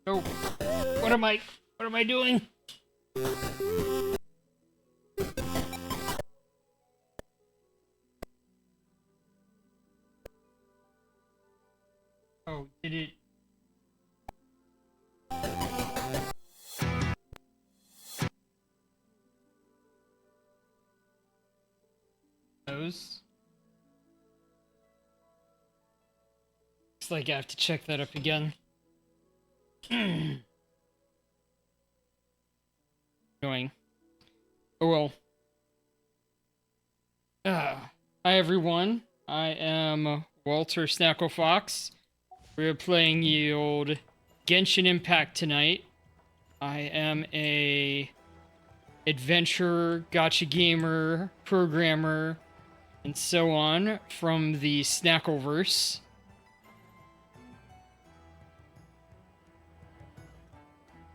Oh, what am I doing? Oh, did it? Those? Looks like I have to check that up again. Annoying. Oh well. Hi everyone. I am Walter Snackle Fox. We're playing the old Genshin Impact tonight. I am a adventurer, gacha gamer, programmer, and so on from the Snackleverse.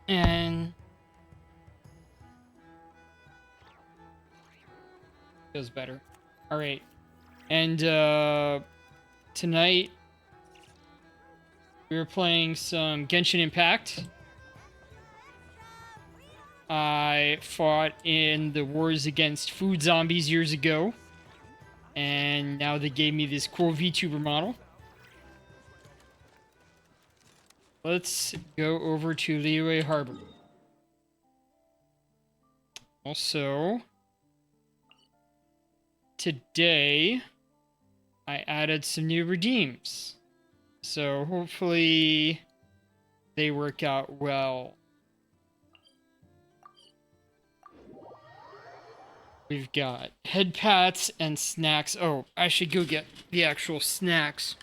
And feels better. All right. And tonight we were playing some Genshin Impact. I fought in the wars against food zombies years ago. And now they gave me this cool VTuber model. Let's go over to Liyue Harbor. Also, today I added some new redeems. So hopefully they work out well. We've got head pats and snacks. Oh, I should go get the actual snacks.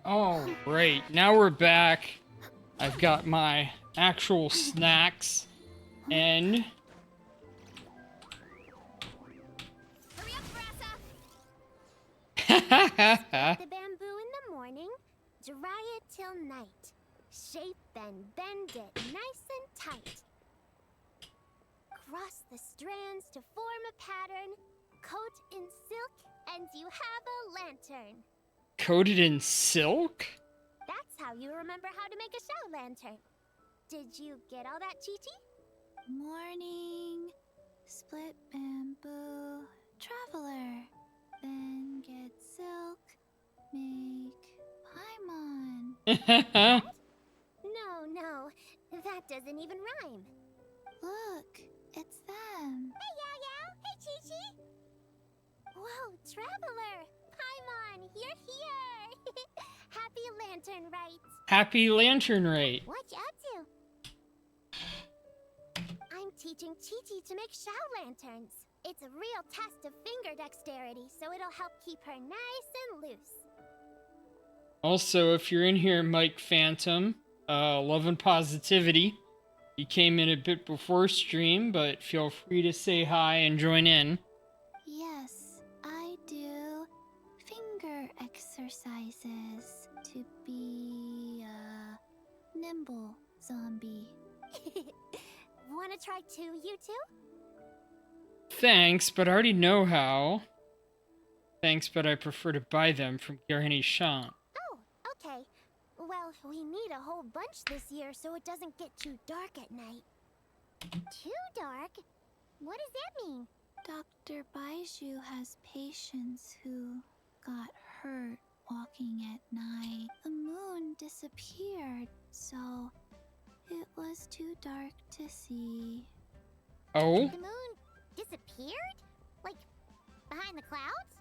Oh, great. Now we're back. I've got my actual snacks. And... Hurry up, Brassa! The bamboo in the morning, dry it till night. Shape and bend it nice and tight. Cross the strands to form a pattern, coat in silk, and you have a lantern. Coated in silk? That's how you remember how to make a show lantern. Did you get all that, Chi-Chi? Morning, split bamboo, traveler, then get silk, make paimon. No, that doesn't even rhyme. Look, it's them. Hey, Yao Yao! Hey, Chi-Chi! Whoa, traveler! Paimon, you're here! Happy lantern rites! Happy Lantern Rite. What you up to? I'm teaching Chi-Chi to make Shao lanterns. It's a real test of finger dexterity, so it'll help keep her nice and loose. Also, if you're in here, Mike Phantom, Love and Positivity. You came in a bit before stream, but feel free to say hi and join in. Yes, I do finger exercises to be a nimble zombie. Wanna try too, you two? Thanks, but I already know how. Thanks, but I prefer to buy them from Genshin. Oh, okay. Well, we need a whole bunch this year so it doesn't get too dark at night. Too dark? What does that mean? Dr. Baiju has patients who got hurt walking at night. The moon disappeared, so it was too dark to see. Oh? The moon disappeared? Like, behind the clouds?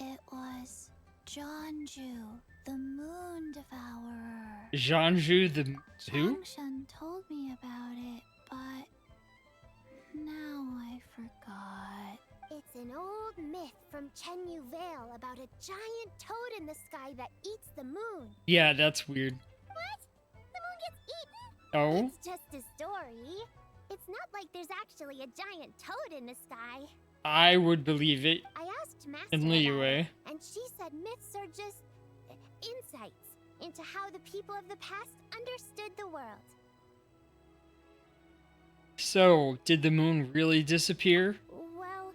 It was Jonju, the moon devourer. Janju the who? Changshan told me about it, but now I forgot. It's an old myth from Chenyu Vale about a giant toad in the sky that eats the moon. Yeah, that's weird. What? The moon gets eaten? Oh? It's just a story. It's not like there's actually a giant toad in the sky. I would believe it. I asked Master In about leeway. it, and she said myths are just insights into how the people of the past understood the world. So, did the moon really disappear? Well,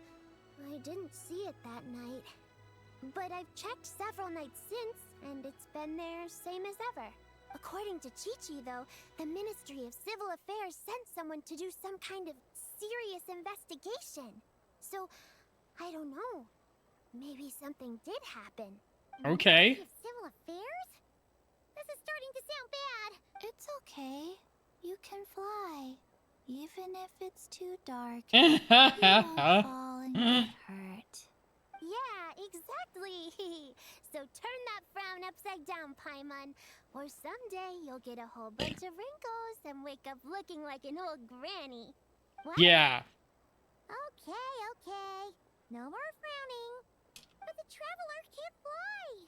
I didn't see it that night. But I've checked several nights since, and it's been there same as ever. According to Chi-Chi, though, the Ministry of Civil Affairs sent someone to do some kind of serious investigation. So, I don't know. Maybe something did happen. Okay. Ministry of Civil Affairs? This is starting to sound bad. It's okay. You can fly. Even if it's too dark, you won't fall and get hurt. Yeah, exactly. So turn that frown upside down, Paimon, or someday you'll get a whole bunch of wrinkles and wake up looking like an old granny. What? Yeah. Okay. No more frowning. But the traveler can't fly.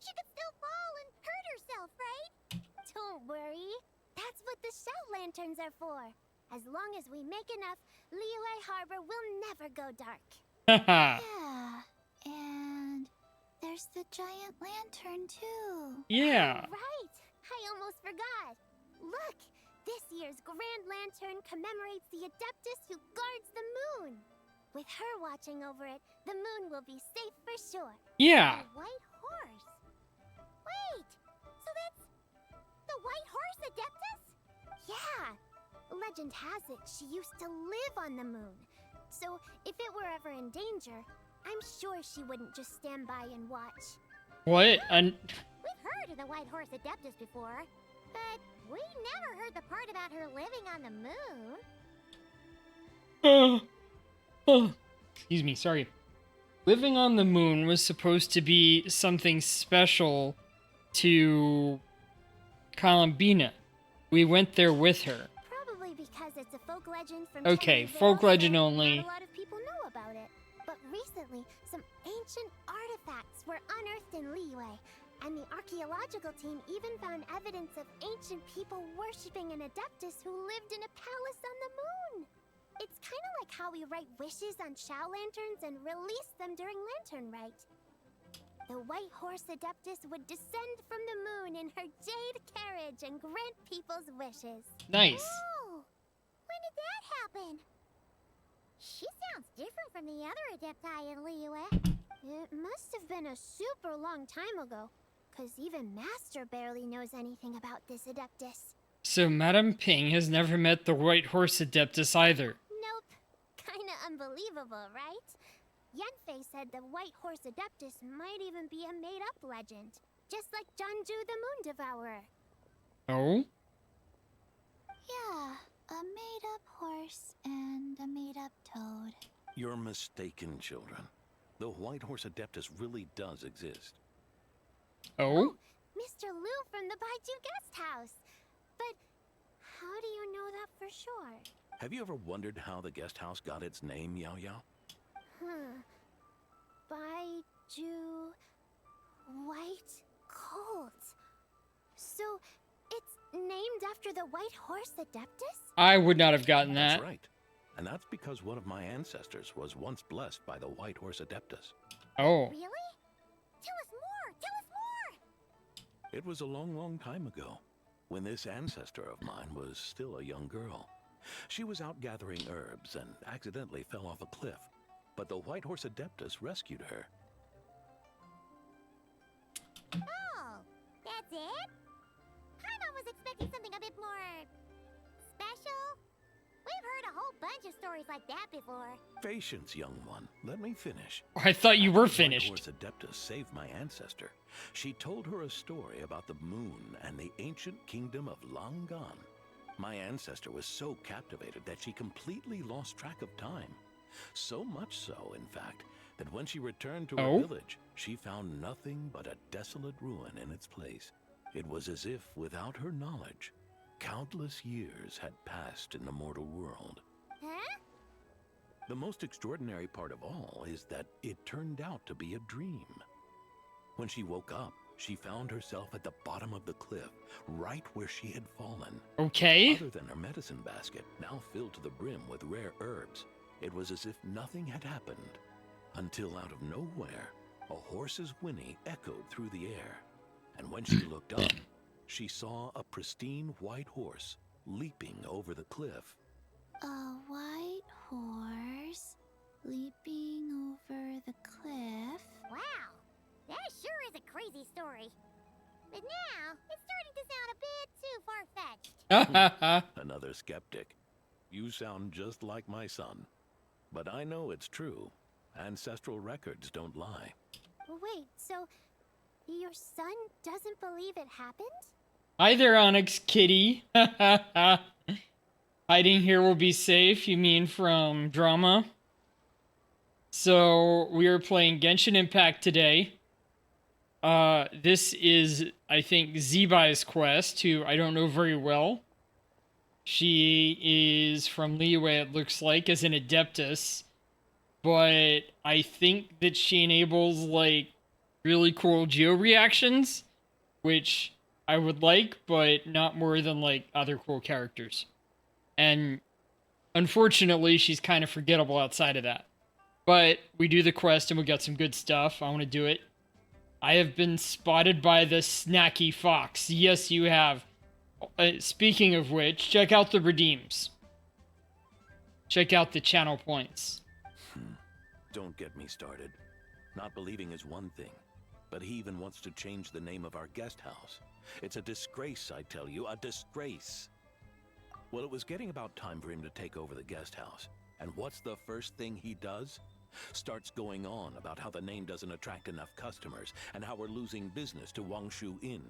She could still fall and hurt herself, right? Don't worry. That's what the Shell Lanterns are for. As long as we make enough, Liyue Harbor will never go dark. Haha. Yeah, and there's the giant lantern too. Yeah. Right. I almost forgot. Look, this year's Grand Lantern commemorates the Adeptus who guards the moon. With her watching over it, the moon will be safe for sure. Yeah. A white horse. Wait, so that's the white horse Adeptus? Yeah. Legend has it she used to live on the moon. So if it were ever in danger, I'm sure she wouldn't just stand by and watch. What? We've heard of the White Horse Adeptus before, but we never heard the part about her living on the moon. Excuse me, sorry. Living on the moon was supposed to be something special to Columbina. We went there with her. Probably because it's a folk legend from Okay, Chenyu Vale, folk legend so only. Not a lot of people know about it. But recently, some ancient artifacts were unearthed in Liyue. And the archaeological team even found evidence of ancient people worshipping an Adeptus who lived in a palace on the moon. It's kind of like how we write wishes on Shao lanterns and release them during Lantern Rite. The White Horse Adeptus would descend from the moon in her jade carriage and grant people's wishes. Nice. Oh, when did that happen? She sounds different from the other Adepti in Liyue. It must have been a super long time ago, because even Master barely knows anything about this Adeptus. So Madame Ping has never met the White Horse Adeptus either. Nope. Kinda unbelievable, right? Yanfei said the White Horse Adeptus might even be a made-up legend, just like Janju the Moon Devourer. Oh? Yeah, a made-up horse and a made-up toad. You're mistaken, children. The White Horse Adeptus really does exist. Oh? Mr. Liu from the Baiju Guest House. But how do you know that for sure? Have you ever wondered how the guest house got its name, Yao Yao? Baiju... White Colt. So, it's named after the White Horse Adeptus? I would not have gotten that. That's right. And that's because one of my ancestors was once blessed by the White Horse Adeptus. Oh. Really? Tell us more! Tell us more! It was a long, long time ago, when this ancestor of mine was still a young girl. She was out gathering herbs and accidentally fell off a cliff, but the White Horse Adeptus rescued her. Oh, that's it? Kinda was expecting something a bit more... special? We've heard a whole bunch of stories like that before. Patience, young one. Let me finish. I thought you were White finished. Horse Adeptus saved my ancestor. She told her a story about the moon and the ancient kingdom of long gone. My ancestor was so captivated that she completely lost track of time. So much so, in fact, that when she returned to her village, she found nothing but a desolate ruin in its place. It was as if, without her knowledge, countless years had passed in the mortal world. Huh? The most extraordinary part of all is that it turned out to be a dream. When she woke up, she found herself at the bottom of the cliff, right where she had fallen. Okay. Other than her medicine basket, now filled to the brim with rare herbs, it was as if nothing had happened. Until out of nowhere, a horse's whinny echoed through the air. And when she looked up, she saw a pristine white horse leaping over the cliff. A white horse leaping over the cliff. Wow, that sure is a crazy story. But now, it's starting to sound a bit too far-fetched. Another skeptic. You sound just like my son. But I know it's true. Ancestral records don't lie. Wait, so your son doesn't believe it happened? Hi there, Onyx Kitty. Hiding here will be safe, you mean from drama? So, we are playing Genshin Impact today. This is, I think, Zeebai's quest, who I don't know very well. She is from Liyue, it looks like, as an Adeptus. But I think that she enables, like, really cool geo reactions, which I would like, but not more than, like, other cool characters. And unfortunately, she's kind of forgettable outside of that. But we do the quest and we got some good stuff. I want to do it. I have been spotted by the snacky fox. Yes, you have. Speaking of which, check out the redeems. Check out the channel points. Don't get me started. Not believing is one thing, but he even wants to change the name of our guest house. It's a disgrace, I tell you, a disgrace. Well, it was getting about time for him to take over the guest house. And what's the first thing he does? Starts going on about how the name doesn't attract enough customers and how we're losing business to Wangshu Inn.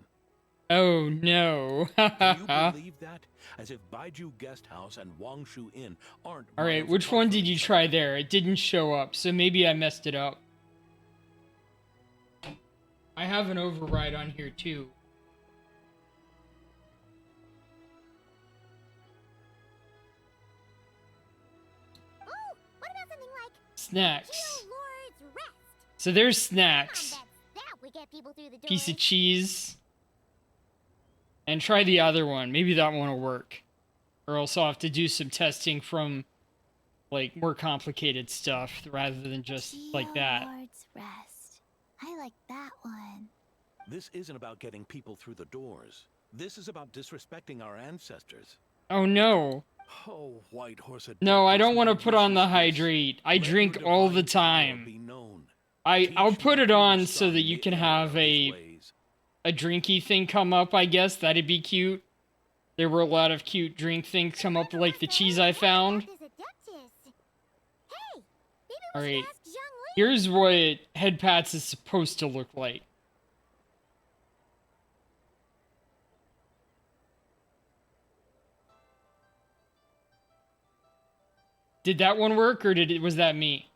Oh no. Can you believe that? As if Baiju Guest House and Wangshu Inn aren't... Alright, which one did you try there? It didn't show up, so maybe I messed it up. I have an override on here too. Oh, what about something like Snacks. Geo Lord's Rest? So there's snacks. That we get people through the door. piece of cheese. And try the other one. Maybe that one will work. Or else I'll have to do some testing from, like, more complicated stuff rather than just like that. Lord's Rest. I like that one. This isn't about getting people through the doors. This is about disrespecting our ancestors. Oh no. Oh, White Horse. No, I don't want to my put on the wish is this. hydrate. I Let drink your all the divine power time. be known. I'll Teach put my it dear on so son that you the can error have of his a ways. drinky thing come up, I guess. That'd be cute. There were a lot of cute drink things come up, like the cheese I found. Hey, maybe we All right. should ask Zhang Li. Here's what head pats is supposed to look like. Did that one work, or was that me?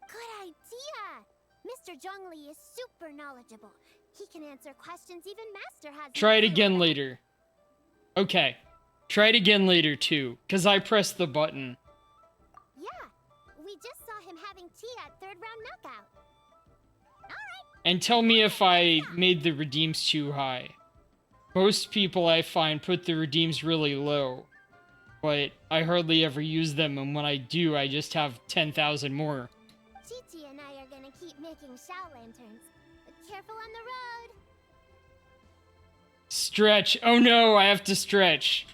Good idea. Mr. Zhang Li is super knowledgeable. He can answer questions even Master has. Try it no clue again about. later. Okay. Try it again later, too, because I pressed the button. Yeah, we just saw him having tea at third round knockout. And tell me if I made the redeems too high. Most people I find put the redeems really low. But I hardly ever use them, and when I do, I just have 10,000 more. Chi-Chi and I are gonna keep making Shao lanterns. But careful on the road. Stretch. Oh no, I have to stretch.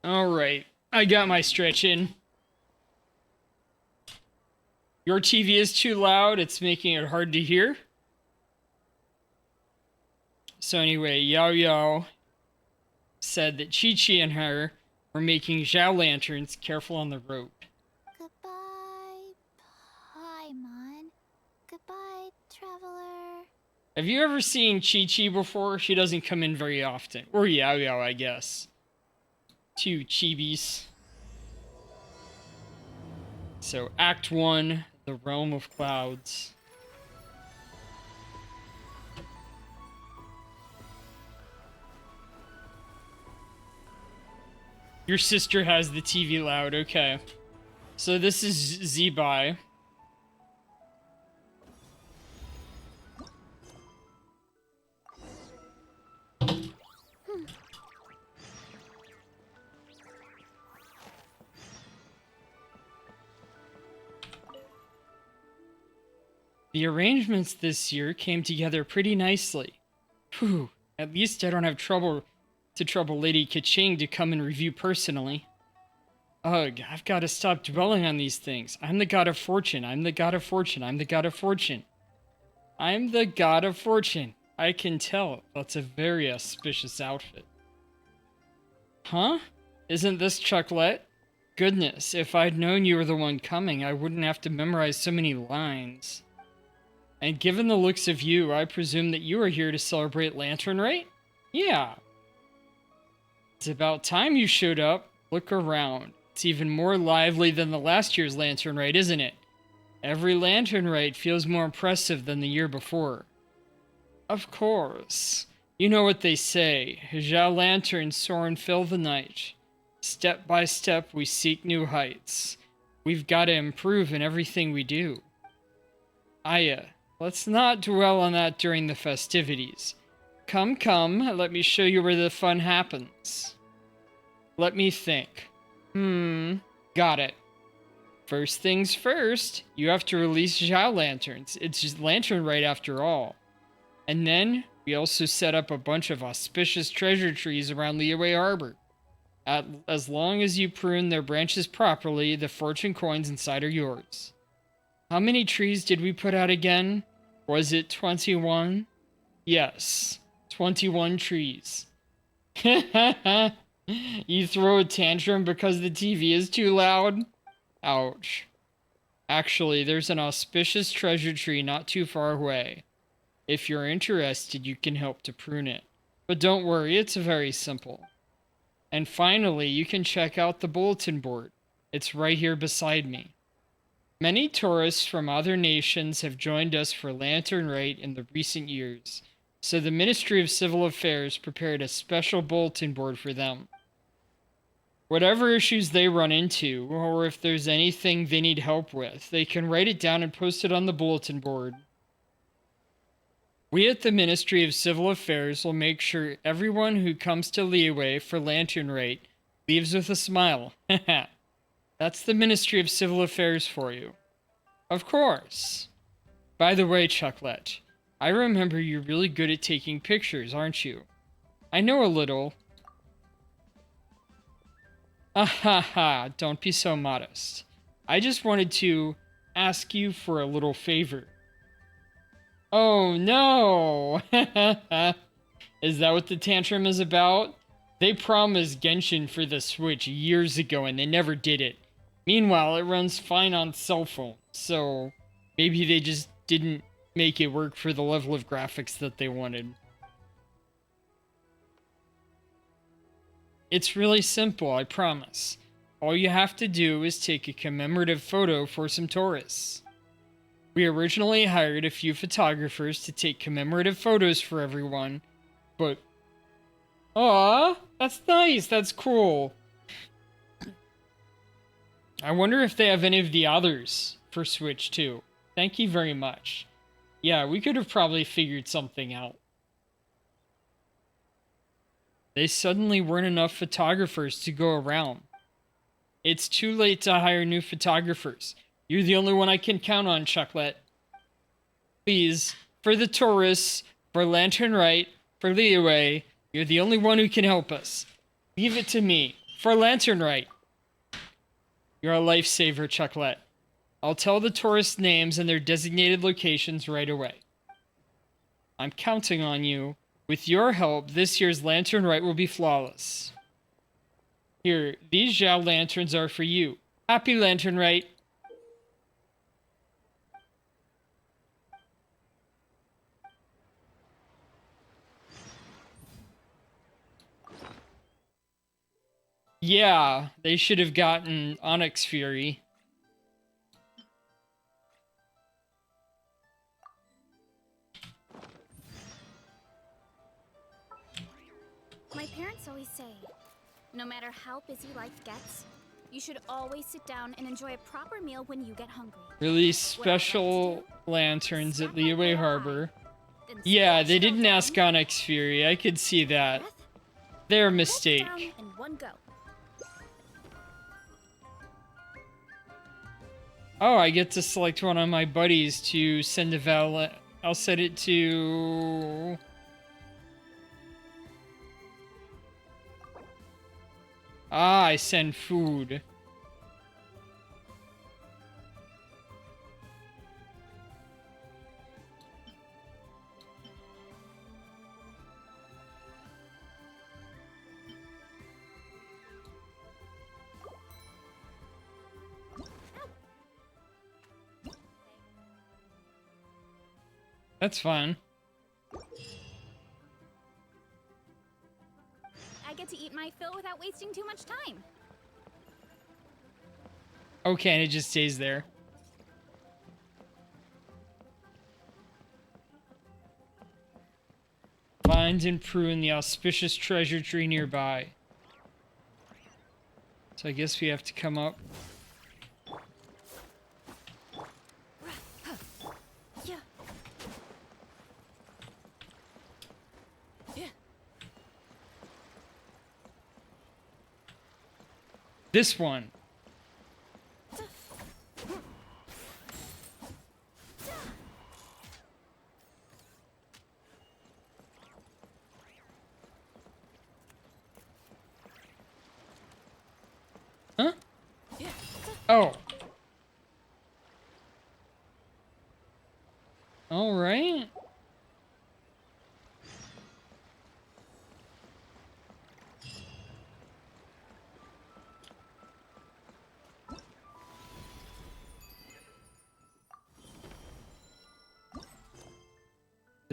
Alright, I got my stretch in. Your TV is too loud, it's making it hard to hear. So anyway, Yao Yao said that Chi-Chi and her were making Zhao lanterns. Careful on the road. Goodbye, Paimon. Goodbye, traveler. Have you ever seen Chi-Chi before? She doesn't come in very often. Or Yao Yao, I guess. Two chibis. So, Act 1, The Realm of Clouds. Your sister has the TV loud, okay. So this is Zibai. The arrangements this year came together pretty nicely. Whew, at least I don't have trouble Lady Kaching to come and review personally. Ugh, I've got to stop dwelling on these things. I'm the god of fortune, I'm the god of fortune, I'm the god of fortune. I'm the god of fortune. I can tell. That's a very auspicious outfit. Huh? Isn't this Chocolate? Goodness, if I'd known you were the one coming, I wouldn't have to memorize so many lines. And given the looks of you, I presume that you are here to celebrate Lanternlit? Yeah. It's about time you showed up. Look around. It's even more lively than the last year's Lanternlit, isn't it? Every Lanternlit feels more impressive than the year before. Of course. You know what they say. Zhao lanterns soar and fill the night. Step by step, we seek new heights. We've got to improve in everything we do. Aya, let's not dwell on that during the festivities. Come, let me show you where the fun happens. Let me think. Got it. First things first, you have to release Zhao lanterns. It's just Lanternlit after all. And then, we also set up a bunch of auspicious treasure trees around Liyue Harbor. As long as you prune their branches properly, the fortune coins inside are yours. How many trees did we put out again? Was it 21? Yes, 21 trees. You throw a tantrum because the TV is too loud? Ouch. Actually, there's an auspicious treasure tree not too far away. If you're interested, you can help to prune it. But don't worry, it's very simple. And finally, you can check out the bulletin board. It's right here beside me. Many tourists from other nations have joined us for Lanternlit in the recent years, so the Ministry of Civil Affairs prepared a special bulletin board for them. Whatever issues they run into, or if there's anything they need help with, they can write it down and post it on the bulletin board. We at the Ministry of Civil Affairs will make sure everyone who comes to Liyue for Lanternlit leaves with a smile. That's the Ministry of Civil Affairs for you. Of course. By the way, Chucklet, I remember you're really good at taking pictures, aren't you? I know a little. Ah, don't be so modest. I just wanted to ask you for a little favor. Oh no! Is that what the tantrum is about? They promised Genshin for the Switch years ago and they never did it. Meanwhile, it runs fine on cell phones, so maybe they just didn't make it work for the level of graphics that they wanted. It's really simple, I promise. All you have to do is take a commemorative photo for some tourists. We originally hired a few photographers to take commemorative photos for everyone, but... Aw, that's nice, that's cool. I wonder if they have any of the others for Switch too. Thank you very much. Yeah, we could have probably figured something out. They suddenly weren't enough photographers to go around. It's too late to hire new photographers. You're the only one I can count on, Chucklet. Please, for the tourists, for Lanternlit, for Liyue, you're the only one who can help us. Leave it to me, for Lanternlit. You're a lifesaver, Chucklet. I'll tell the tourists' names and their designated locations right away. I'm counting on you. With your help, this year's Lanternlit will be flawless. Here, these Zhao lanterns are for you. Happy Lanternlit! Yeah, they should have gotten Onyx Fury. My parents always say, no matter how busy life gets, you should always sit down and enjoy a proper meal when you get hungry. Release special lanterns at Liyue Harbor. Yeah, they didn't ask Onyx Fury. I could see that. Their mistake. In one go. Oh, I get to select one of my buddies to send a val. I'll set it to... Ah, I send food. That's fine. I get to eat my fill without wasting too much time. Okay, and it just stays there. Find and prune the auspicious treasure tree nearby. So I guess we have to come up. This one. Huh? Oh. All right.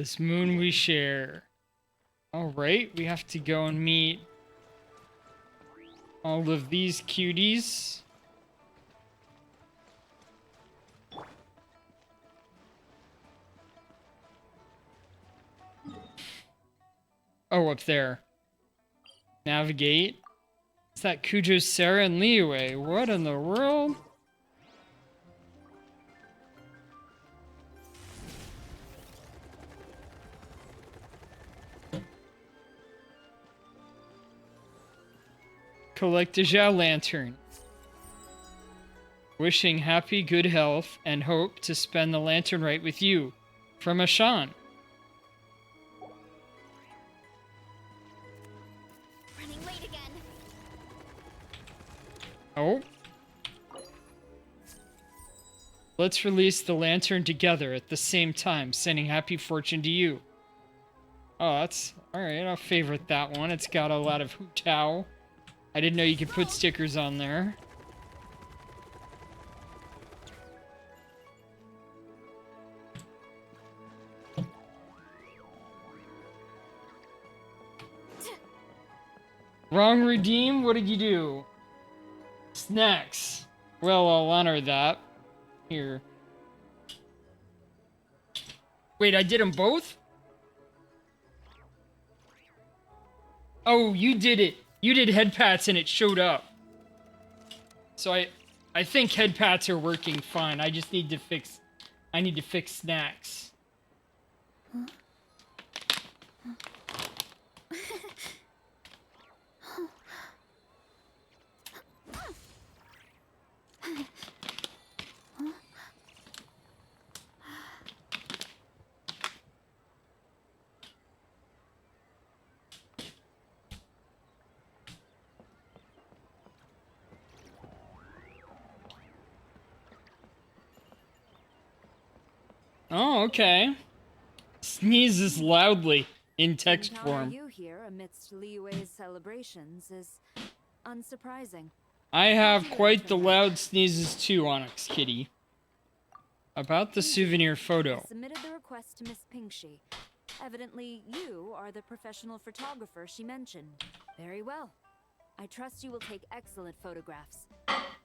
This moon we share. Alright, we have to go and meet all of these cuties. Oh, up there. Navigate. Is that Kujo, Sarah, and Liyue? What in the world? Collect a Zhao Lantern. Wishing happy, good health, and hope to spend the lantern right with you. From Ashan. Running late again. Oh. Let's release the lantern together at the same time, sending happy fortune to you. Oh, that's... Alright, I'll favorite that one. It's got a lot of Hu Tao. I didn't know you could put stickers on there. Wrong redeem? What did you do? Snacks. Well, I'll honor that. Here. Wait, I did them both? Oh, you did it. You did head pats and it showed up. So I think head pats are working fine. I just need to fix... I need to fix snacks. Oh, okay. Sneezes loudly in text And form. how are you here amidst Liyue's celebrations is unsurprising. I have quite the loud sneezes too, Onyx Kitty. About the souvenir I photo. submitted the request to Miss Pinkshi. Evidently, you are the professional photographer she mentioned. Very well. I trust you will take excellent photographs.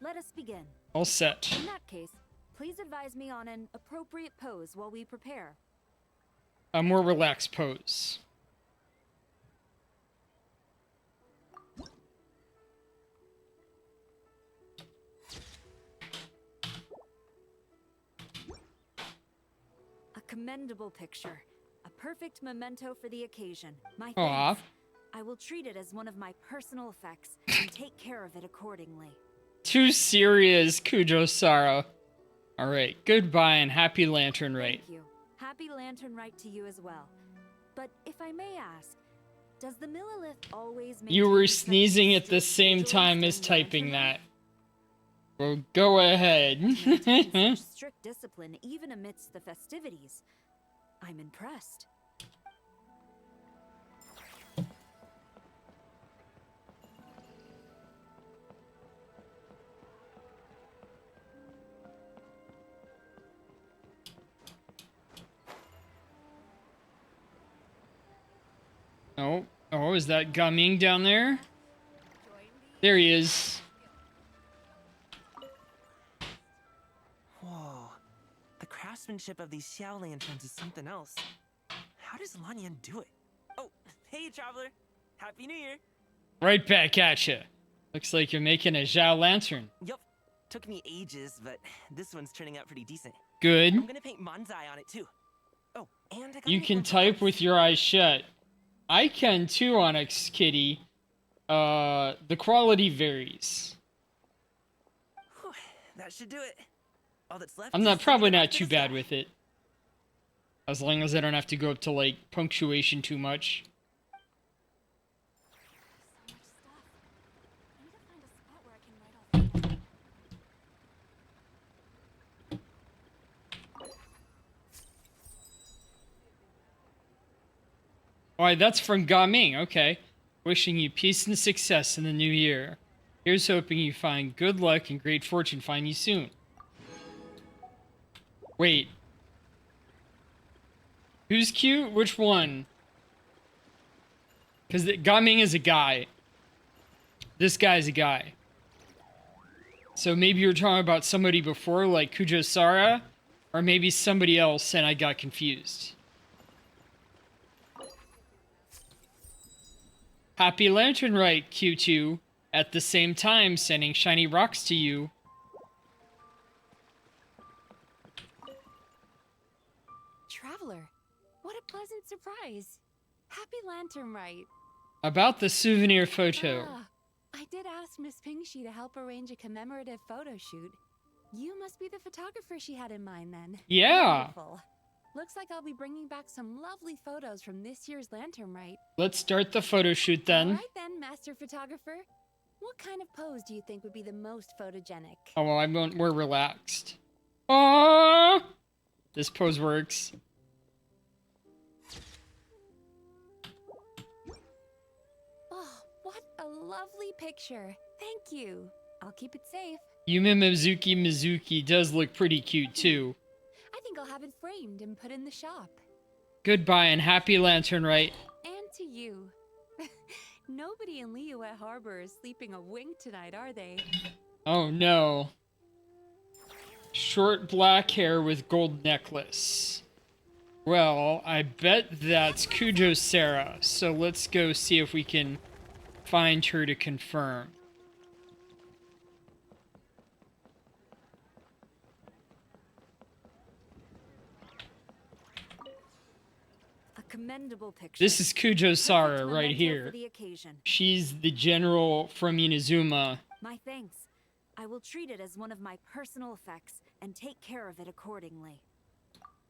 Let us begin. All set. In that case, please advise me on an appropriate pose while we prepare. A more relaxed pose. A commendable picture. A perfect memento for the occasion. My Aw. thanks. I will treat it as one of my personal effects and take care of it accordingly. Too serious, Kujo-Sara. Alright, goodbye and happy Lantern Rite. Thank you. Happy Lantern Rite to you as well. But if I may ask, does the Millilith always make You were sneezing at the same time as typing that. Well, go ahead. Such strict discipline even amidst the festivities. I'm impressed. Oh, oh, is that Gaming down there? There he is. Whoa. The craftsmanship of these Xiao lanterns is something else. How does Lanyan do it? Oh, hey, traveler. Happy New Year. Right back at you. Looks like you're making a Zhao Lantern. Yup. Took me ages, but this one's turning out pretty decent. Good. I'm gonna paint Manzai on it too. Oh, and I got You can type with your eyes shut. I can too, Onyx Kitty. The quality varies. Whew, that should do it. All that's left I'm is not to probably get it not back to too the bad sky. with it. As long as I don't have to go up to like punctuation too much. So much stuff. I need to find a spot where I can write all this down. Why, that's from Gaming. Okay. Wishing you peace and success in the new year. Here's hoping you find good luck and great fortune find you soon. Wait. Who's cute? Which one? Because Gaming is a guy. This guy's a guy. So maybe you're talking about somebody before, like Kujo Sara, or maybe somebody else and I got confused. Happy Lanternlit, Q2. At the same time, sending shiny rocks to you. Traveler, what a pleasant surprise. Happy Lanternlit. About the souvenir photo. I did ask Miss Pingshi to help arrange a commemorative photo shoot. You must be the photographer she had in mind then. Yeah. Wonderful. Looks like I'll be bringing back some lovely photos from this year's Lanternlit. Let's start the photo shoot then. All right then, Master Photographer. What kind of pose do you think would be the most photogenic? Oh, well, I'm more relaxed. Oh, this pose works. Oh, what a lovely picture. Thank you. I'll keep it safe. Yume Mizuki does look pretty cute too. I think I'll have it framed and put in the shop. Goodbye and happy Lanternlit. And to you. Nobody in Liyue Harbor is sleeping a wink tonight, are they? Oh no. Short black hair with gold necklace. Well, I bet that's Kujo Sara, so let's go see if we can find her to confirm. A commendable picture. This is Kujo Sara Perfect right memento here. for the occasion. She's the general from Inazuma. My thanks. I will treat it as one of my personal effects and take care of it accordingly.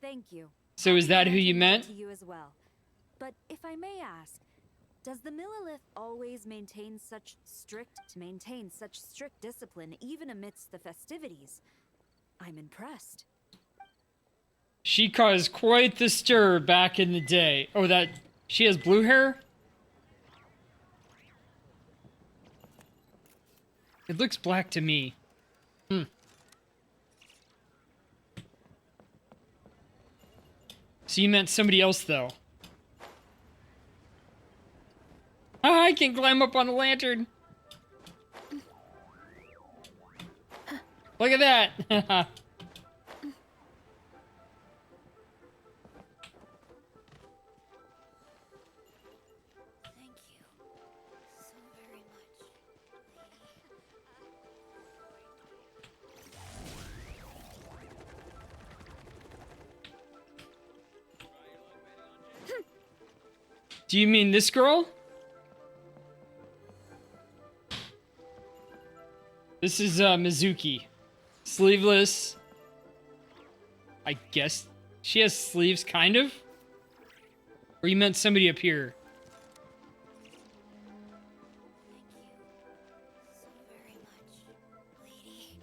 Thank you. So is that who you Lanternlit meant? To you as well. But if I may ask, does the Millilith always maintain such strict discipline even amidst the festivities? I'm impressed. She caused quite the stir back in the day. Oh, that... she has blue hair? It looks black to me. So you meant somebody else, though. Ah, I can climb up on the lantern. Look at that. Thank you so very much, Do you mean this girl? This is Mizuki. Sleeveless. I guess she has sleeves, kind of? Or you meant somebody up here? so very much, lady.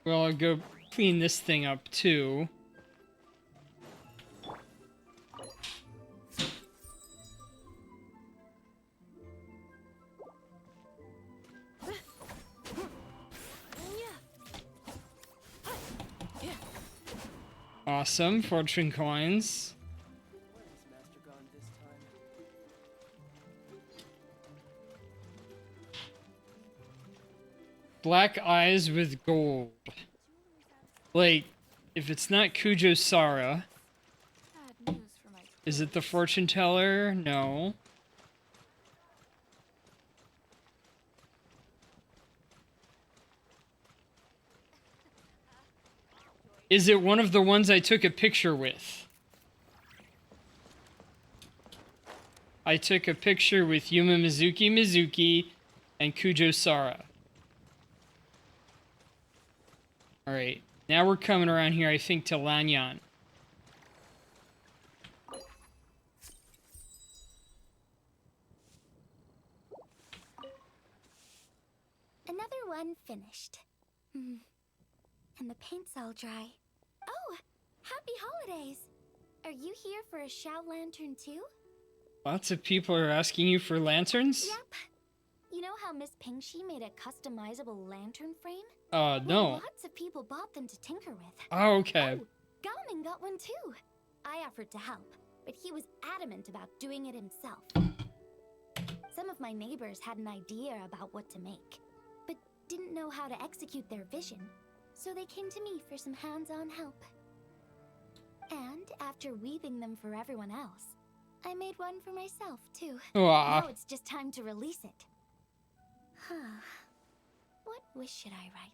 Well, I'll go clean this thing up, too. Awesome, fortune coins. Where is Master gone this time? Black eyes with gold. Like, if it's not Kujo Sara, Bad news for my is it the fortune teller? No. Is it one of the ones I took a picture with? I took a picture with Yuma Mizuki and Kujo Sara. Alright, now we're coming around here, I think, to Lanyan. Another one finished. And the paint's all dry. Oh, happy holidays! Are you here for a Shao Lantern too? Lots of people are asking you for lanterns? Yep. You know how Miss Pingshi made a customizable lantern frame? No. Well, lots of people bought them to tinker with. Oh, okay. Oh, Gauman got one too. I offered to help, but he was adamant about doing it himself. Some of my neighbors had an idea about what to make, but didn't know how to execute their vision, so they came to me for some hands-on help. And after weaving them for everyone else, I made one for myself too. Aw. Now it's just time to release it. What wish should I write?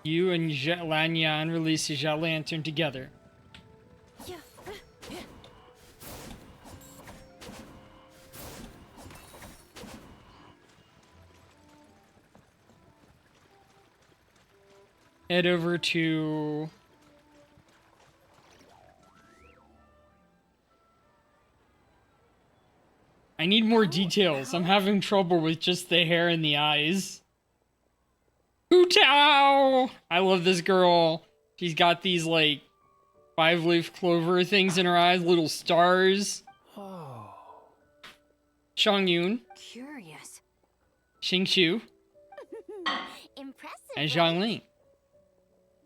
You and Lanyan release a lantern together. Yeah. Head over to... I need more details. I'm having trouble with just the hair and the eyes. Hootao! I love this girl. She's got these, like, 5-leaf clover things in her eyes, little stars. Oh. Xiangyun, Curious. Xingqiu, Impressive. and right? Zhangling.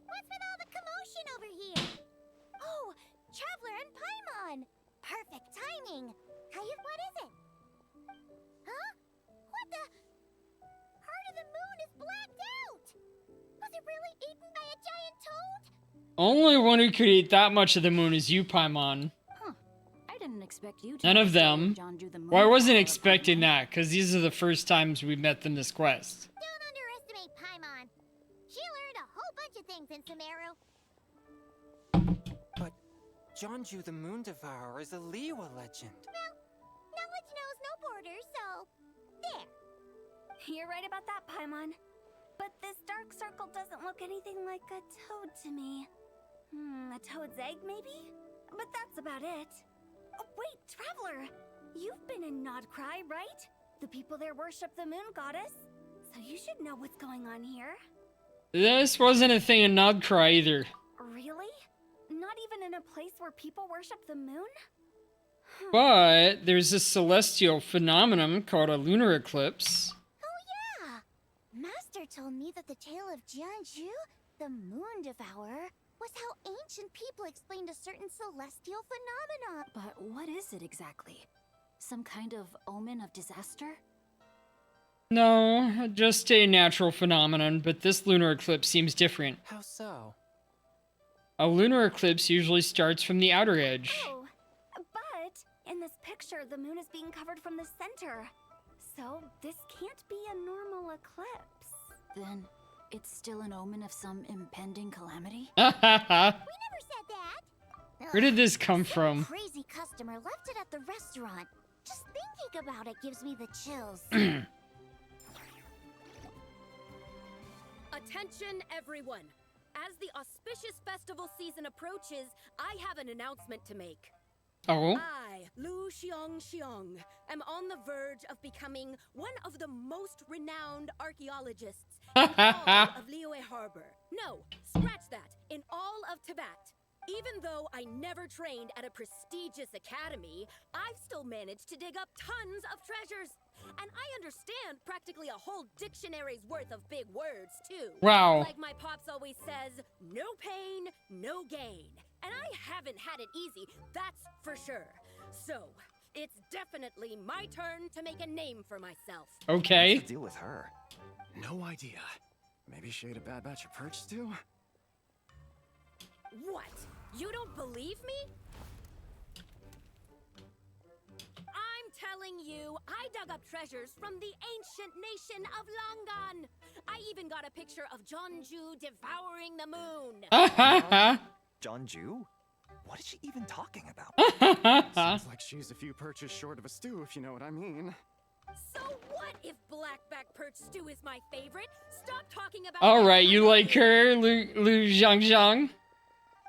What's with all the commotion over here? Oh, Traveler and Paimon. Perfect timing. What is it? Huh? What the? Heart of the Moon is blacked out. Was it really eaten by a giant toad? Only one who could eat that much of the moon is you, Paimon. I didn't expect you to. None of know them. Jonju the Well, I Moon wasn't Flower expecting Paimon. that, because these are the first times we met them this quest. Don't underestimate Paimon. She learned a whole bunch of things in Sumeru. But Jonju the Moon Devourer is a Liyue legend. Knowledge knows no borders, so there. You're right about that, Paimon. But this dark circle doesn't look anything like a toad to me. A toad's egg, maybe? But that's about it. Oh, wait, Traveler! You've been in Nodcry, right? The people there worship the moon goddess. So you should know what's going on here. This wasn't a thing in Nodcry either. Really? Not even in a place where people worship the moon? But there's a celestial phenomenon called a lunar eclipse. Oh yeah! Master told me that the tale of Jianzhu, the Moon Devourer, was how ancient people explained a certain celestial phenomenon. But what is it exactly? Some kind of omen of disaster? No, just a natural phenomenon, but this lunar eclipse seems different. How so? A lunar eclipse usually starts from the outer edge. Oh, but in this picture, the moon is being covered from the center. So this can't be a normal eclipse. Then it's still an omen of some impending calamity? We never said that. Where did this come Some from? crazy customer left it at the restaurant. Just thinking about it gives me the chills. Attention, everyone! As the auspicious festival season approaches, I have an announcement to make. Oh? I, Lu Xiong, am on the verge of becoming one of the most renowned archaeologists in all of Liyue Harbor. No, scratch that, in all of Tibet. Even though I never trained at a prestigious academy, I've still managed to dig up tons of treasures. And I understand practically a whole dictionary's worth of big words, too. Wow. Like my pops always says, no pain, no gain. And I haven't had it easy, that's for sure. So, it's definitely my turn to make a name for myself. Okay. What's the deal with her? No idea. Maybe she ate a bad batch of perch stew? What? You don't believe me? I'm telling you, I dug up treasures from the ancient nation of Longan. I even got a picture of Jonju devouring the moon. Jonju? What is she even talking about? Sounds like she's a few perches short of a stew, if you know what I mean. So what if blackback perch stew is my favorite? Stop talking about. Alright, you like her, Lu Zhang?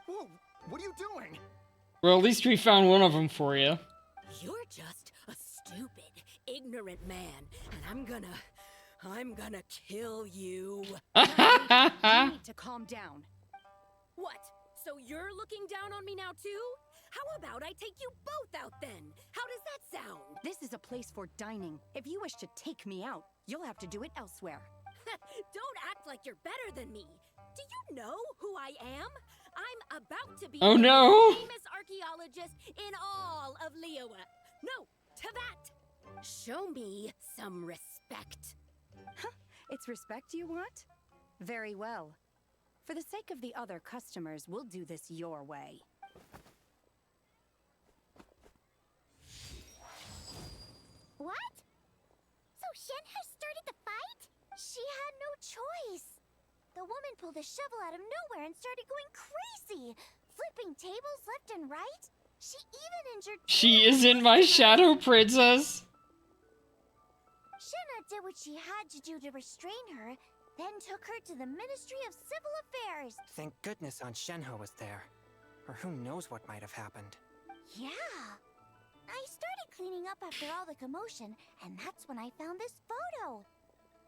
Whoa, what are you doing? Well, at least we found one of them for you. You're just a stupid, ignorant man, and I'm gonna kill you. You need to calm down. What? So you're looking down on me now too? How about I take you both out then? How does that sound? This is a place for dining. If you wish to take me out, you'll have to do it elsewhere. Don't act like you're better than me. Do you know who I am? I'm about to be Oh, the no. most famous archaeologist in all of Liyue. No, Tevat. Show me some respect. It's respect you want? Very well. For the sake of the other customers, we'll do this your way. What? So Shenhe started the fight? She had no choice. The woman pulled a shovel out of nowhere and started going crazy, flipping tables left and right. She even injured. She isn't my shadow princess. Shenhe did what she had to do to restrain her, then took her to the Ministry of Civil Affairs. Thank goodness Aunt Shenhe was there. Or who knows what might have happened. Yeah. I started cleaning up after all the commotion, and that's when I found this photo.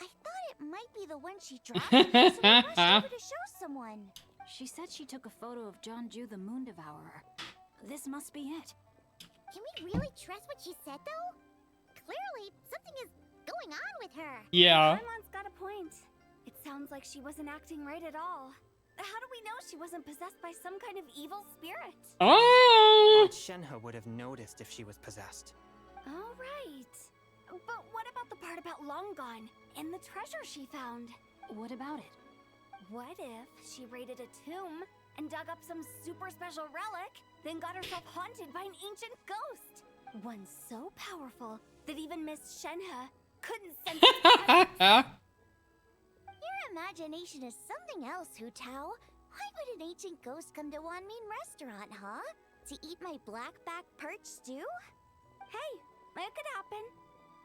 I thought it might be the one she dropped, so I rushed over to show someone. She said she took a photo of Jeonju the Moon Devourer. This must be it. Can we really trust what she said, though? Clearly, something is going on with her. Yeah. Armon's got a point. It sounds like she wasn't acting right at all. How do we know she wasn't possessed by some kind of evil spirit? Oh. Aunt Shenhe would have noticed if she was possessed. All right. But what about the part about Long Gone and the treasure she found? What about it? What if she raided a tomb and dug up some super special relic, then got herself haunted by an ancient ghost? One so powerful that even Miss Shenhe couldn't sense its presence. Your imagination is something else, Hu Tao. Why would an ancient ghost come to Wanmin restaurant, huh? To eat my blackback perch stew? Hey, it could happen.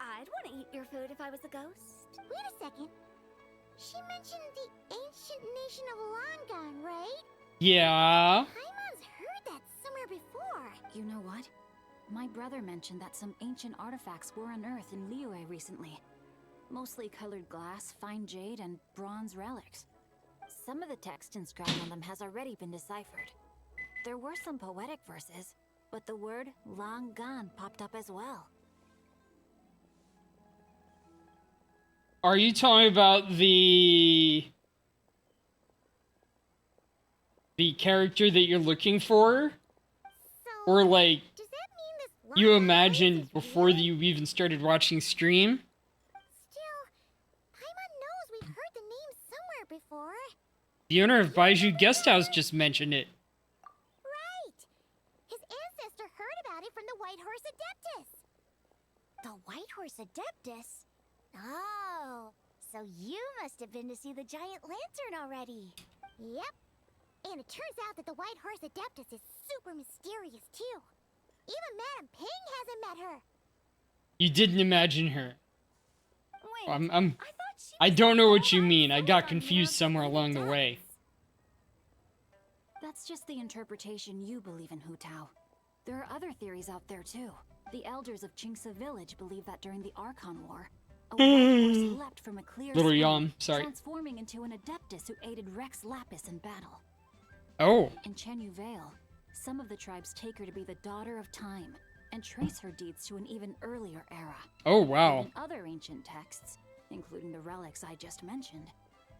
I'd want to eat your food if I was a ghost. Wait a second. She mentioned the ancient nation of Longon, right? Yeah. Paimon's heard that somewhere before. You know what? My brother mentioned that some ancient artifacts were unearthed in Liyue recently. Mostly colored glass, fine jade, and bronze relics. Some of the text inscribed on them has already been deciphered. There were some poetic verses, but the word long gone popped up as well. Are you talking about the character that you're looking for? So, Or like does that mean this you Longon imagined place is before real? you even started watching stream? Still, Paimon knows we've heard the name somewhere before. The owner of Baiju Guest House just mentioned it. Right! His ancestor heard about it from the White Horse Adeptus. The White Horse Adeptus? Oh, so you must have been to see the giant lantern already. Yep. And it turns out that the White Horse Adeptus is super mysterious, too. Even Madame Ping hasn't met her. You didn't imagine her. Wait, I'm I thought she I was don't know all what you on mean. I someone got on confused Mount somewhere Holy along the way. Depths. That's just the interpretation you believe in, Hu Tao. There are other theories out there too. The elders of Chingsa village believe that during the Archon War, a white horse leapt from a clear Little sky, yawn, sorry. transforming into an Adeptus who aided Rex Lapis in battle. Oh. In Chenyu Vale, some of the tribes take her to be the daughter of time and trace her deeds to an even earlier era. Oh wow. In other ancient texts, including the relics I just mentioned,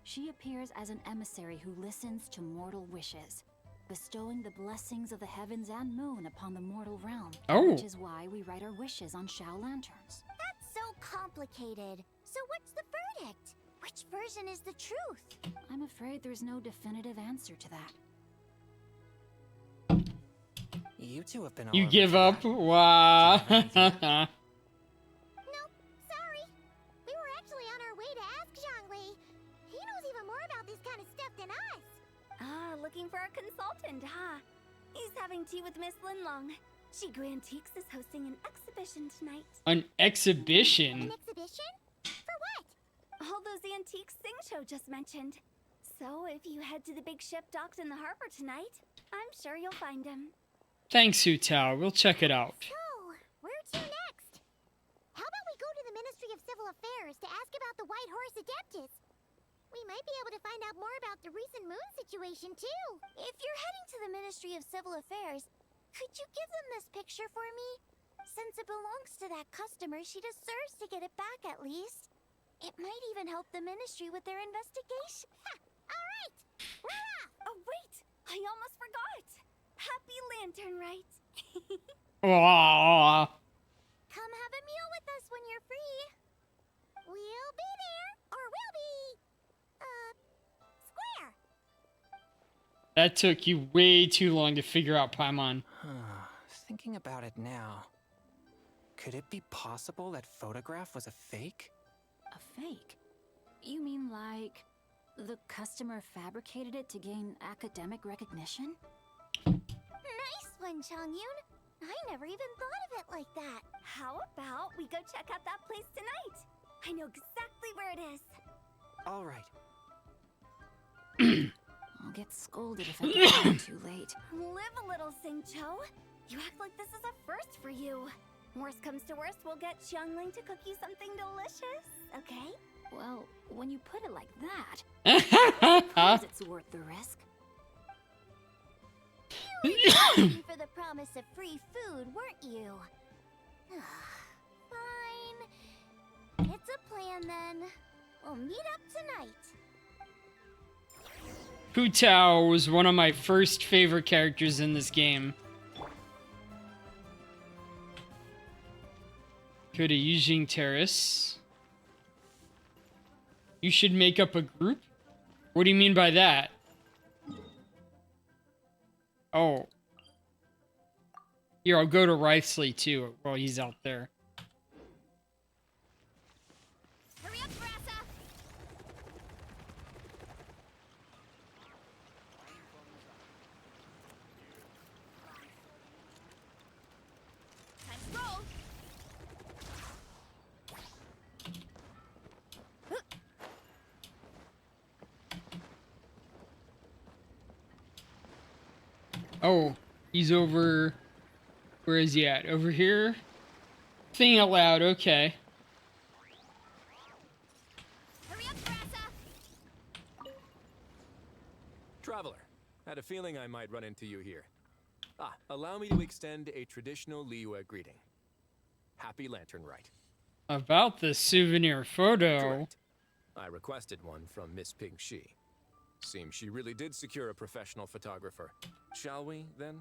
she appears as an emissary who listens to mortal wishes, bestowing the blessings of the heavens and moon upon the mortal realm. Oh. Which is why we write our wishes on Shao lanterns. That's so complicated. So what's the verdict? Which version is the truth? I'm afraid there's no definitive answer to that. You two have been all You over give for up? that. Wow. Nope, sorry. We were actually on our way to ask Zhongli. He knows even more about this kind of stuff than us. Ah, looking for a consultant, huh? He's having tea with Miss Linlong. Shigu Antiques is hosting an exhibition tonight. An exhibition? An exhibition? For what? All those antiques Sing Show just mentioned. So if you head to the big ship docked in the harbor tonight, I'm sure you'll find him. Thanks, Hu Tao. We'll check it out. So, where to next? How about we go to the Ministry of Civil Affairs to ask about the White Horse Adeptus? We might be able to find out more about the recent moon situation, too. If you're heading to the Ministry of Civil Affairs, Could you give them this picture for me? Since it belongs to that customer, she deserves to get it back at least. It might even help the ministry with their investigation. Ha! All right! Rah! Oh, wait! I almost forgot! Happy Lanternlit! Aw. Come have a meal with us when you're free. We'll be there, or we'll be, square. That took you way too long to figure out, Paimon. Thinking about it now, could it be possible that photograph was a fake? A fake? You mean like the customer fabricated it to gain academic recognition? Nice one, Changyun. I never even thought of it like that. How about we go check out that place tonight? I know exactly where it is. All right. I'll get scolded if I get home too late. Live a little, Singcho. You act like this is a first for you. Worst comes to worst, we'll get Xiangling to cook you something delicious, okay? Well, when you put it like that, I suppose it's worth the risk. Waiting for the promise of free food, weren't you? Fine. It's a plan then. We'll meet up tonight. Hu Tao was one of my first favorite characters in this game. Go to Yijing Terrace. You should make up a group? What do you mean by that? Oh. Here, I'll go to Risley too while he's out there. Hurry up, Brassa! Time to roll! Oh, he's over... Where is he at? Over here? Thinking out loud, okay. Hurry up, Brassa! Traveler, had a feeling I might run into you here. Allow me to extend a traditional Liyue greeting. Happy Lanternlit. About the souvenir photo. Correct. I requested one from Miss Ping Shi. Seems she really did secure a professional photographer. Shall we, then?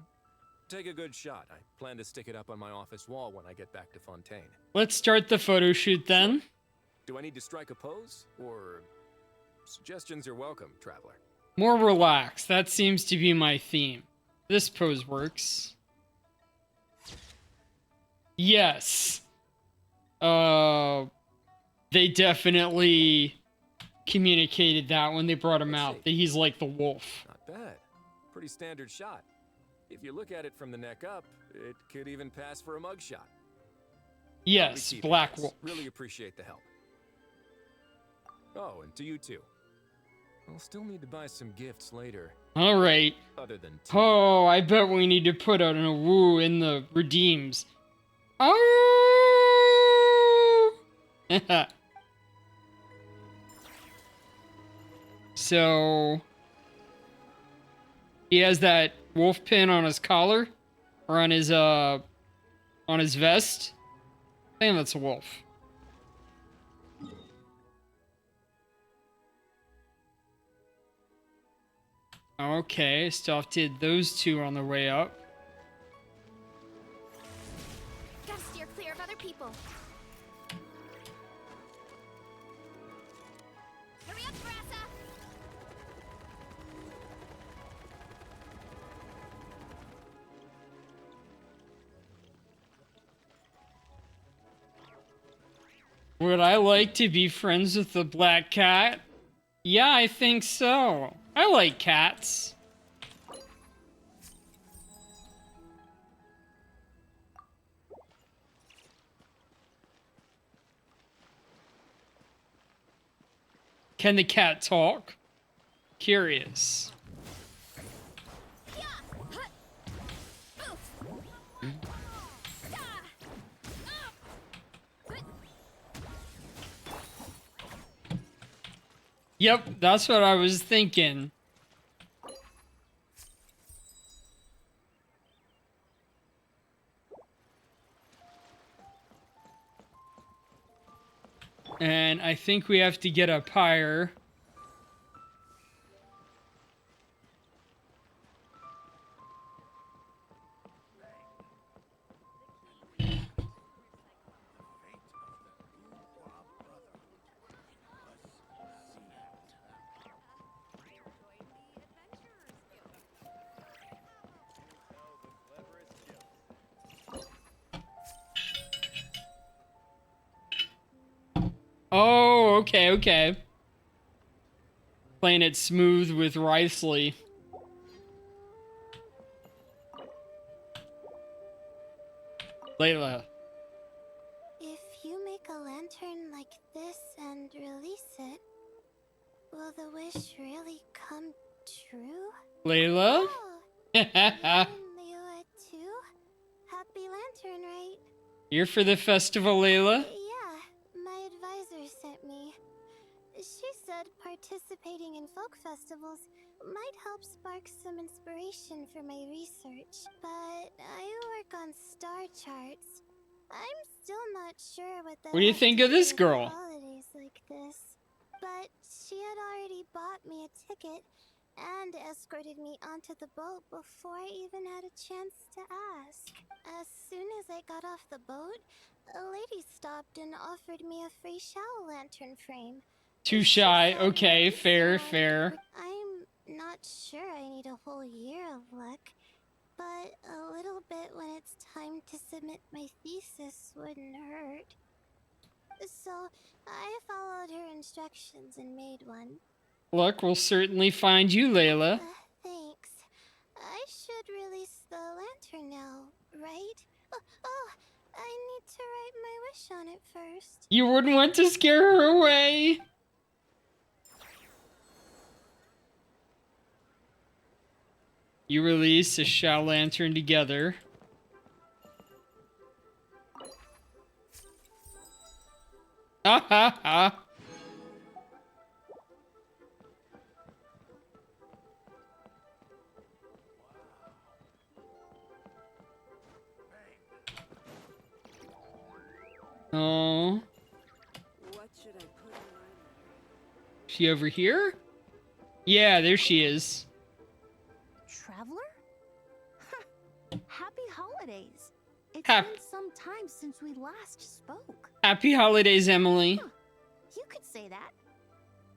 Take a good shot. I plan to stick it up on my office wall when I get back to Fontaine. Let's start the photo shoot then. Do I need to strike a pose? Or... Suggestions are welcome, Traveler. More relaxed. That seems to be my theme. This pose works. Yes. They definitely communicated that when they brought him out, that he's like the wolf. Not bad. Pretty standard shot. If you look at it from the neck up, it could even pass for a mugshot. Yes, Black Wolf. Really appreciate the help. Oh, and to you too. I'll still need to buy some gifts later. All right. Other than tea. Oh, I bet we need to put out an woo in the redeems. Oh! So he has that wolf pin on his collar or on his vest. I think that's a wolf. Okay, still have to hit those two on the way up. Gotta steer clear of other people. Hurry up, Brassa! Would I like to be friends with the black cat? Yeah, I think so. I like cats. Can the cat talk? Curious. Yep, that's what I was thinking. And I think we have to get up higher. Oh, okay, okay. Playing it smooth with Risley. Layla. If you make a lantern like this and release it, will the wish really come true? Layla? Oh, Leo too? Happy Lantern, right? You're for the festival, Layla? Yeah, my advisor sent me. She said participating in folk festivals might help spark some inspiration for my research. But I work on star charts. I'm still not sure what that What do you has think to of do this with girl? holidays like this. But she had already bought me a ticket and escorted me onto the boat before I even had a chance to ask. As soon as I got off the boat, a lady stopped and offered me a free shower lantern frame. Too She shy. said Okay, releasing fair, one fair. would- I'm not sure I need a whole year of luck, but a little bit when it's time to submit my thesis wouldn't hurt. So I followed her instructions and made one. Luck will certainly find you, Layla. Thanks. I should release the lantern now, right? Oh, I need to write my wish on it first. You wouldn't want to scare her away. You release a Shao Lantern together. Ha ha ha. Oh. What should I put in my letter? She over here? Yeah, there she is. Traveler? Happy holidays. It's Hap- been some time since we last spoke. Happy holidays, Emily. Huh. You could say that.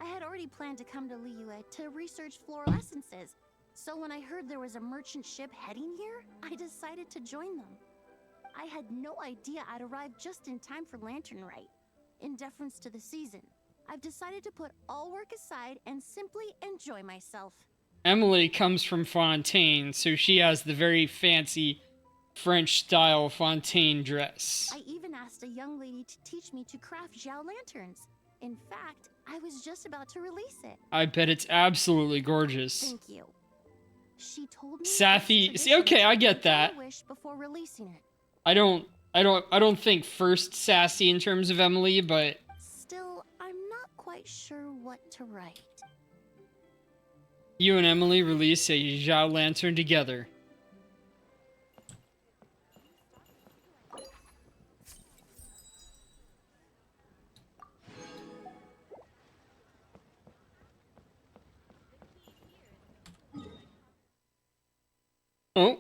I had already planned to come to Liyue to research floral essences, so when I heard there was a merchant ship heading here, I decided to join them. I had no idea I'd arrive just in time for Lantern Rite. In deference to the season, I've decided to put all work aside and simply enjoy myself. Emily comes from Fontaine, so she has the very fancy French-style Fontaine dress. I even asked a young lady to teach me to craft Zhao lanterns. In fact, I was just about to release it. I bet it's absolutely gorgeous. Thank you. She told me Sathi, it's see, okay, I get tradition to that. make a wish before releasing it. I don't think first sassy in terms of Emily, but Still, I'm not quite sure what to write. you and Emily release a Zhao Lantern together. Oh.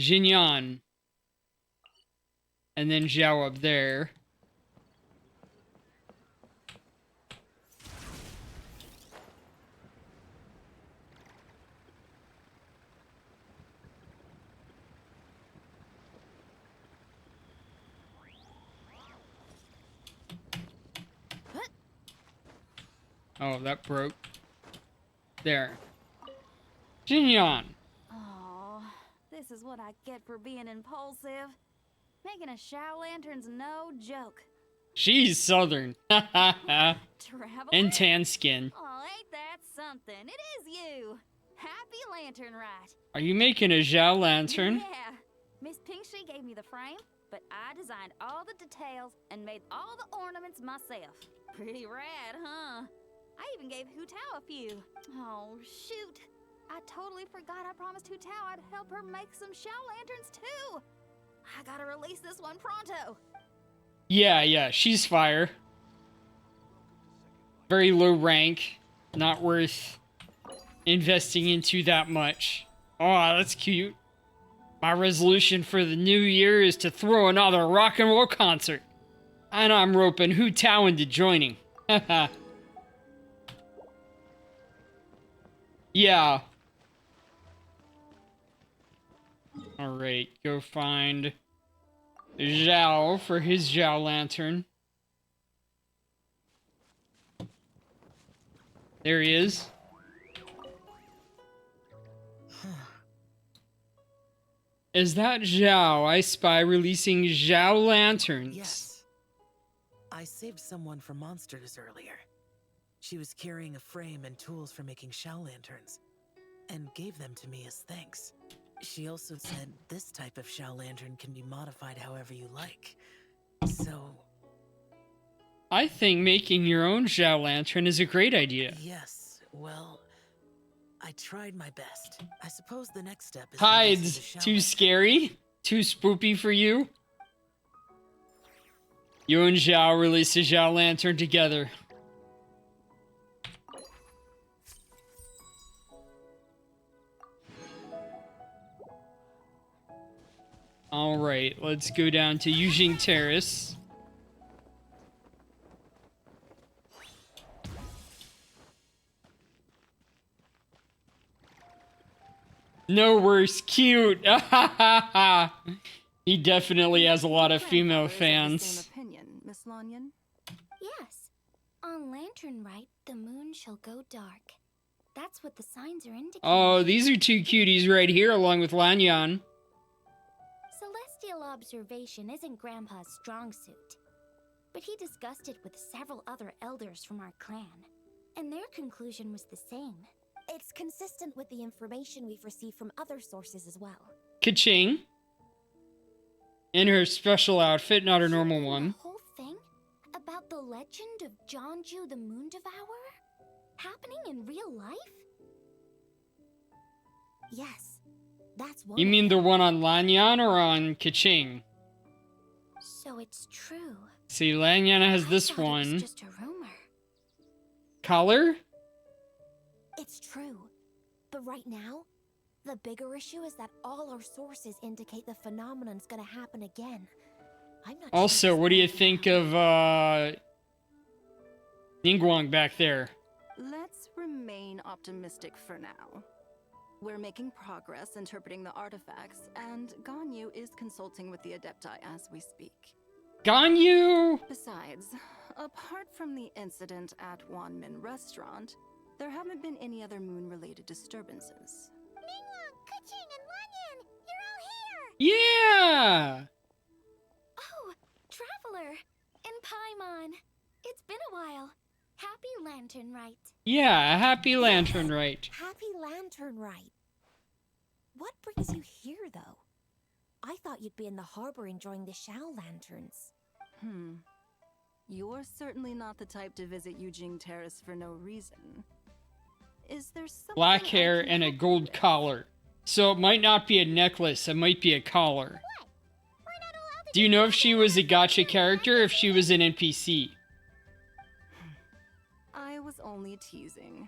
Jinyan. And then Zhao up there. Oh, that broke. There. Jinyan. Oh, this is what I get for being impulsive. Making a shower lantern's no joke. She's southern. Traveler? And tan skin. Oh, ain't that something? It is you. Happy Lantern Rite. Are you making a Zhao Lantern? Yeah. Miss Pinkshi gave me the frame, but I designed all the details and made all the ornaments myself. Pretty rad, huh? I even gave Hu Tao a few. Oh, shoot. I totally forgot I promised Hu Tao I'd help her make some shower lanterns too. I gotta release this one pronto. Yeah, she's fire. Very low rank. Not worth investing into that much. Oh, that's cute. My resolution for the new year is to throw another rock and roll concert. And I'm roping Hu Tao into joining. Yeah. Alright, go find Zhao for his Zhao lantern. There he is. Is that Zhao? I spy releasing Zhao lanterns. Yes. I saved someone from monsters earlier. She was carrying a frame and tools for making Shao lanterns, and gave them to me as thanks. She also said this type of Shao lantern can be modified however you like. So... I think making your own Zhao lantern is a great idea. Yes, well... I tried my best. I suppose the next step is... Hides too scary? Too spoopy for you? You and Zhao release a Zhao lantern together. Alright, let's go down to Yujing Terrace. No worse, cute. He definitely has a lot of female fans. Same opinion, Miss Lanyan? Yes. On Lanternlit, the moon shall go dark. That's what the signs are indicating. Oh, these are two cuties right here, along with Lanyan. Celestial observation isn't Grandpa's strong suit, but he discussed it with several other elders from our clan, and their conclusion was the same. It's consistent with the information we've received from other sources as well. Ka-ching. In her special outfit, not her normal one. The whole thing about the legend of Jonju the Moon Devourer happening in real life? Yes, that's one. You mean the one on Lanyan or on Ka-ching? So it's true. See, Lanyan has this I thought it one. was just a rumor. Color? It's true. But right now, the bigger issue is that all our sources indicate the phenomenon's gonna happen again. I'm not Also, sure what do you think of, Ningguang back there? Let's remain optimistic for now. We're making progress interpreting the artifacts, and Ganyu is consulting with the Adepti as we speak. Ganyu! Besides, apart from the incident at Wanmin Restaurant, there haven't been any other moon-related disturbances. Ningguang, Ka-ching, and Lanyan! You're all here! Yeah! Oh, Traveler and Paimon. It's been a while. Happy Lanternlit. Yeah, happy Lanternlit. Happy Lanternlit. What brings you here, though? I thought you'd be in the harbor enjoying the Shao lanterns. You're certainly not the type to visit Yujing Terrace for no reason. Is there something Black I hair can and a help you gold with? collar. So it might not be a necklace, it might be a collar. Do you know if she was a gacha character or if she was an NPC? I was only teasing.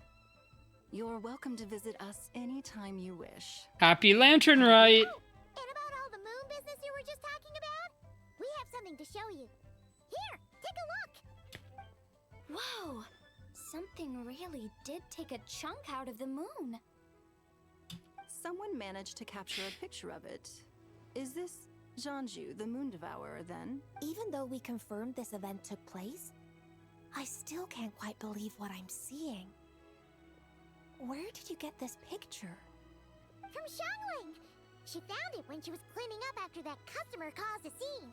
You're welcome to visit us anytime you wish. Happy Lanternlit! And about all the moon business you were just talking about? We have something to show you. Here, take a look! Whoa! Something really did take a chunk out of the moon. Someone managed to capture a picture of it. Is this Jonju, the Moon Devourer, then? Even though we confirmed this event took place, I still can't quite believe what I'm seeing. Where did you get this picture? From Xiangling! She found it when she was cleaning up after that customer caused a scene.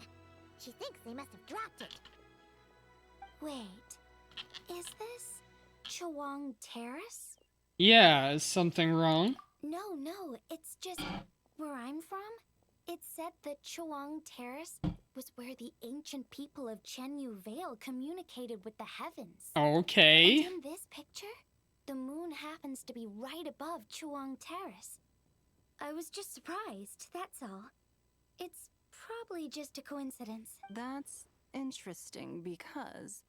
She thinks they must have dropped it. Wait, is this Chawang Terrace? Yeah, is something wrong? No, it's just where I'm from. It said that Chawang Terrace was where the ancient people of Chenyu Vale communicated with the heavens. Okay. And in this picture, the moon happens to be right above Chawang Terrace. I was just surprised, that's all. It's probably just a coincidence. That's interesting because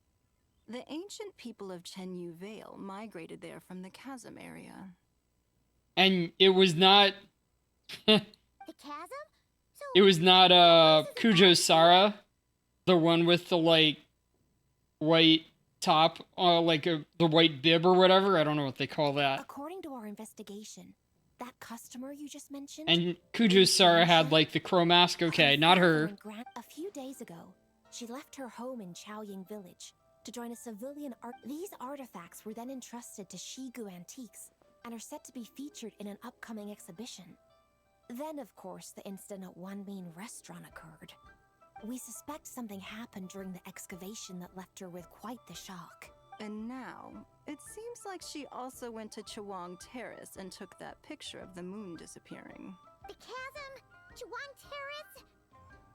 the ancient people of Chenyu Vale migrated there from the chasm area. And it was not... The chasm? So It was not Kujo Sara, the one with the like white top, like the white bib or whatever. I don't know what they call that. According to our investigation, that customer you just mentioned. And Kujo Sara had like the crow mask. Okay, not her. A few days ago, she left her home in Chaoying Village to join a civilian art. These artifacts were then entrusted to Shigu Antiques and are set to be featured in an upcoming exhibition. Then, of course, the incident at One Mean Restaurant occurred. We suspect something happened during the excavation that left her with quite the shock. And now, it seems like she also went to Chawang Terrace and took that picture of the moon disappearing. The chasm? Chuan Terrace?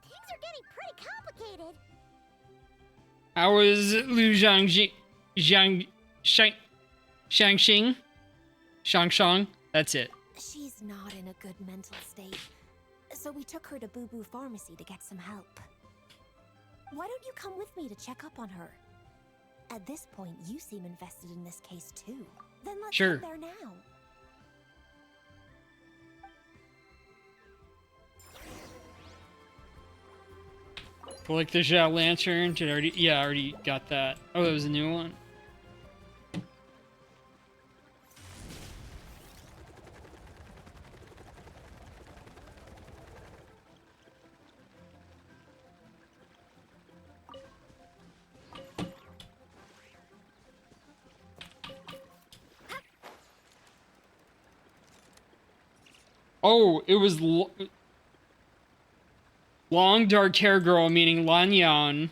Things are getting pretty complicated. How is Lu Shangxing? Shangshang? That's it. She's not in a good mental state, so we took her to Boo Boo Pharmacy to get some help. Why don't you come with me to check up on her? At this point, you seem invested in this case too. Then let's Sure. head there now. Collect the Zhao Lantern. Did I already? Yeah, I already got that. Oh, that was a new one. Oh, it was long dark hair girl, meaning Lanyan,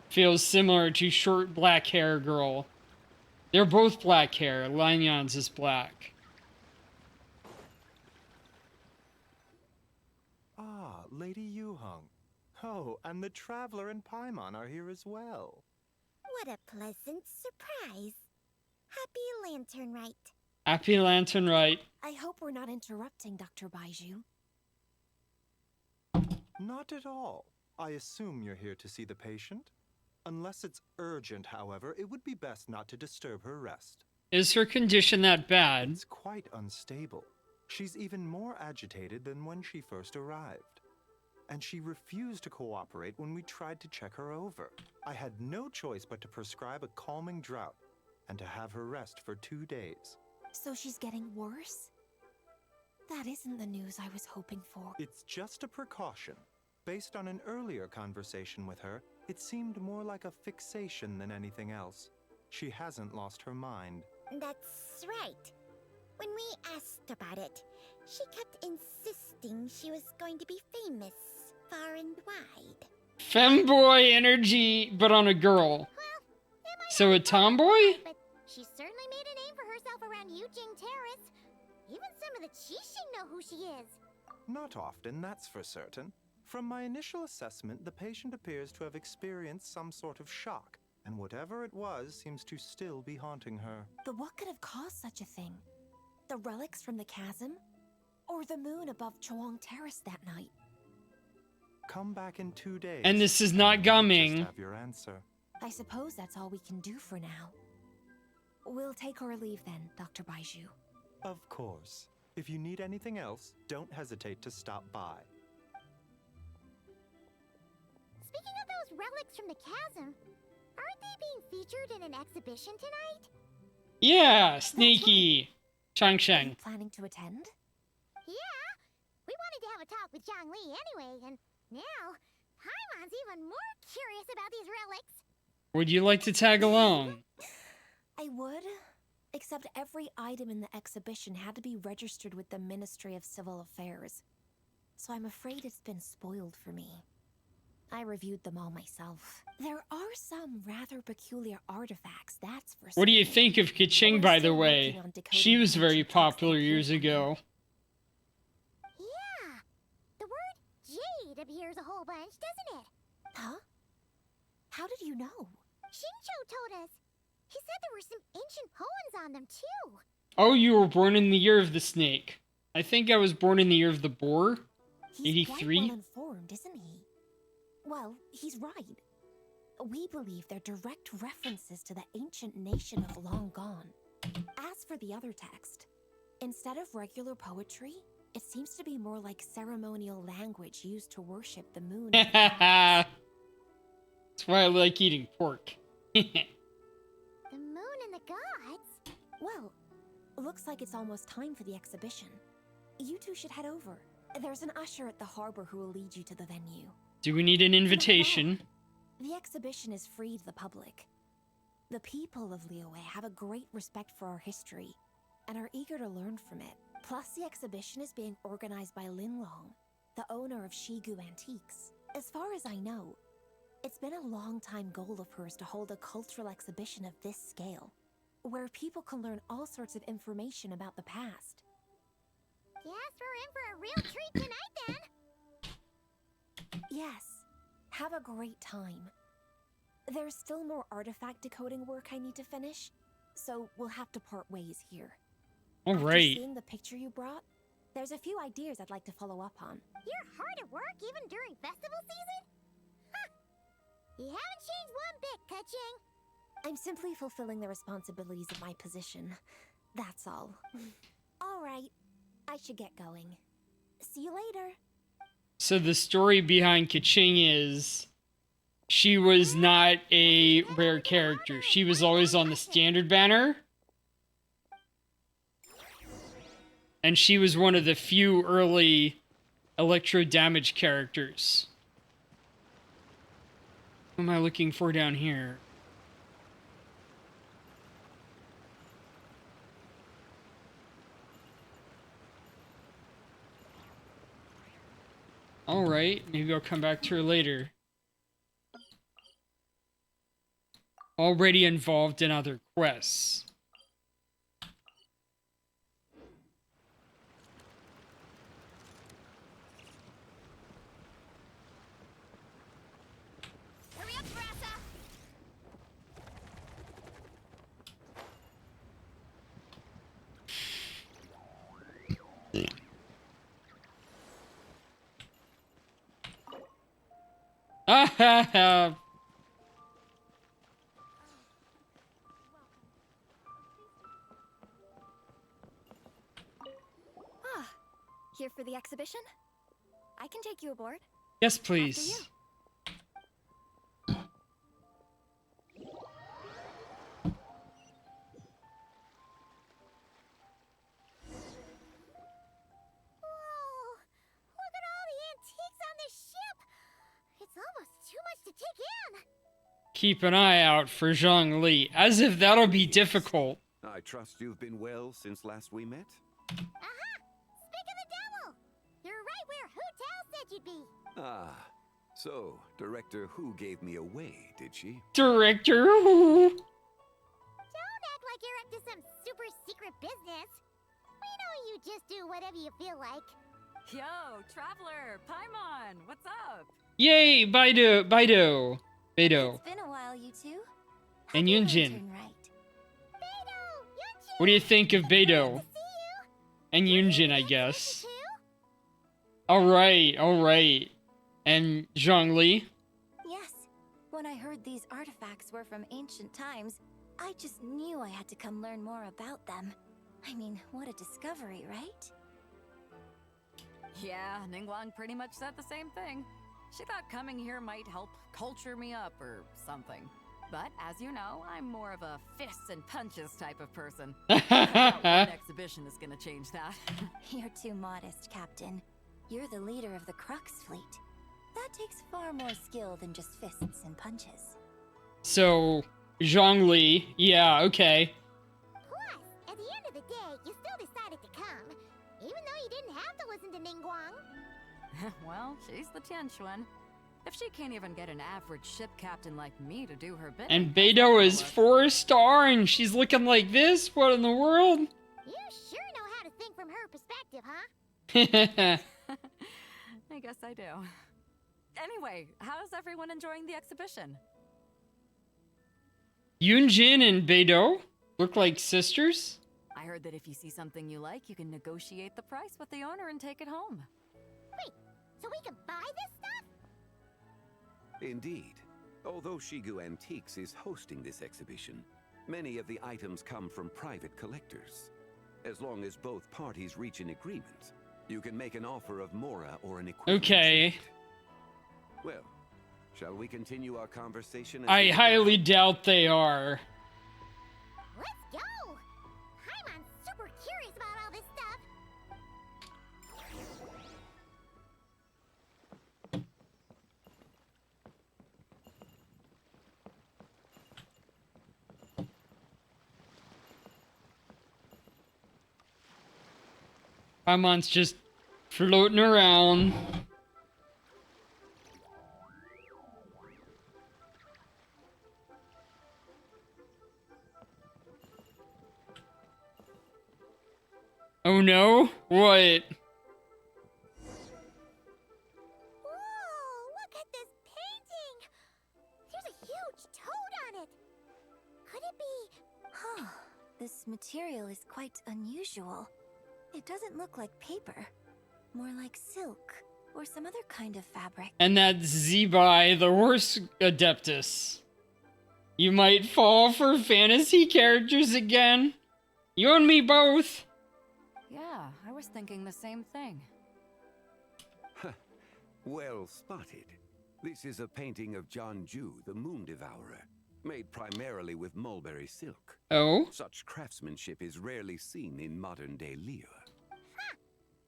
feels similar to short black hair girl. They're both black hair. Lanyan's is black. Ah, Lady Yuheng. Oh, and the Traveler and Paimon are here as well. What a pleasant surprise. Happy Lanternlit. Happy Lanternlit. I hope we're not interrupting, Dr. Baiju. Not at all. I assume you're here to see the patient? Unless it's urgent, however, it would be best not to disturb her rest. Is her condition that bad? It's quite unstable. She's even more agitated than when she first arrived. And she refused to cooperate when we tried to check her over. I had no choice but to prescribe a calming draught and to have her rest for 2 days. So she's getting worse? That isn't the news I was hoping for. It's just a precaution. Based on an earlier conversation with her, it seemed more like a fixation than anything else. She hasn't lost her mind. That's right. When we asked about it, she kept insisting she was going to be famous far and wide. Femboy energy, but on a girl. Well, So a tomboy? but she certainly made a name for herself around Yujing Terrace. Even some of the Qixing know who she is. Not often, that's for certain. From my initial assessment, the patient appears to have experienced some sort of shock, and whatever it was seems to still be haunting her. But what could have caused such a thing? The relics from the chasm? Or the moon above Chawang Terrace that night? Come back in 2 days. And this is not and gumming. just have your answer. I suppose that's all we can do for now. We'll take our leave then, Dr. Baiju. Of course. If you need anything else, don't hesitate to stop by. Speaking of those relics from the chasm, aren't they being featured in an exhibition tonight? Yeah, sneaky. Chang Are Shang. you planning to attend? Yeah, we wanted to have a talk with Zhangli anyway, and now Paimon's even more curious about these relics. Would you like to tag along? I would, except every item in the exhibition had to be registered with the Ministry of Civil Affairs. So I'm afraid it's been spoiled for me. I reviewed them all myself. There are some rather peculiar artifacts, that's for What do you certain. think of Kiching, We're by the still way? working on decoding She was the very ancient texts popular that years came from them. ago. Yeah, the word jade appears a whole bunch, doesn't it? Huh? How did you know? Shincho told us. He said there were some ancient poems on them too. Oh, you were born in the year of the snake. I think I was born in the year of the boar. He's 83? quite well informed, isn't he? Well, he's right. We believe they're direct references to the ancient nation of long gone. As for the other text, instead of regular poetry, it seems to be more like ceremonial language used to worship the moon. And the gods. That's why I like eating pork. The moon and the gods? Well, looks like it's almost time for the exhibition. You two should head over. There's an usher at the harbor who will lead you to the venue. Do we need an invitation? The exhibition is free to the public. The people of Liyue have a great respect for our history and are eager to learn from it. Plus, the exhibition is being organized by Linlong, the owner of Shigu Antiques. As far as I know, it's been a long-time goal of hers to hold a cultural exhibition of this scale, where people can learn all sorts of information about the past. Guess we're in for a real treat tonight then. Yes, have a great time. There's still more artifact decoding work I need to finish, so we'll have to part ways here. All After right. seeing the picture you brought, there's a few ideas I'd like to follow up on. You're hard at work even during festival season? Huh. You haven't changed one bit, Ka-Ching. I'm simply fulfilling the responsibilities of my position. That's all. All right, I should get going. See you later. So the story behind Kaching is she was not a rare character. She was always on the standard banner. And she was one of the few early electro damage characters. What am I looking for down here? Alright, maybe I'll come back to her later. Already involved in other quests. Hurry up, Brassa! Ah ha ha! Ah, here for the exhibition? I can take you aboard. Yes, please. Whoa! Look at all the antiques on this ship! It's almost too much to take in! Keep an eye out for Zhongli, as if that'll be difficult. I trust you've been well since last we met? Aha! Speak of the devil! You're right where Hu Tao said you'd be! Ah, so Director Hu gave me away, did she? Director Who? Don't act like you're up to some super secret business! We know you just do whatever you feel like. Yo, Traveler, Paimon, what's up? Yay, Beidou. It's Beidou. been a while, you two. And Hope you Yunjin. turn right. What do you think of Beidou? And Yunjin, I guess. Alright, alright. And Zhongli? Yes, when I heard these artifacts were from ancient times, I just knew I had to come learn more about them. I mean, what a discovery, right? Yeah, Ningguang pretty much said the same thing. She thought coming here might help culture me up or something. But as you know, I'm more of a fists and punches type of person. I doubt one exhibition is gonna change that. You're too modest, Captain. You're the leader of the Crux fleet. That takes far more skill than just fists and punches. So, Zhongli, yeah, okay. Plus, at the end of the day, you still decided to come, even though you didn't have to listen to Ningguang. Well, she's the Tianquan. If she can't even get an average ship captain like me to do her bidding... And Beidou is 4-star and she's looking like this? What in the world? You sure know how to think from her perspective, huh? I guess I do. Anyway, how's everyone enjoying the exhibition? Yunjin and Beidou look like sisters? I heard that if you see something you like, you can negotiate the price with the owner and take it home. Wait, so we can buy this stuff? Indeed. Although Shigu Antiques is hosting this exhibition, many of the items come from private collectors. As long as both parties reach an agreement, you can make an offer of Mora or an equivalent. Okay. trade. Well, shall we continue our conversation? I highly doubt they are. Let's go! I'm super curious about all this stuff. Paimon's just floating around. Oh no? What? Whoa, look at this painting! There's a huge toad on it. Could it be... Huh. This material is quite unusual. It doesn't look like paper. More like silk or some other kind of fabric. And that's Zebai, the horse adeptus. You might fall for fantasy characters again. You and me both. Yeah, I was thinking the same thing. Well spotted. This is a painting of Janju, the Moon Devourer, made primarily with mulberry silk. Oh? Such craftsmanship is rarely seen in modern-day Liyue.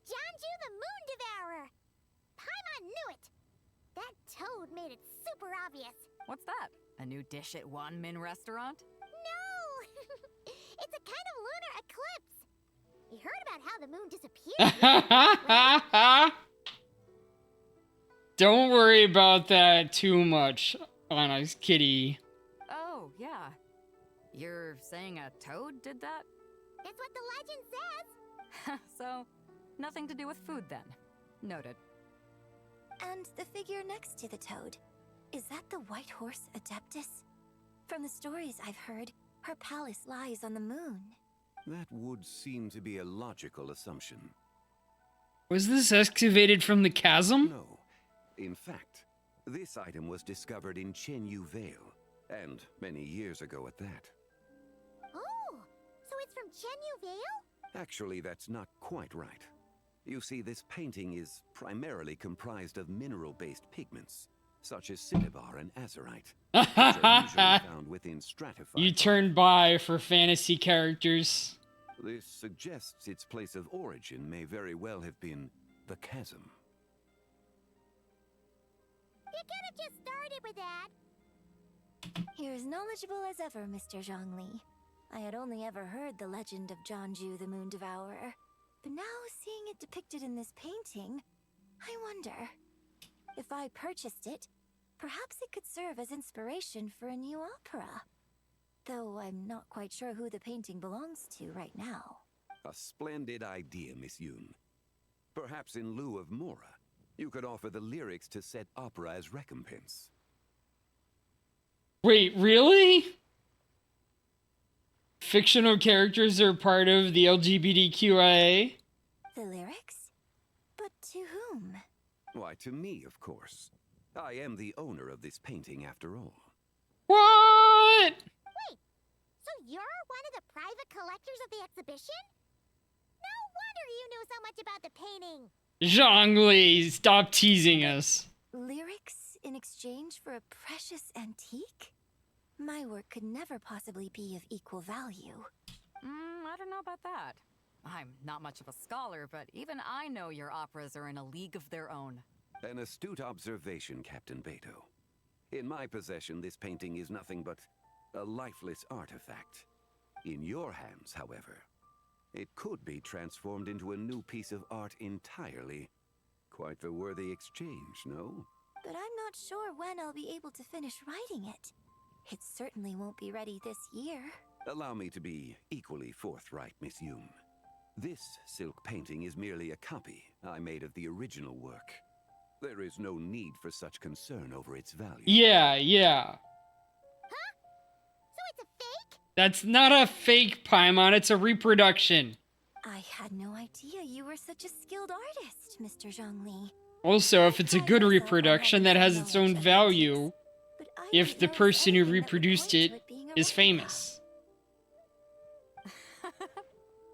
Janju the Moon Devourer! Paimon knew it! That toad made it super obvious. What's that? A new dish at Wanmin restaurant? No! It's a kind of lunar eclipse. You heard about how the moon disappeared? Don't worry about that too much, Anna's kitty. Oh, yeah. You're saying a toad did that? That's what the legend says. So, nothing to do with food then. Noted. And the figure next to the toad. Is that the White Horse Adeptus? From the stories I've heard, her palace lies on the moon. That would seem to be a logical assumption. Was this excavated from the chasm? No. In fact, this item was discovered in Chenyu Vale, and many years ago at that. Oh, so it's from Chenyu Vale? Actually, that's not quite right. You see, this painting is primarily comprised of mineral-based pigments, such as cinnabar and azurite, which are usually found within stratified. You turned by for fantasy characters. This suggests its place of origin may very well have been the chasm. You could have just started with that. You're as knowledgeable as ever, Mr. Zhongli. I had only ever heard the legend of Janju the Moon Devourer. But now, seeing it depicted in this painting, I wonder... if I purchased it, perhaps it could serve as inspiration for a new opera. Though I'm not quite sure who the painting belongs to right now. A splendid idea, Miss Yoon. Perhaps in lieu of Mora, you could offer the lyrics to said opera as recompense. Wait, really? Fictional characters are part of the LGBTQIA? The lyrics? But to whom? Why, to me, of course. I am the owner of this painting, after all. What? Wait, so you're one of the private collectors of the exhibition? No wonder you knew so much about the painting. Zhongli, stop teasing us. Lyrics in exchange for a precious antique? My work could never possibly be of equal value. I don't know about that. I'm not much of a scholar, but even I know your operas are in a league of their own. An astute observation, Captain Beto. In my possession, this painting is nothing but a lifeless artifact. In your hands, however, it could be transformed into a new piece of art entirely. Quite the worthy exchange, no? But I'm not sure when I'll be able to finish writing it. It certainly won't be ready this year. Allow me to be equally forthright, Miss Yoon. This silk painting is merely a copy I made of the original work. There is no need for such concern over its value. Yeah. Huh? So it's a fake? That's not a fake Paimon, it's a reproduction. I had no idea you were such a skilled artist, Mr. Zhongli. Also, if it's a good reproduction, that has its own value if the person who reproduced it is famous.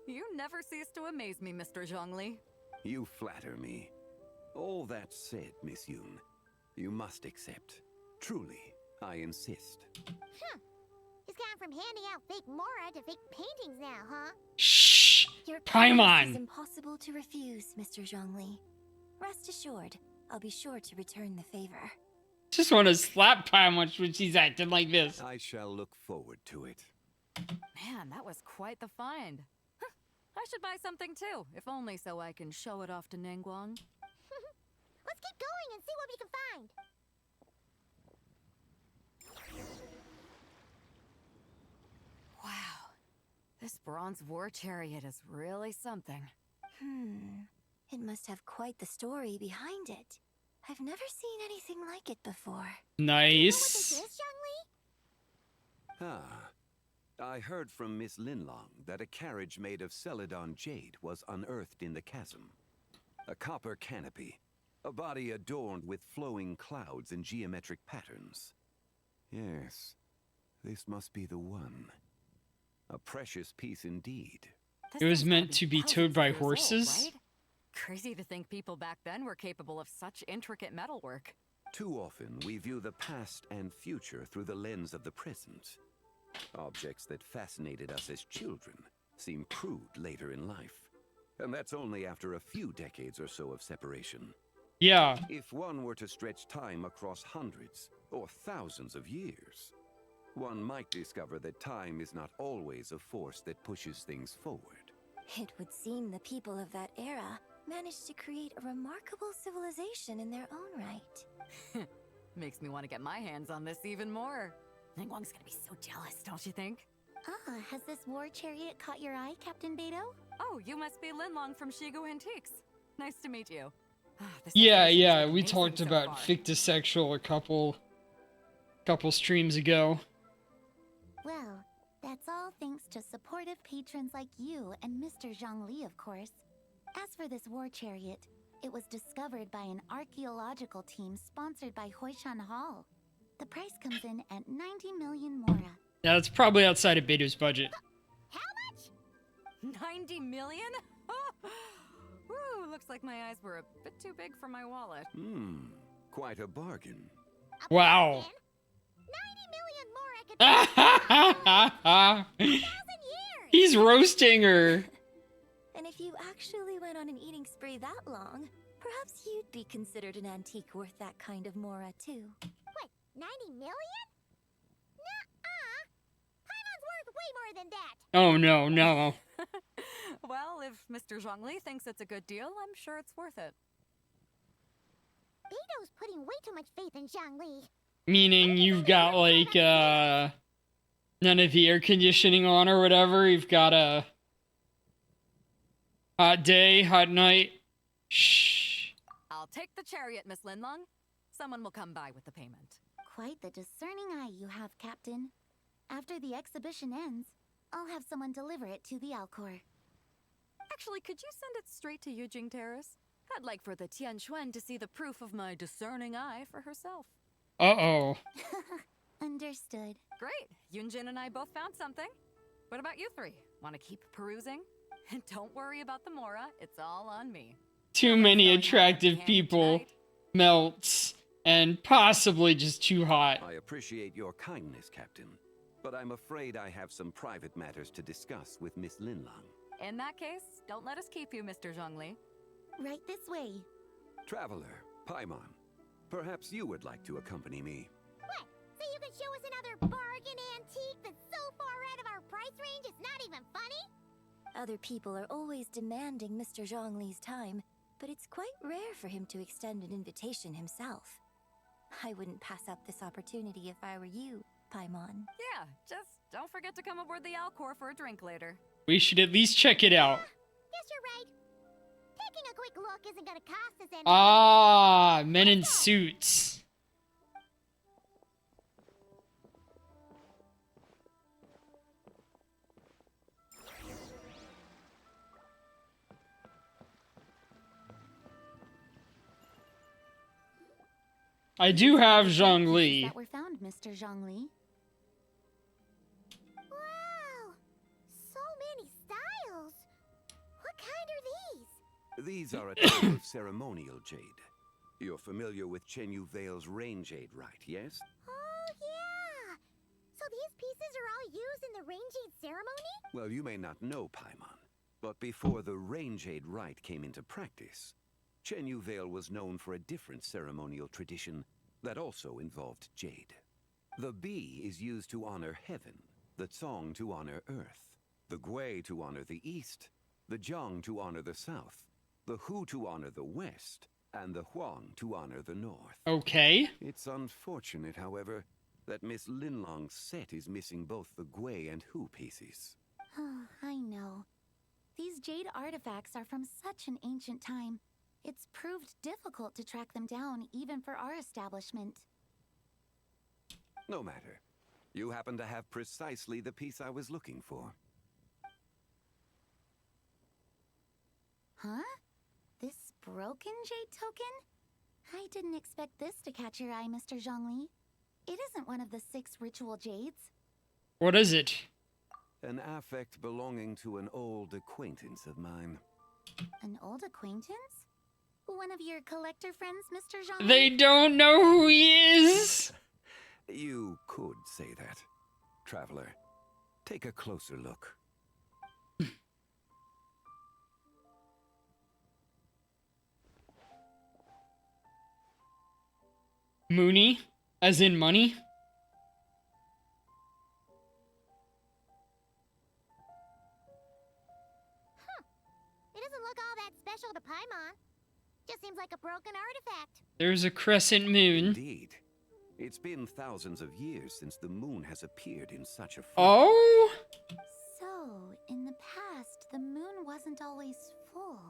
You never cease to amaze me, Mr. Zhongli. You flatter me. All that said, Miss Yoon, you must accept. Truly, I insist. Huh. He's gone from handing out fake Mora to fake paintings now, huh? Shh! Your Paimon! promise is impossible to refuse, Mr. Zhongli. Rest assured, I'll be sure to return the favor. Just want to slap Paimon when she's acting like this. I shall look forward to it. Man, that was quite the find. Huh, I should buy something too, if only so I can show it off to Ningguang. Let's keep going and see what we can find. Wow, this bronze war chariot is really something. It must have quite the story behind it. I've never seen anything like it before. Nice. Ah, I heard from Miss Linlong that a carriage made of Celadon jade was unearthed in the chasm. A copper canopy, a body adorned with flowing clouds and geometric patterns. Yes, this must be the one. A precious piece indeed. It was meant to be towed by horses? Right? Crazy to think people back then were capable of such intricate metalwork. Too often, we view the past and future through the lens of the present. Objects that fascinated us as children seem crude later in life. And that's only after a few decades or so of separation. Yeah. If one were to stretch time across hundreds or thousands of years, one might discover that time is not always a force that pushes things forward. It would seem the people of that era managed to create a remarkable civilization in their own right. Makes me want to get my hands on this even more. Ningguang's gonna be so jealous, don't you think? Ah, has this war chariot caught your eye, Captain Beto? Oh, you must be Linlong from Shigu Antiques. Nice to meet you. Yeah, we talked about fictosexual a couple streams ago. Well, that's all thanks to supportive patrons like you and Mr. Zhongli, of course. As for this war chariot, it was discovered by an archaeological team sponsored by Hoishan Hall. The price comes in at 90 million Mora. Yeah, that's probably outside of Beto's budget. 90 million? Woo, looks like my eyes were a bit too big for my wallet. Quite a bargain. Wow. 90 million more He's roasting her. And if you actually went on an eating spree that long, perhaps you'd be considered an antique worth that kind of Mora too. What, 90 million? Nuh-uh. Paimon's worth way more than that. Oh no. Well, if Mr. Zhongli thinks it's a good deal, I'm sure it's worth it. Beto's putting way too much faith in Zhongli. Meaning you've got like none of the air conditioning on or whatever. You've got a hot day, hot night. Shh. I'll take the chariot, Miss Linlong. Someone will come by with the payment. Quite the discerning eye you have, Captain. After the exhibition ends, I'll have someone deliver it to the Alcor. Actually, could you send it straight to Yujing Terrace? I'd like for the Tianquan to see the proof of my discerning eye for herself. Uh-oh. Understood. Great. Yunjin and I both found something. What about you three? Want to keep perusing? And don't worry about the Mora. It's all on me. Too many attractive people. Melts. And possibly just too hot. I appreciate your kindness, Captain. But I'm afraid I have some private matters to discuss with Miss Linlong. In that case, don't let us keep you, Mr. Zhongli. Right this way. Traveler, Paimon, perhaps you would like to accompany me. What? So you can show us another bargain antique that's so far out of our price range it's not even funny? Other people are always demanding Mr. Zhongli's time, but it's quite rare for him to extend an invitation himself. I wouldn't pass up this opportunity if I were you, Paimon. Yeah, just don't forget to come aboard the Alcor for a drink later. We should at least check it out. Guess you're right. Taking a quick look isn't gonna cost us anything. Ah, men in suits. I do have Zhongli. That were found, Mr. Zhongli. Wow! So many styles! What kind are these? These are a type of ceremonial jade. You're familiar with Chenyu Vale's rain jade, right, yes? Oh, yeah! So these pieces are all used in the Rain Jade ceremony? Well, you may not know, Paimon, but before the rain jade rite came into practice, Chenyu Vale was known for a different ceremonial tradition that also involved jade. The bee is used to honor heaven, the Tsong to honor earth, the Gui to honor the east, the Jiang to honor the south, the Hu to honor the west, and the Huang to honor the north. Okay. It's unfortunate, however, that Miss Linlong's set is missing both the Gui and Hu pieces. I know. These jade artifacts are from such an ancient time. It's proved difficult to track them down, even for our establishment. No matter. You happen to have precisely the piece I was looking for. Huh? This broken jade token? I didn't expect this to catch your eye, Mr. Zhongli. It isn't one of the 6 ritual jades. What is it? An affect belonging to an old acquaintance of mine. An old acquaintance? One of your collector friends, Mr. Zhongli? They don't know who he is! You could say that. Traveler, take a closer look. Mooney? As in money? It doesn't look all that special to Paimon. Just seems like a broken artifact. There's a crescent moon. Indeed. It's been thousands of years since the moon has appeared in such a form. Oh? So, in the past, the moon wasn't always full.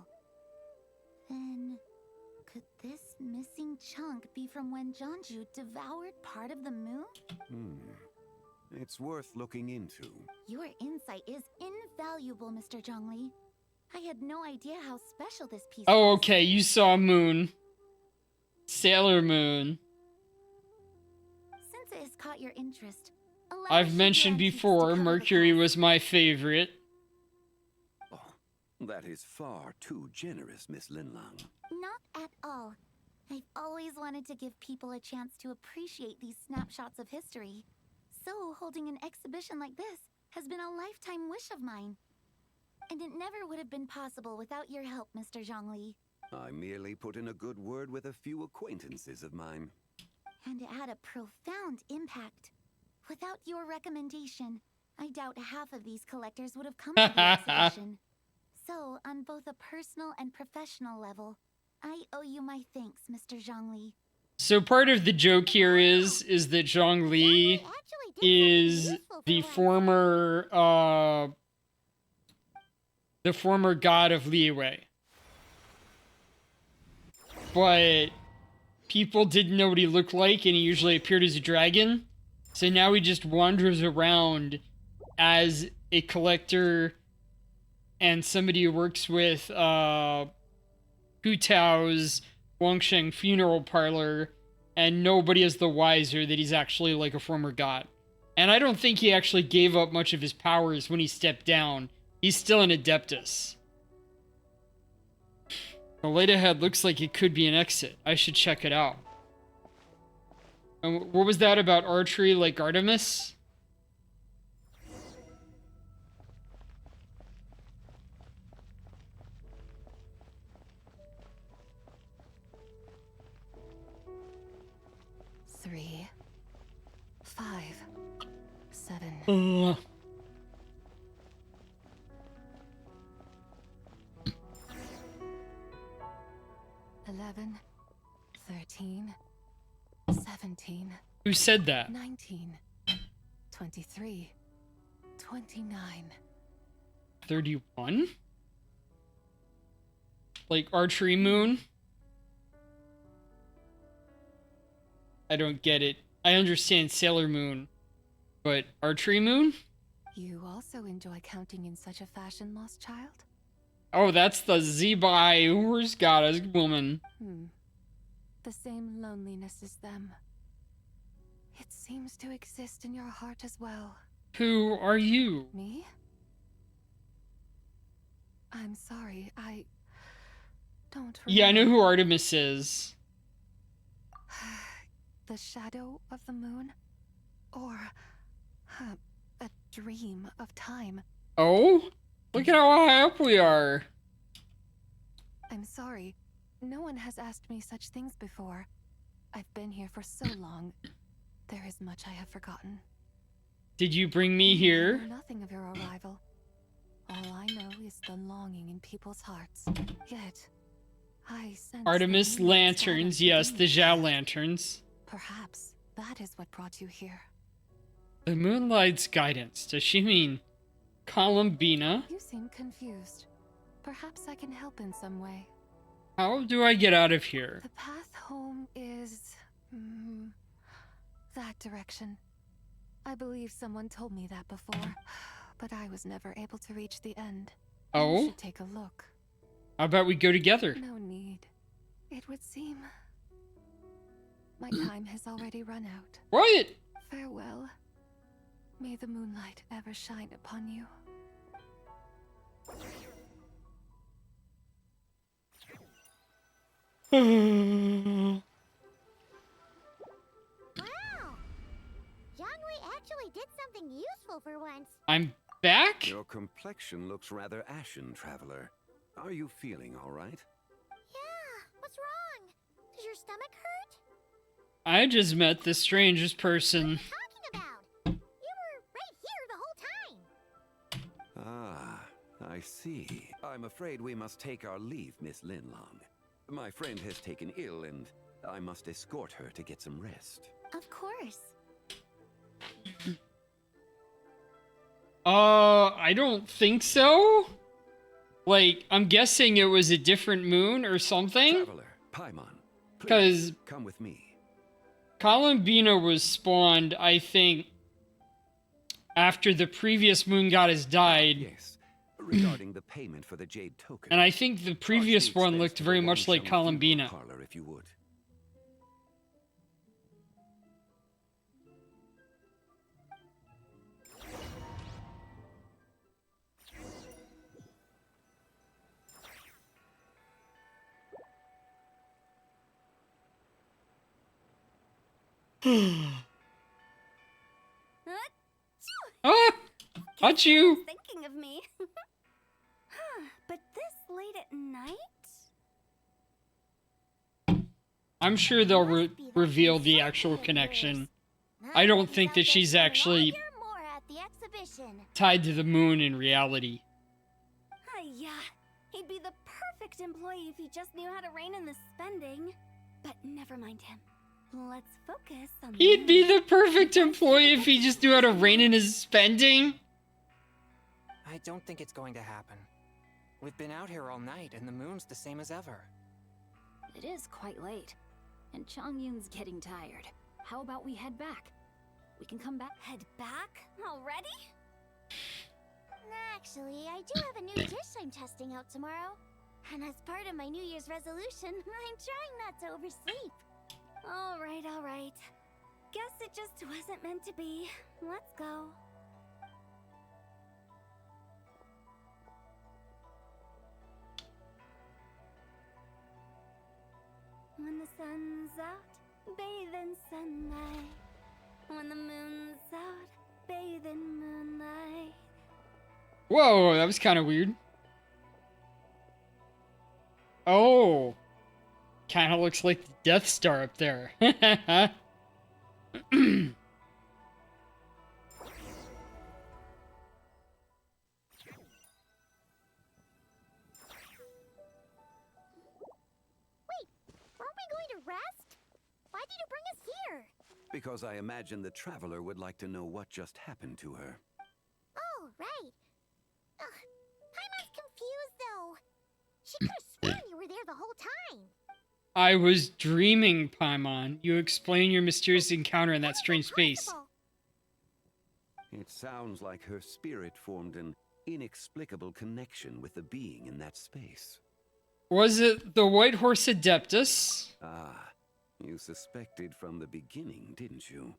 Then, could this missing chunk be from when Jianzhu devoured part of the moon? It's worth looking into. Your insight is invaluable, Mr. Zhongli. I had no idea how special this piece Oh, was. okay, you saw Moon. Sailor Moon. Since it has caught your interest, allow I've Shibu mentioned Antiques to before, cover the Mercury cost. was my favorite. That is far too generous, Miss Linlang. Not at all. I've always wanted to give people a chance to appreciate these snapshots of history. So, holding an exhibition like this has been a lifetime wish of mine. And it never would have been possible without your help, Mr. Zhongli. I merely put in a good word with a few acquaintances of mine. And it had a profound impact. Without your recommendation, I doubt half of these collectors would have come to the exhibition. So, on both a personal and professional level, I owe you my thanks, Mr. Zhongli. So part of the joke here is that Zhongli is the former god of Liyue. But people didn't know what he looked like, and he usually appeared as a dragon. So now he just wanders around as a collector and somebody who works with Hu Tao's Guangsheng funeral parlor, and nobody is the wiser that he's actually like a former god. And I don't think he actually gave up much of his powers when he stepped down. He's still an Adeptus. The light ahead looks like it could be an exit. I should check it out. And what was that about archery like Artemis? Three, 5, 7. 11, 13, 17. Who said that? 19, 23, 29. 31? Like archery moon? I don't get it. I understand Sailor Moon, but archery moon? You also enjoy counting in such a fashion, lost child? Oh, that's the Zebai horse goddess woman. the same loneliness as them. It seems to exist in your heart as well. Who are you? Me? I'm sorry, I don't remember. Yeah, I know who Artemis is. The shadow of the moon? Or a dream of time? Oh? Look at how high up we are. I'm sorry. No one has asked me such things before. I've been here for so long. There is much I have forgotten. Did you bring me I here? know nothing of your arrival. All I know is the longing in people's hearts. Yet, I sense Artemis the moon's lanterns, shadow yes, within the you. Zhao lanterns. Perhaps that is what brought you here. The moonlight's guidance. Does she mean Columbina? You seem confused. Perhaps I can help in some way. How do I get out of here? The path home is that direction. I believe someone told me that before, but I was never able to reach the end. You Oh? should take a look. How about we go together? No need. It would seem my time has already run out. What? Farewell. May the moonlight ever shine upon you. Wow! Jiangwei actually did something useful for once. I'm back? Your complexion looks rather ashen, traveler. Are you feeling all right? Yeah, what's wrong? Does your stomach hurt? I just met the strangest person. Talking about? You were right here the whole time. Ah, I see. I'm afraid we must take our leave, Miss Linlong. My friend has taken ill, and I must escort her to get some rest. Of course. I don't think so. Like, I'm guessing it was a different moon or something. Traveler, Paimon, Because come with me. Columbina was spawned, I think, after the previous moon goddess died. Yes, regarding the payment for the jade token. And I think the previous Charge the one expense looked to the very much like Longshan funeral Columbina. Parlor, if you would. Ah! Achoo! Thinking of me. Huh, but this late at night? I'm sure they'll reveal the actual connection. I don't think that she's actually More at the exhibition. tied to the moon in reality. Yeah, he'd be the perfect employee if he just knew how to rein in the spending. But never mind him. Let's focus on the He'd be the perfect employee if he just knew how to rein in his spending. I don't think it's going to happen. We've been out here all night, and the moon's the same as ever. It is quite late, and Chongyun's getting tired. How about we head back? We can come back. Head back? Already? Actually, I do have a new dish I'm testing out tomorrow. And as part of my New Year's resolution, I'm trying not to oversleep. All right. Guess it just wasn't meant to be. Let's go. When the sun's out, bathe in sunlight. When the moon's out, bathe in moonlight. Whoa, that was kind of weird. Oh. Kind of looks like the Death Star up there. Aren't we going to rest? Why did you bring us here? Because I imagine the traveler would like to know what just happened to her. Oh, right. Ugh, Paimon's confused, though. She could have sworn you were there the whole time. I was dreaming, Paimon. You explain your mysterious encounter in that strange space. It sounds like her spirit formed an inexplicable connection with the being in that space. Was it the White Horse Adeptus? Ah, You suspected from the beginning, didn't you?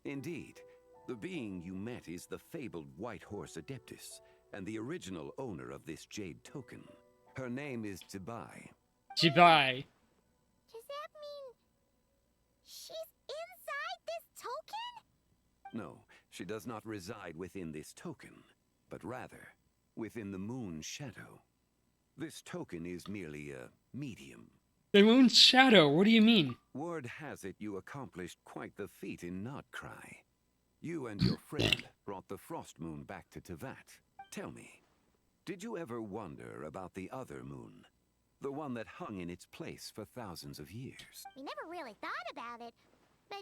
Indeed, the being you met is the fabled White Horse Adeptus, and the original owner of this jade token. Her name is Tibai. Jibai. Does that mean she's inside this token? No, she does not reside within this token, but rather within the moon's shadow. This token is merely a medium. The moon's shadow, what do you mean? Word has it you accomplished quite the feat in Notcry. You and your friend brought the Frost Moon back to Tevat. Tell me, did you ever wonder about the other moon? The one that hung in its place for thousands of years? We never really thought about it, but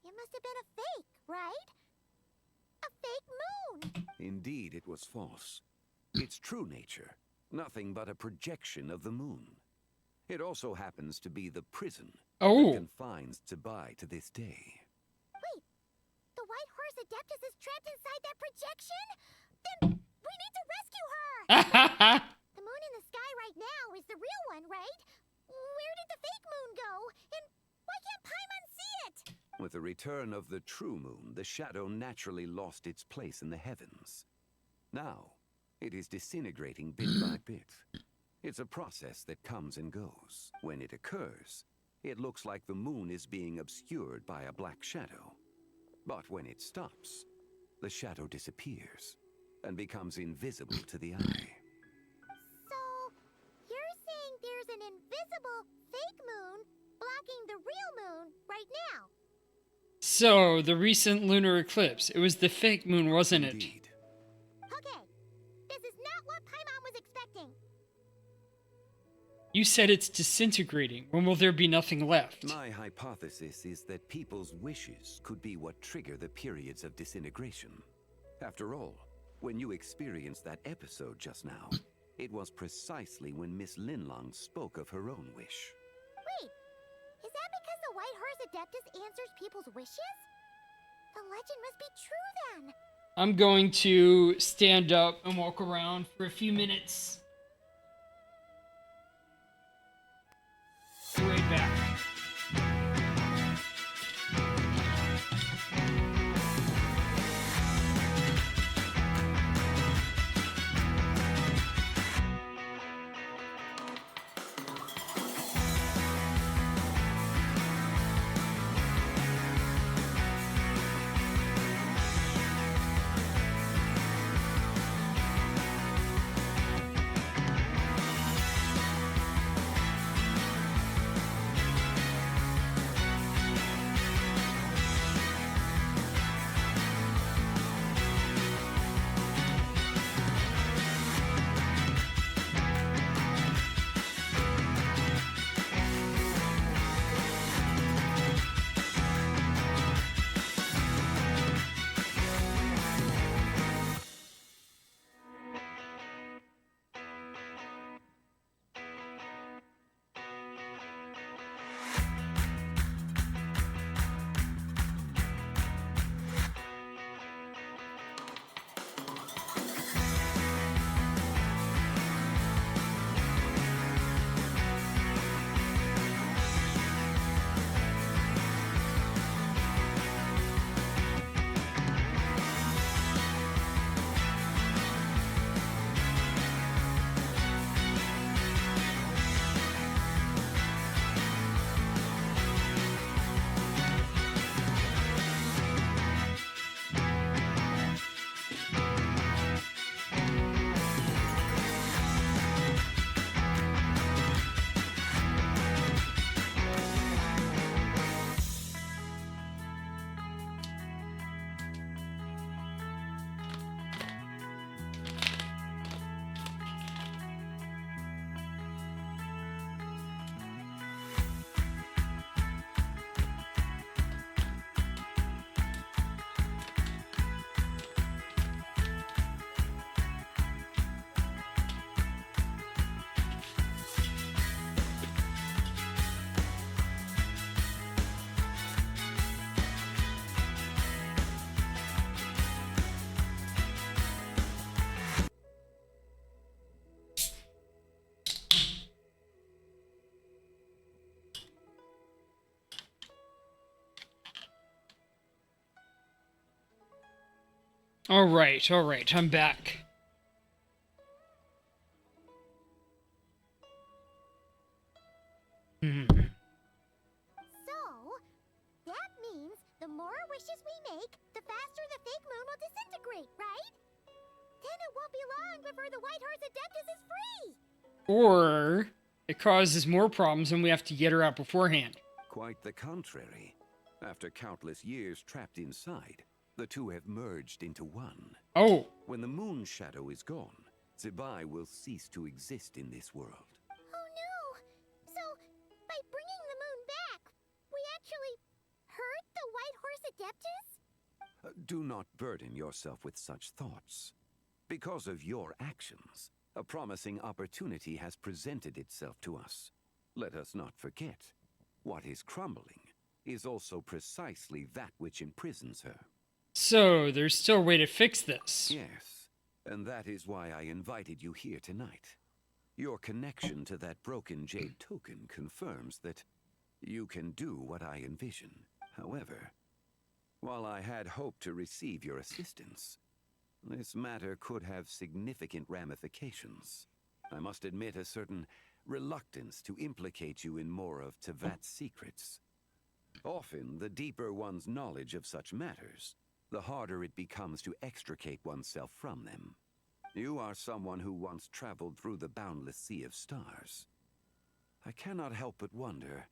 it must have been a fake, right? A fake moon! Indeed, it was false. Its true nature, nothing but a projection of the moon. It also happens to be the prison that confines Tibai to this day. Wait, the White Horse Adeptus is trapped inside that projection? Then we need to rescue her! The moon in the sky right now is the real one, right? Where did the fake moon go? And why can't Paimon see it? With the return of the true moon, the shadow naturally lost its place in the heavens. Now, it is disintegrating bit by bit. It's a process that comes and goes. When it occurs, it looks like the moon is being obscured by a black shadow. But when it stops, the shadow disappears and becomes invisible to the eye. So, you're saying there's an invisible fake moon blocking the real moon right now? So, the recent lunar eclipse, it was the fake moon, wasn't it? Okay, this is not what Paimon was expecting. You said it's disintegrating. When will there be nothing left? My hypothesis is that people's wishes could be what trigger the periods of disintegration. After all, when you experienced that episode just now, it was precisely when Miss Linlong spoke of her own wish. Wait, is that because the White Horse Adeptus answers people's wishes? The legend must be true then. I'm going to stand up and walk around for a few minutes. Be right back. All right, I'm back. Hmm. So, that means the more wishes we make, the faster the fake moon will disintegrate, right? Then it won't be long before the White Horse Adeptus is free! Or it causes more problems and we have to get her out beforehand. Quite the contrary. After countless years trapped inside, the two have merged into one. Oh. When the moon shadow is gone, Zebai will cease to exist in this world. Oh no! So, by bringing the moon back, we actually hurt the White Horse Adeptus? Do not burden yourself with such thoughts. Because of your actions, a promising opportunity has presented itself to us. Let us not forget, what is crumbling is also precisely that which imprisons her. So, there's still a way to fix this. Yes, and that is why I invited you here tonight. Your connection to that broken jade token confirms that you can do what I envision. However, while I had hoped to receive your assistance, this matter could have significant ramifications. I must admit a certain reluctance to implicate you in more of Tevat's secrets. Often, the deeper one's knowledge of such matters, the harder it becomes to extricate oneself from them. You are someone who once traveled through the boundless sea of stars. I cannot help but wonder,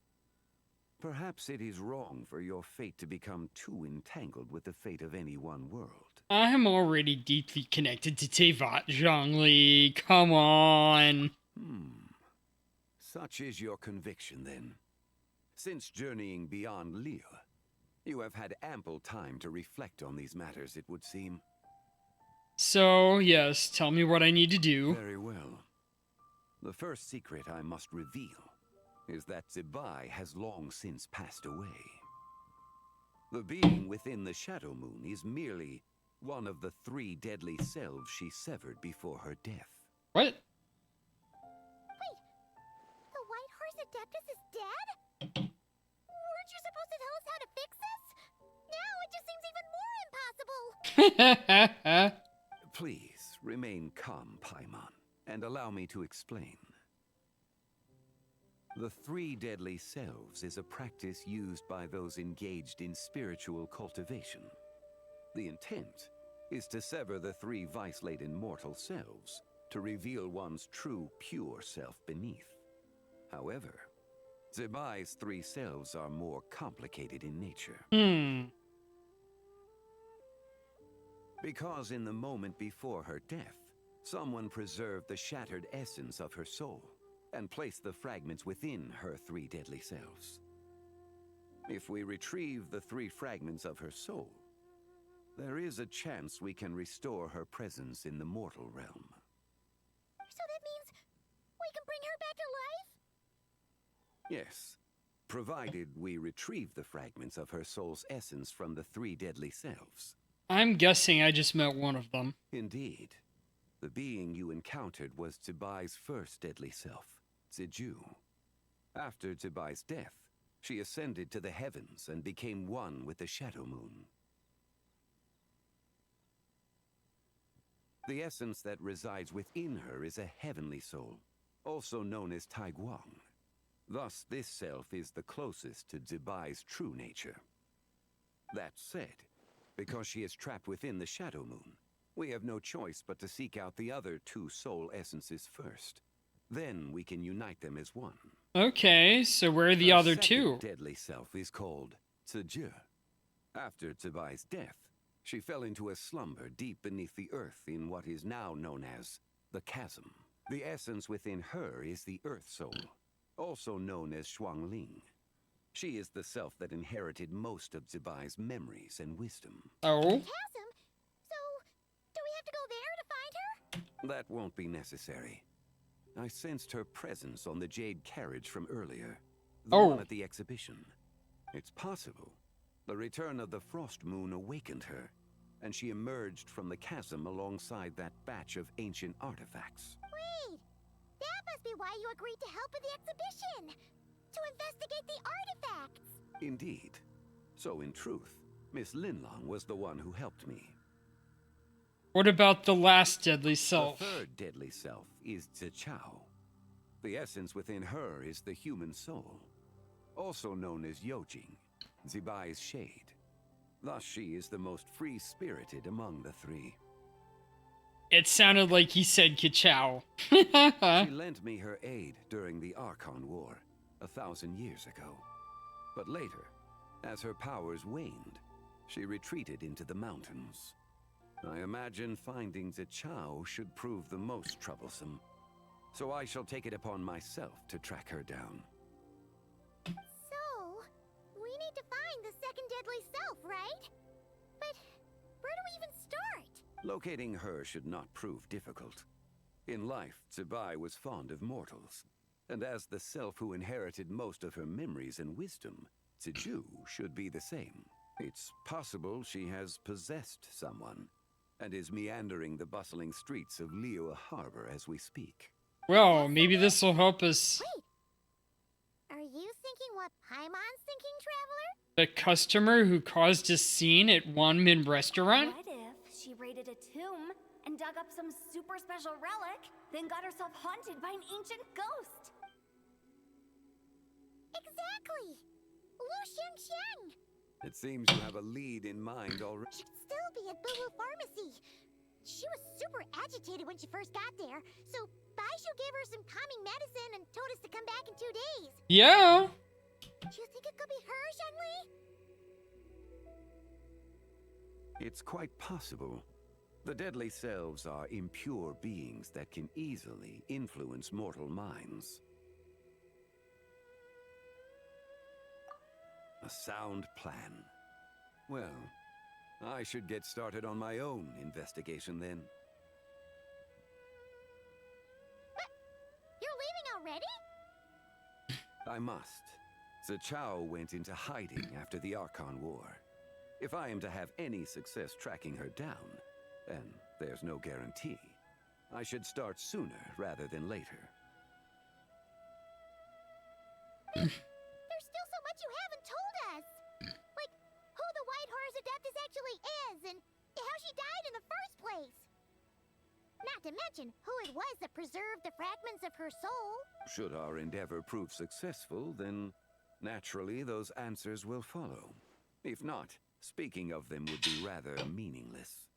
perhaps it is wrong for your fate to become too entangled with the fate of any one world. I am already deeply connected to Tevat, Zhongli. Come on. Such is your conviction, then. Since journeying beyond Liyue, you have had ample time to reflect on these matters, it would seem. So, yes, tell me what I need to do. Very well. The first secret I must reveal is that Zebai has long since passed away. The being within the Shadow Moon is merely one of the 3 deadly selves she severed before her death. What? Wait, the White Horse Adeptus is dead? Weren't you supposed to tell us how to fix this? Now it just seems even more impossible. Please, remain calm, Paimon, and allow me to explain. The 3 deadly selves is a practice used by those engaged in spiritual cultivation. The intent is to sever the 3 vice-laden mortal selves to reveal one's true, pure self beneath. However, Zebai's 3 selves are more complicated in nature. Because in the moment before her death, someone preserved the shattered essence of her soul and placed the fragments within her 3 deadly selves. If we retrieve the 3 fragments of her soul, there is a chance we can restore her presence in the mortal realm. So that means we can bring her back to life? Yes, provided we retrieve the fragments of her soul's essence from the 3 deadly selves. I'm guessing I just met one of them. Indeed. The being you encountered was Zebai's first deadly self, Ziju. After Zebai's death, she ascended to the heavens and became one with the Shadow Moon. The essence that resides within her is a heavenly soul, also known as Taiguang. Thus, this self is the closest to Zebai's true nature. That said, because she is trapped within the Shadow Moon, we have no choice but to seek out the other 2 soul essences first. Then we can unite them as one. Okay, so where are the other 2? Her deadly self is called Ziju. After Zebai's death, she fell into a slumber deep beneath the earth in what is now known as the Chasm. The essence within her is the Earth Soul, also known as Shuangling. She is the self that inherited most of Zebai's memories and wisdom. Oh? Chasm? So, do we have to go there to find her? That won't be necessary. I sensed her presence on the jade carriage from earlier. The one at the exhibition. It's possible the return of the Frost Moon awakened her, and she emerged from the chasm alongside that batch of ancient artifacts. Wait! That must be why you agreed to help with the exhibition! To investigate the artifacts! Indeed. So in truth, Miss Linlong was the one who helped me. What about the last deadly The self? third deadly self is Zichao. The essence within her is the human soul, also known as Yojing, Zibai's shade. Thus, she is the most free-spirited among the three. It sounded like he said Kachow. She lent me her aid during the Archon War 1,000 years ago. But later, as her powers waned, she retreated into the mountains. I imagine finding Zichao should prove the most troublesome, so I shall take it upon myself to track her down. So, we need to find the second deadly self, right? But where do we even start? Locating her should not prove difficult. In life, Zibai was fond of mortals, and as the self who inherited most of her memories and wisdom, Ziju should be the same. It's possible she has possessed someone, and is meandering the bustling streets of Liyue Harbor as we speak. Well, maybe this will help us. Wait. Are you thinking what Paimon's thinking, Traveler? The customer who caused a scene at Wanmin restaurant? What if she raided a tomb and dug up some super special relic, then got herself haunted by an ancient ghost? Exactly! Lu Xiangxiang! It seems you have a lead in mind already. Should still be at Boo Pharmacy. She was super agitated when she first got there, so Baishu gave her some calming medicine and told us to come back in 2 days. Yeah. Do you think it could be her, Shenli? It's quite possible. The deadly selves are impure beings that can easily influence mortal minds. A sound plan. Well, I should get started on my own investigation then. What? You're leaving already? I must. Zichao went into hiding after the Archon War. If I am to have any success tracking her down, and there's no guarantee, I should start sooner rather than later. There's still so much you haven't told us! Like, who the White Horse Adeptus actually is, and how she died in the first place! Not to mention who it was that preserved the fragments of her soul. Should our endeavor prove successful, then naturally those answers will follow. If not, speaking of them would be rather meaningless.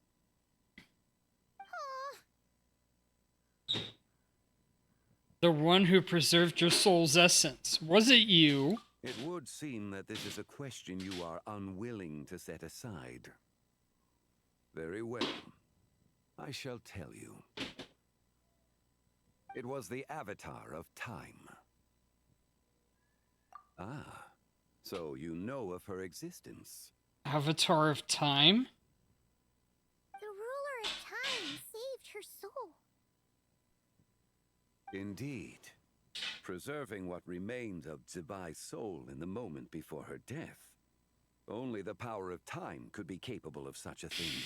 The one who preserved your soul's essence. Was it you? It would seem that this is a question you are unwilling to set aside. Very well. I shall tell you. It was the Avatar of Time. Ah, so you know of her existence. Avatar of Time? The ruler of time saved her soul. Indeed. Preserving what remained of Zibai's soul in the moment before her death. Only the power of time could be capable of such a thing.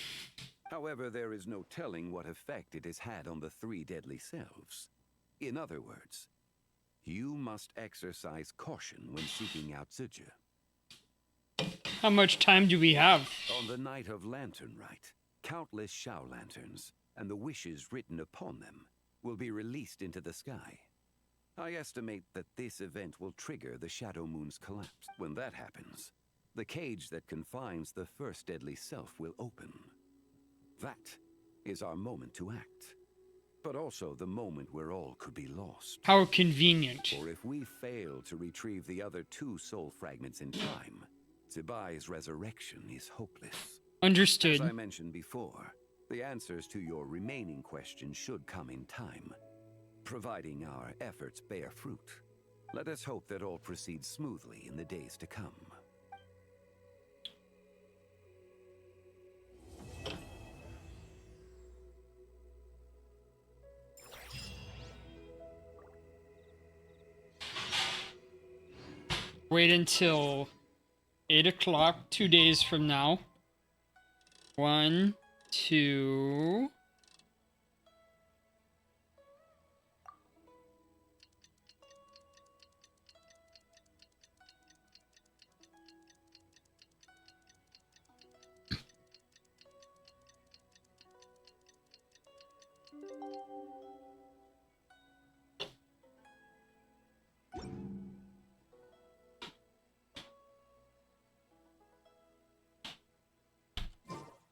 However, there is no telling what effect it has had on the three deadly selves. In other words, you must exercise caution when seeking out Ziju. How much time do we have? On the night of Lanternlit, countless Shao lanterns and the wishes written upon them will be released into the sky. I estimate that this event will trigger the Shadow Moon's collapse. When that happens, the cage that confines the first deadly self will open. That is our moment to act, but also the moment where all could be lost. How convenient. For if we fail to retrieve the other two soul fragments in time, Zibai's resurrection is hopeless. Understood. As I mentioned before, the answers to your remaining questions should come in time, providing our efforts bear fruit. Let us hope that all proceeds smoothly in the days to come. Wait until 8 o'clock, 2 days from now. 1, 2...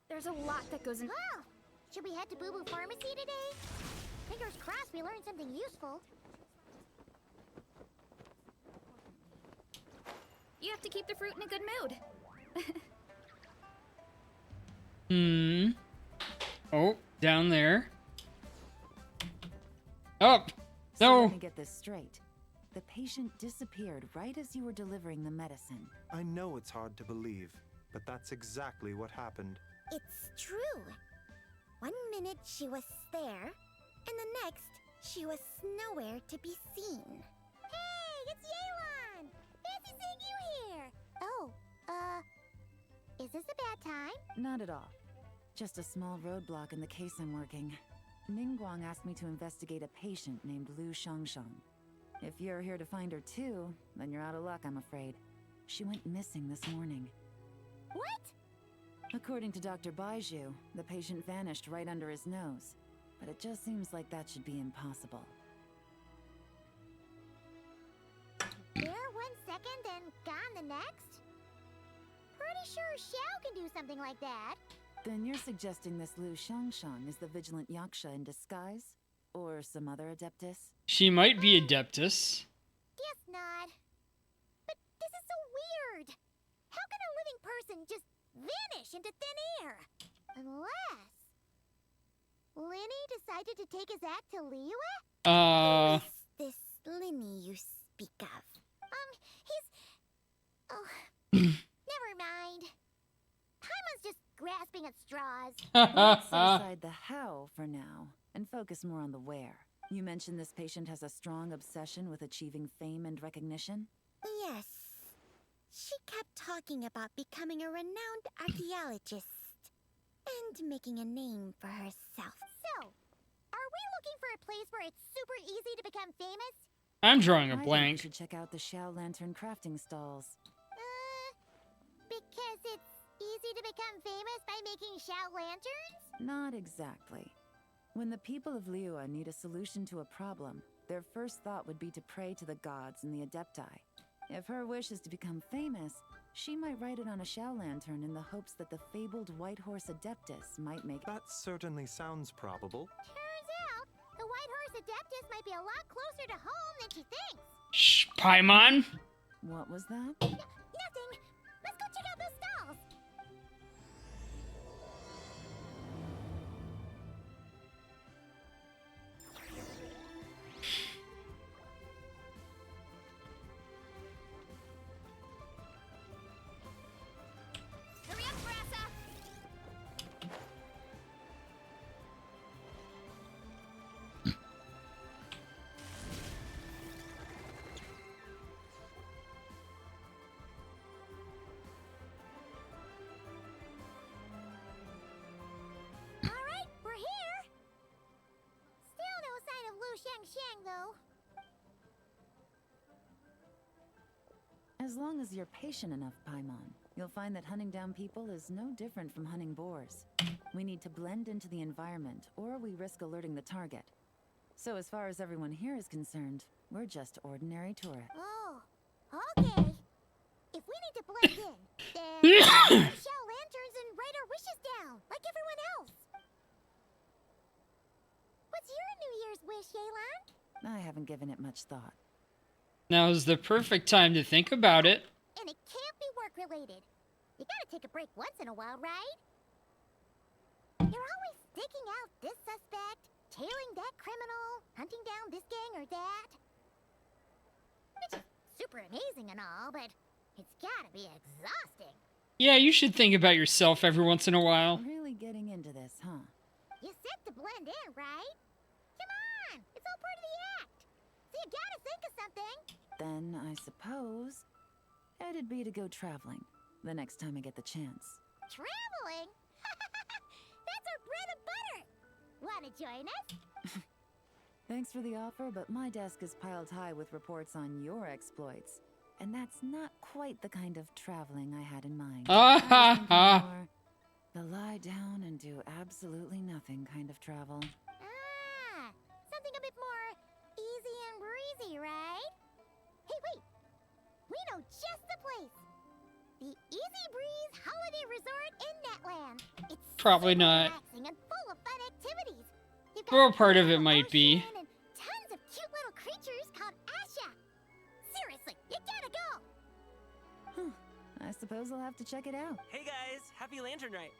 There's a lot that goes in. Well, should we head to Boo Boo Pharmacy today? Fingers crossed we learned something useful. You have to keep the fruit in a good mood. Oh, down there. Up. So No. let me get this straight. The patient disappeared right as you were delivering the medicine. I know it's hard to believe, but that's exactly what happened. It's true. One minute she was there, and the next she was nowhere to be seen. Hey, it's Yelan! Fancy seeing you here! Oh, is this a bad time? Not at all. Just a small roadblock in the case I'm working. Ningguang asked me to investigate a patient named Lu Shangshang. If you're here to find her too, then you're out of luck, I'm afraid. She went missing this morning. What? According to Dr. Baiju, the patient vanished right under his nose. But it just seems like that should be impossible. There 1 second, then gone the next? Pretty sure Xiao can do something like that. Then you're suggesting this Lu Shangshang is the vigilant Yaksha in disguise? Or some other adeptus? She might be Adeptus. Guess not. But this is so weird. How can a living person just vanish into thin air? Unless Linny decided to take his act to Liyue? This Linny you speak of. He's... Oh, never mind. Paimon's just grasping at straws. Let's set aside the how for now, and focus more on the where. You mentioned this patient has a strong obsession with achieving fame and recognition? Yes. She kept talking about becoming a renowned archaeologist and making a name for herself. So, are we looking for a place where it's super easy to become famous? I'm drawing a I think blank. you should check out the Xiao Lantern crafting stalls. Because it's easy to become famous by making Xiao lanterns? Not exactly. When the people of Liyue need a solution to a problem, their first thought would be to pray to the gods and the Adepti. If her wish is to become famous, she might write it on a Xiao lantern in the hopes that the fabled White Horse Adeptus might make... That certainly sounds probable. Turns out, the White Horse Adeptus might be a lot closer to home than she thinks. Shh, Paimon. What was that? Nothing. Let's go check out those stalls. Hurry up, Brassa! Alright, we're here! Still no sign of Lu Shangxiang, though. As long as you're patient enough, Paimon, you'll find that hunting down people is no different from hunting boars. We need to blend into the environment, or we risk alerting the target. So as far as everyone here is concerned, we're just ordinary tourists. Oh, okay. If we need to blend in, then we'll shell lanterns and write our wishes down, like everyone else. What's your New Year's wish, Yelan? I haven't given it much thought. Now's the perfect time to think about it. And it can't be work-related. You gotta take a break once in a while, right? You're always staking out this suspect, tailing that criminal, hunting down this gang or that. Which is super amazing and all, but it's gotta be exhausting. Yeah, you should think about yourself every once in a while. Really getting into this, huh? You said to blend in, right? Come on! It's all part of the act! So you gotta think of something! Then I suppose it'd be to go traveling the next time I get the chance. Traveling? That's our bread and butter! Wanna join us? Thanks for the offer, but my desk is piled high with reports on your exploits. And that's not quite the kind of traveling I had in mind. I was thinking more the lie down and do absolutely nothing kind of travel. know just the place. The Easy Breeze Holiday Resort in Netland. It's Probably super not. relaxing and full of fun activities. You've Well, got part of it beautiful might be. ocean and tons of cute little creatures called Asha. Seriously, you gotta go. I suppose I'll have to check it out. Hey guys, happy Lanternlit.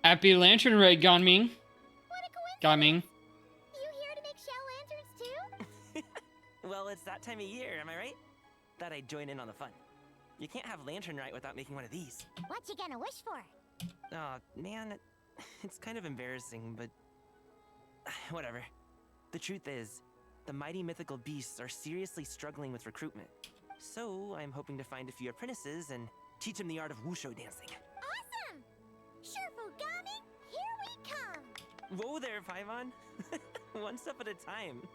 Happy Lantern Ray, Gonming. Gonming. You here to make shell lanterns too? Well, it's that time of year, am I right? Thought I'd join in on the fun. You can't have Lanternlit without making one of these. What you gonna wish for? Oh, man, it's kind of embarrassing, but whatever. The truth is, the mighty mythical beasts are seriously struggling with recruitment. So, I'm hoping to find a few apprentices and teach them the art of wushu dancing. Awesome! Shurfugami, here we come! Whoa there, Paimon! One step at a time.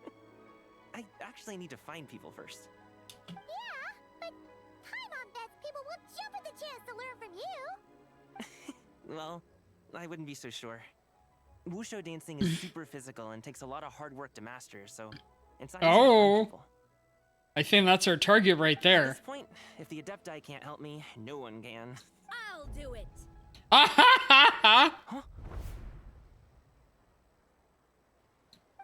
I actually need to find people first. Yeah, but Paimon bets people will jump at the chance to learn from you! Well, I wouldn't be so sure. Wushu dancing is super physical and takes a lot of hard work to master, so it's not easy to find Oh. people. I think that's our target right At there. this point, if the Adepti can't help me, no one can. I'll do it.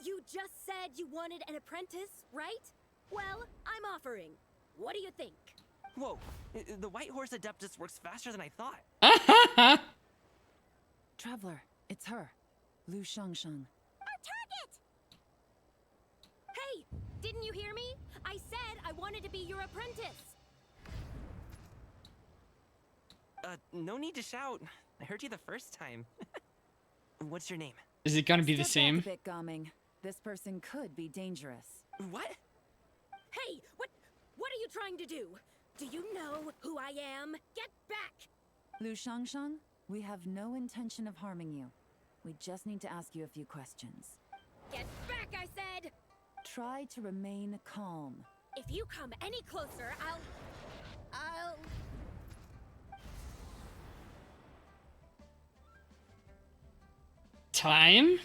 You just said you wanted an apprentice, right? Well, I'm offering. What do you think? Whoa, the White Horse Adeptus works faster than I thought. Traveler, it's her. Lu Shangshang. Our target! Hey, didn't you hear me? I said I wanted to be your apprentice. No need to shout. I heard you the first time. What's your name? Is it gonna be the Step back same? a bit, Gaming. This person could be dangerous. What? Hey, what are you trying to do? Do you know who I am? Get back! Lu Shangshang, we have no intention of harming you. We just need to ask you a few questions. Get back, I said! Try to remain calm. If you come any closer, I'll... Time?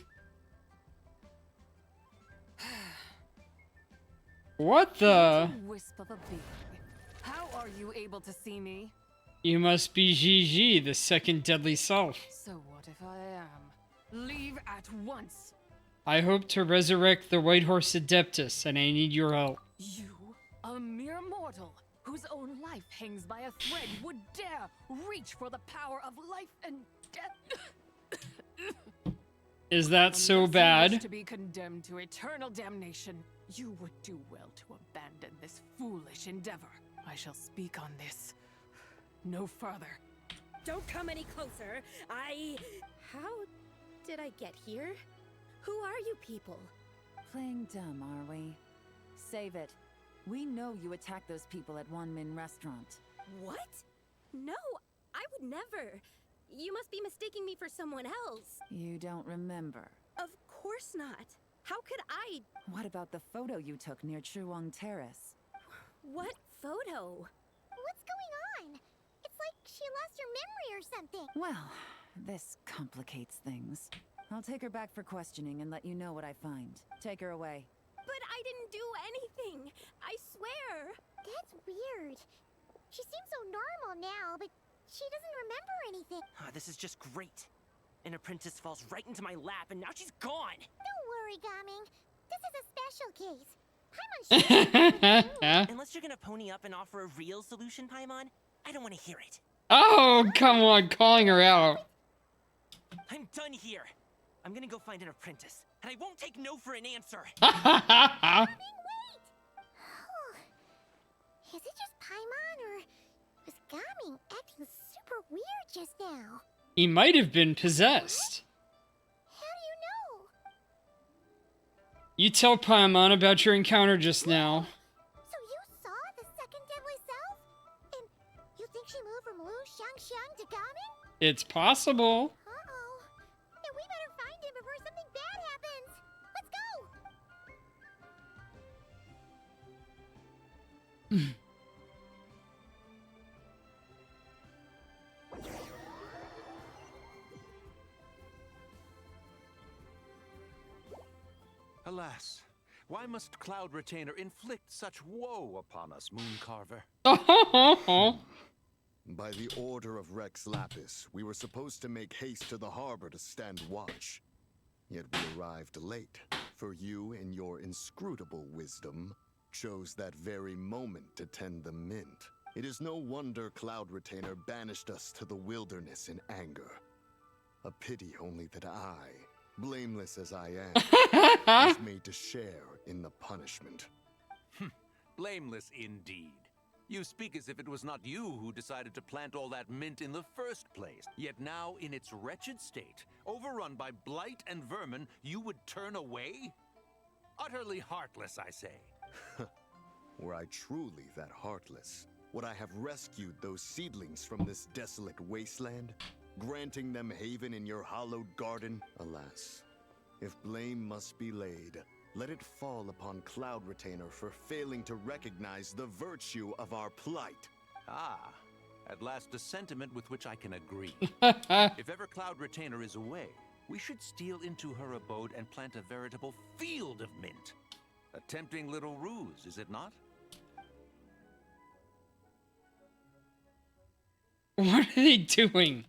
What the? Wisp of a bee. How are you able to see me? You must be Gigi, the second deadly self. So what if I am? Leave at once. I hope to resurrect the White Horse Adeptus, and I need your help. You, a mere mortal, whose own life hangs by a thread, would dare reach for the power of life and death? Is that so Unless you bad? wish to be condemned to eternal damnation, you would do well to abandon this foolish endeavor. I shall speak on this no further. Don't come any closer. How did I get here? Who are you people? Playing dumb, are we? Save it. We know you attacked those people at Wanmin Restaurant. What? No, I would never. You must be mistaking me for someone else. You don't remember. Of course not. How could I? What about the photo you took near Truong Terrace? What photo? What's going on? It's like she lost her memory or something. Well, this complicates things. I'll take her back for questioning and let you know what I find. Take her away. But I didn't do anything. I swear. That's weird. She seems so normal now, but she doesn't remember anything. This is just great. An apprentice falls right into my lap, and now she's gone. Don't worry, Gaming. This is a special case. Paimon Unless you're gonna pony up and offer a real solution, Paimon, I don't want to hear it. Oh, come on, calling her out. I'm done here. I'm gonna go find an apprentice, and I won't take no for an answer. Is it just Paimon, or was Gaming acting super weird just now? He might have been possessed. How do you know? You tell Paimon about your encounter just now. So you saw the second deadly self? And you think she moved from Lu Shangxiang to Gaming? It's possible. Uh-oh. Then we better find him before something bad happens. Let's go! Alas, Why must Cloud Retainer inflict such woe upon us, Mooncarver? By the order of Rex Lapis, we were supposed to make haste to the harbor to stand watch. Yet we arrived late, for you, in your inscrutable wisdom, chose that very moment to tend the mint. It is no wonder Cloud Retainer banished us to the wilderness in anger. A pity only that I, blameless as I am, was made to share in the punishment. Blameless indeed. You speak as if it was not you who decided to plant all that mint in the first place. Yet now, in its wretched state, overrun by blight and vermin, you would turn away? Utterly heartless, I say. Were I truly that heartless, would I have rescued those seedlings from this desolate wasteland, granting them haven in your hallowed garden? Alas, if blame must be laid, let it fall upon Cloud Retainer for failing to recognize the virtue of our plight. Ah, at last a sentiment with which I can agree. If ever Cloud Retainer is away, we should steal into her abode and plant a veritable field of mint. A tempting little ruse, is it not? What are they doing?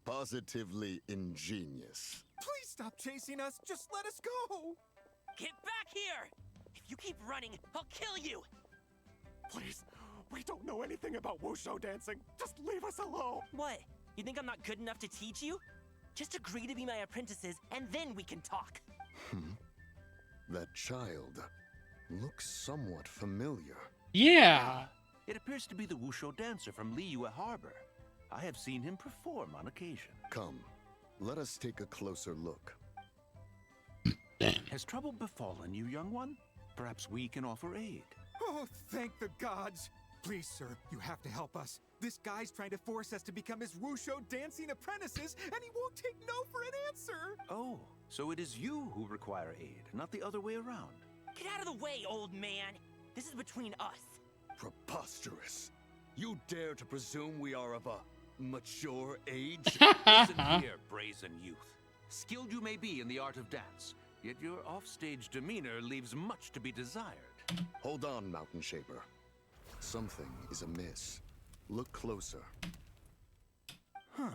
Positively ingenious. Please stop chasing us. Just let us go. Get back here! If you keep running, I'll kill you! Please, we don't know anything about wushu dancing. Just leave us alone. What? You think I'm not good enough to teach you? Just agree to be my apprentices, and then we can talk. That child looks somewhat familiar. Yeah. It appears to be the wushu dancer from Liyue Harbor. I have seen him perform on occasion. Come, let us take a closer look. Has trouble befallen you, young one? Perhaps we can offer aid. Oh, thank the gods. Please, sir, you have to help us. This guy's trying to force us to become his wushu dancing apprentices, and he won't take no for an answer. Oh, so it is you who require aid, not the other way around. Get out of the way, old man! This is between us. Preposterous. You dare to presume we are of a mature age? Listen here, brazen youth. Skilled you may be in the art of dance, yet your offstage demeanor leaves much to be desired. Hold on, Mountain Shaper. Something is amiss. Look closer. Huh.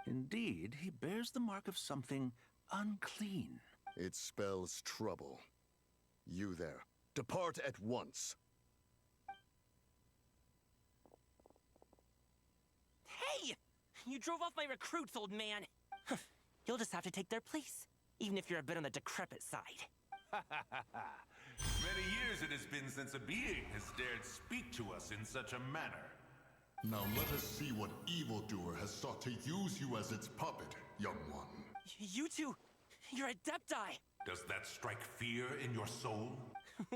Indeed, he bears the mark of something unclean. It spells trouble. You there, depart at once. Hey! You drove off my recruits, old man! You'll just have to take their place, even if you're a bit on the decrepit side. Many years it has been since a being has dared speak to us in such a manner. Now let us see what evildoer has sought to use you as its puppet, young one. You two, you're Adepti! Does that strike fear in your soul?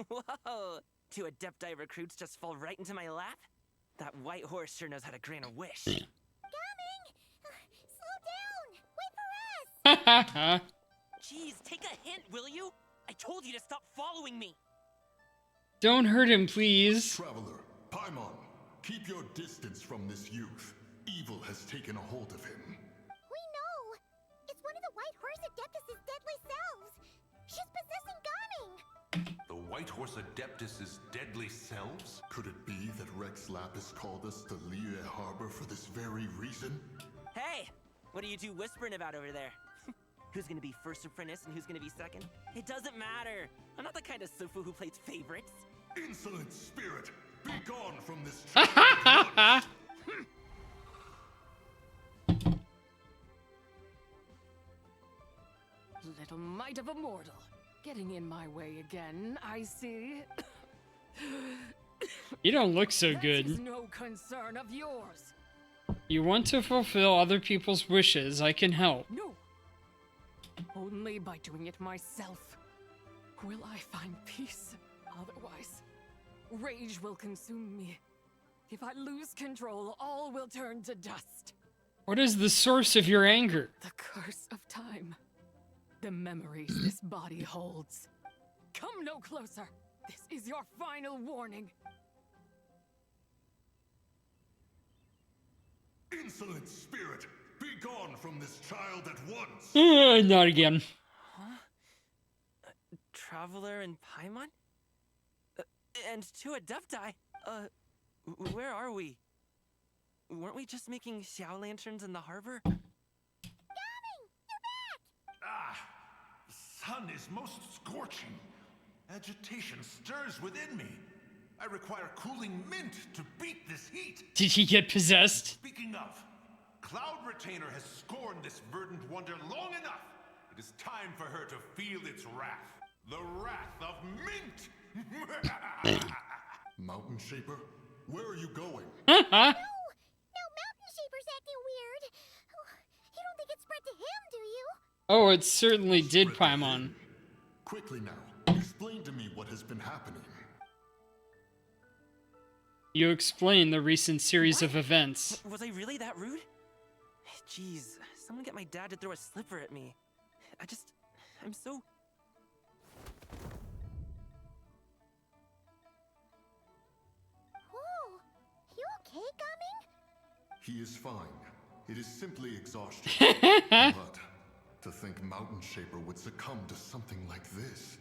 Whoa! 2 Adepti recruits just fall right into my lap? That white horse sure knows how to grant a wish. Coming! Slow down! Wait for us! Jeez, take a hint, will you? I told you to stop following me! Don't hurt him, please. Traveler, Paimon, keep your distance from this youth. Evil has taken a hold of him. We know! It's one of the White Horse Adeptus' deadly selves! She's possessing Gaming! The White Horse Adeptus' deadly selves? Could it be that Rex Lapis called us to Liyue Harbor for this very reason? Hey! What are you two whispering about over there? Who's gonna be first apprentice and who's gonna be second? It doesn't matter! I'm not the kind of Sufu who plays favorites. Insolent spirit! Be gone from this child! Little mite of a mortal. Getting in my way again, I see. You don't look so That is good. no concern of yours. You want to fulfill other people's wishes. I can help. No. Only by doing it myself will I find peace. Otherwise, rage will consume me. If I lose control, all will turn to dust. What is the source of your anger? The curse of time. The memories this body holds. Come no closer. This is your final warning. Insolent spirit! Be gone from this child at once! Not again. Huh? traveler in Paimon? And two Adepti? Where are we? Weren't we just making Xiao lanterns in the harbor? Ah, the sun is most scorching. Agitation stirs within me. I require cooling mint to beat this heat. Did he get possessed? Speaking of, Cloud Retainer has scorned this verdant wonder long enough. It is time for her to feel its wrath. The wrath of mint! Mountain Shaper, where are you going? No, Mountain Shaper's acting weird. You don't think it spread to him, do you? Oh, it certainly did, Paimon. Quickly now, explain to me what has been happening. You explain the recent series of events. Was I really that rude? Jeez, someone get my dad to throw a slipper at me. I'm so... Whoa, you okay, Gaming? He is fine. It is simply exhaustion. But to think Mountain Shaper would succumb to something like this,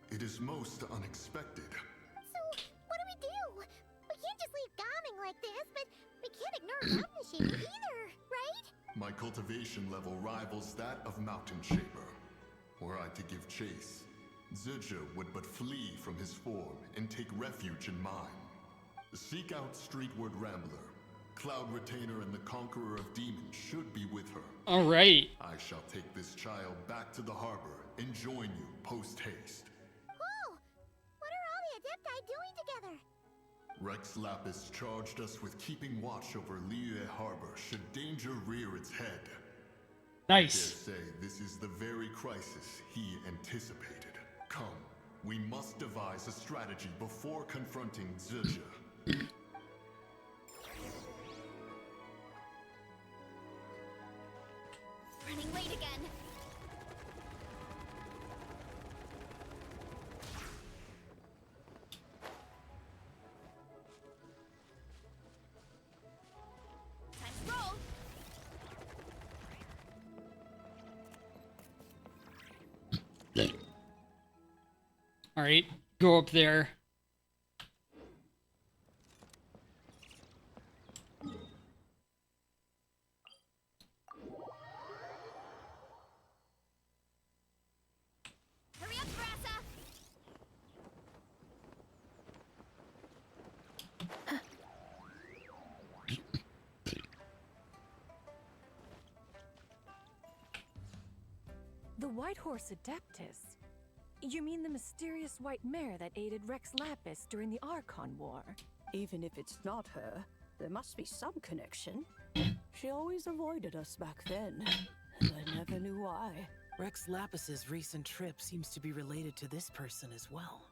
it is most unexpected. So, what do? We can't just leave Gaming like this, but we can't ignore Mountain Shaper either, right? My cultivation level rivals that of Mountain Shaper. Were I to give chase, Zizha would but flee from his form and take refuge in mine. Seek out Streetward Rambler. Cloud Retainer and the Conqueror of Demons should be with her. All right. I shall take this child back to the harbor and join you post-haste. Whoa! What are all the Adepti doing together? Rex Lapis charged us with keeping watch over Liyue Harbor should danger rear its head. Nice. I dare say this is the very crisis he anticipated. Come, we must devise a strategy before confronting Zizha. Running late again. Time to roll. All right, go up there. Hurry up, Brassa! The White Horse Adeptus? You mean the mysterious white mare that aided Rex Lapis during the Archon War? Even if it's not her, there must be some connection. She always avoided us back then, and I never knew why. Rex Lapis's recent trip seems to be related to this person as well.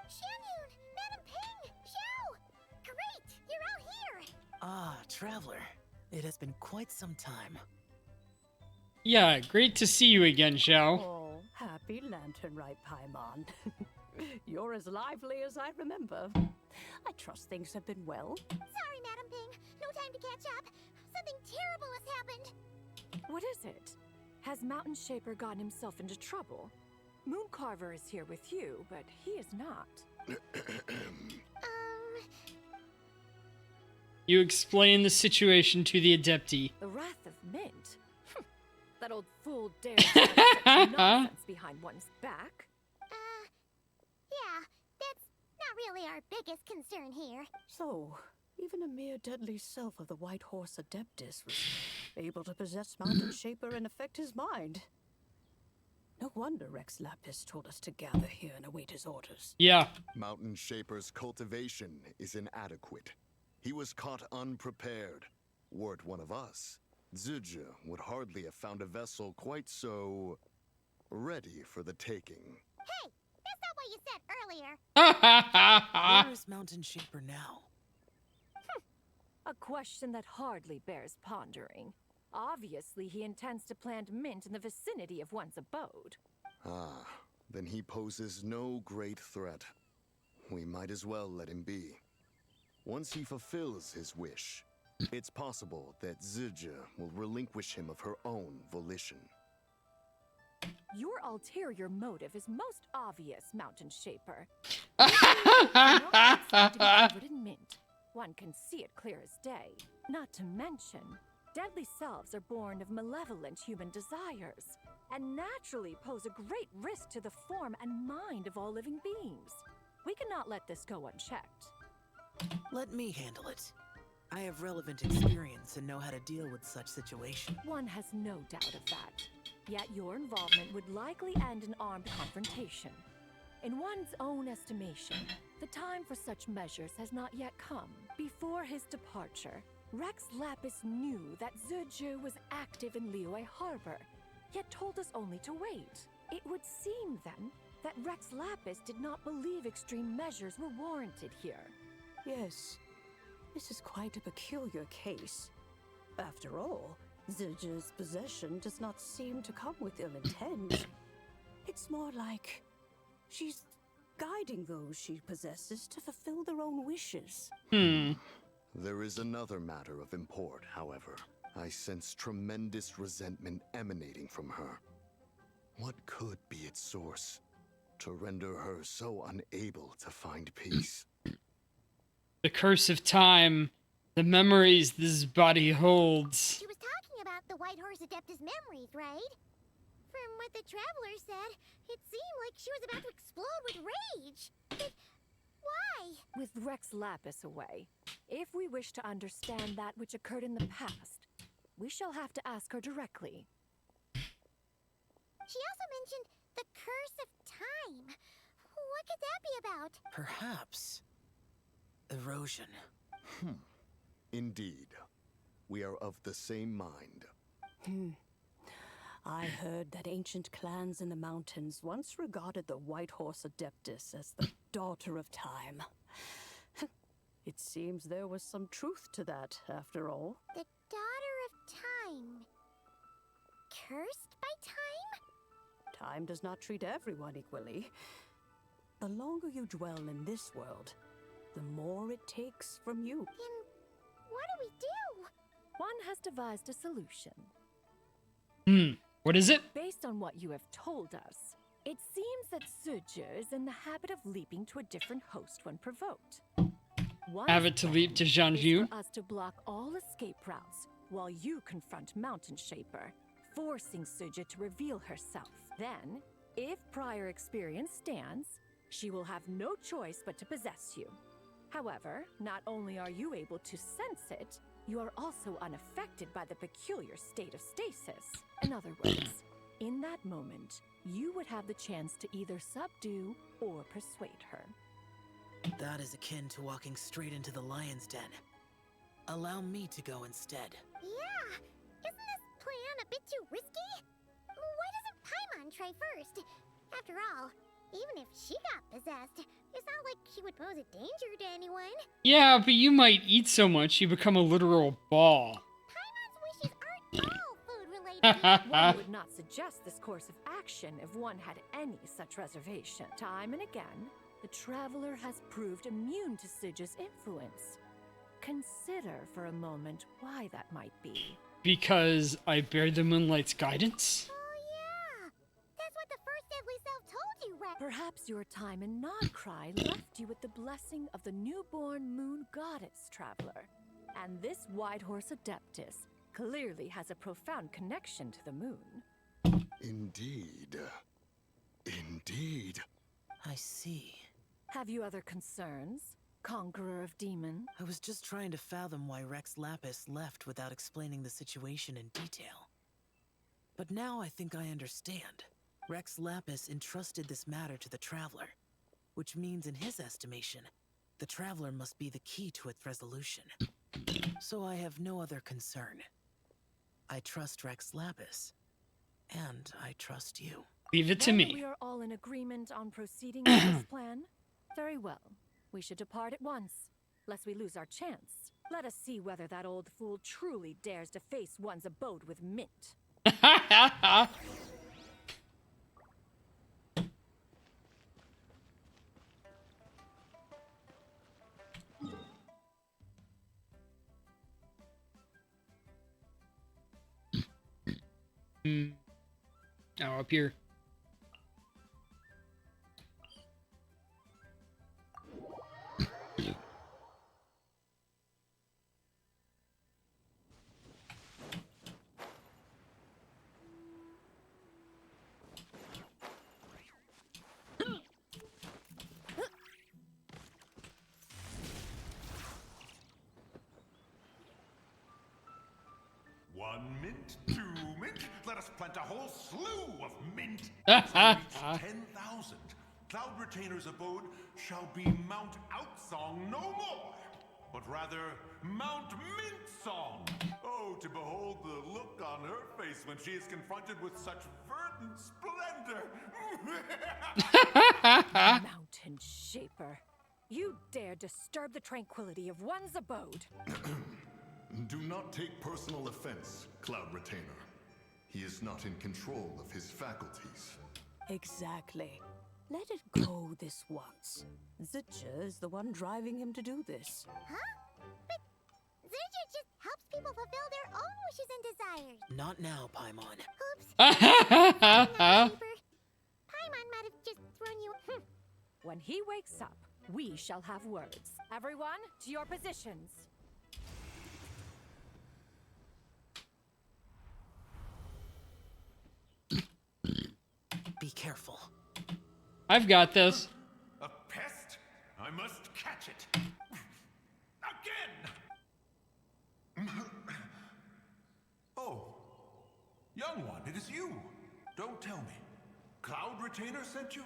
Xianyun! Madam Ping! Xiao! Great! You're out here! Ah, Traveler. It has been quite some time. Yeah, great to see you again, Xiao. Oh, happy Lanternlit, Paimon. You're as lively as I remember. I trust things have been well. Sorry, Madam Ping. No time to catch up. Something terrible has happened. What is it? Has Mountain Shaper gotten himself into trouble? Mooncarver is here with you, but he is not. You explain the situation to the Adepti. The Wrath of Mint? That old fool dares to put such nonsense behind one's back. Yeah, that's not really our biggest concern here. So, even a mere deadly self of the White Horse Adeptus was able to possess Mountain Shaper and affect his mind. No wonder Rex Lapis told us to gather here and await his orders. Yeah. Mountain Shaper's cultivation is inadequate. He was caught unprepared. Were it one of us, Zizha would hardly have found a vessel quite so ready for the taking. Hey, that's not what you said earlier. Where is Mountain Shaper now? A question that hardly bears pondering. Obviously, he intends to plant mint in the vicinity of one's abode. Ah, then he poses no great threat. We might as well let him be. Once he fulfills his wish, it's possible that Zizha will relinquish him of her own volition. Your ulterior motive is most obvious, Mountain Shaper. You do not seem to be covered in mint. One can see it clear as day. Not to mention, deadly selves are born of malevolent human desires, and naturally pose a great risk to the form and mind of all living beings. We cannot let this go unchecked. Let me handle it. I have relevant experience and know how to deal with such situations. One has no doubt of that. Yet your involvement would likely end in armed confrontation. In one's own estimation, the time for such measures has not yet come. Before his departure, Rex Lapis knew that Zurju was active in Liyue Harbor, yet told us only to wait. It would seem, then, that Rex Lapis did not believe extreme measures were warranted here. Yes, this is quite a peculiar case. After all, Zurju's possession does not seem to come with ill intent. It's more like she's guiding those she possesses to fulfill their own wishes. There is another matter of import, however. I sense tremendous resentment emanating from her. What could be its source to render her so unable to find peace? The curse of time, the memories this body holds. She was talking about the White Horse Adeptus memories, right? From what the Traveler said, it seemed like she was about to explode with rage. But why? With Rex Lapis away, if we wish to understand that which occurred in the past, we shall have to ask her directly. She also mentioned the curse of time. What could that be about? Perhaps erosion. Indeed. We are of the same mind. I heard that ancient clans in the mountains once regarded the White Horse Adeptus as the daughter of time. It seems there was some truth to that, after all. The daughter of time. Cursed by time? Time does not treat everyone equally. The longer you dwell in this world, the more it takes from you. Then what do we do? One has devised a solution. What is it? Based on what you have told us, it seems that Zurju is in the habit of leaping to a different host when provoked. Have it to leap to Jeanju. For us to block all escape routes while you confront Mountain Shaper, forcing Zurju to reveal herself. Then, if prior experience stands, she will have no choice but to possess you. However, not only are you able to sense it, you are also unaffected by the peculiar state of stasis. In other words, in that moment, you would have the chance to either subdue or persuade her. That is akin to walking straight into the lion's den. Allow me to go instead. Yeah! Isn't this plan a bit too risky? Why doesn't Paimon try first? After all, even if she got possessed, it's not like she would pose a danger to anyone. Yeah, but you might eat so much you become a literal ball. Paimon's wishes aren't all food-related. One would not suggest this course of action if one had any such reservation. Time and again, the Traveler has proved immune to Zurju's influence. Consider for a moment why that might be. Because I bear the moonlight's guidance? Oh yeah! That's what the first deadly self told you, Rex. Perhaps your time in Nodcry left you with the blessing of the newborn moon goddess, Traveler. And this White Horse Adeptus clearly has a profound connection to the moon. Indeed. Indeed. I see. Have you other concerns, Conqueror of Demons? I was just trying to fathom why Rex Lapis left without explaining the situation in detail. But now I think I understand. Rex Lapis entrusted this matter to the Traveler, which means in his estimation, the Traveler must be the key to its resolution. So I have no other concern. I trust Rex Lapis, and I trust you. Leave it to Then me. We are all in agreement on proceeding with this plan? Very well. We should depart at once, lest we lose our chance. Let us see whether that old fool truly dares to face one's abode with mint. Oh, up here. mint, 2 mint. Let us plant a whole slew of mint. As I reach 10,000, Cloud Retainer's abode shall be Mount Outsong no more, but rather Mount Mint Song. Oh, to behold the look on her face when she is confronted with such verdant splendor. Mountain Shaper, you dare disturb the tranquility of one's abode. Do not take personal offense, Cloud Retainer. He is not in control of his faculties. Exactly. Let it go this once. Zitcha is the one driving him to do this. Huh? But Zurger just helps people fulfill their own wishes and desires. Not now, Paimon. Oops. Paimon might have just thrown you. When he wakes up, we shall have words. Everyone, to your positions. Be careful. I've got this. A pest? I must catch it. Again! Oh, young one, it is you. Don't tell me. Cloud Retainer sent you?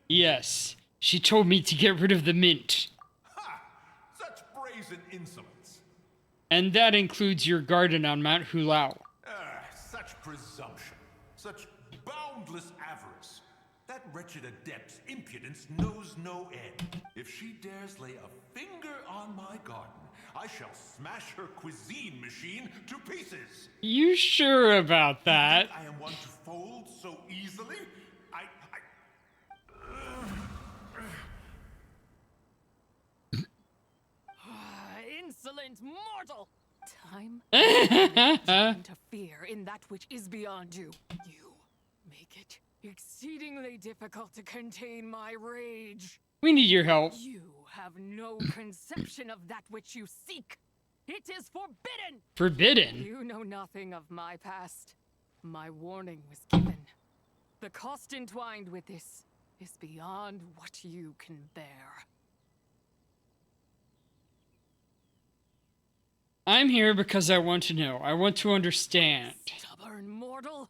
Yes. She told me to get rid of the mint. Ha! Such brazen insolence. And that includes your garden on Mount Hulao. Such presumption. Such boundless avarice. That wretched adept's impudence knows no end. If she dares lay a finger on my garden, I shall smash her cuisine machine to pieces. You sure about that? I am one to fold so easily? Insolent mortal! Time to interfere in that which is beyond you. You make it exceedingly difficult to contain my rage. We need your help. You have no conception of that which you seek. It is forbidden! Forbidden? You know nothing of my past. My warning was given. The cost entwined with this is beyond what you can bear. I'm here because I want to know. I want to understand. Stubborn mortal.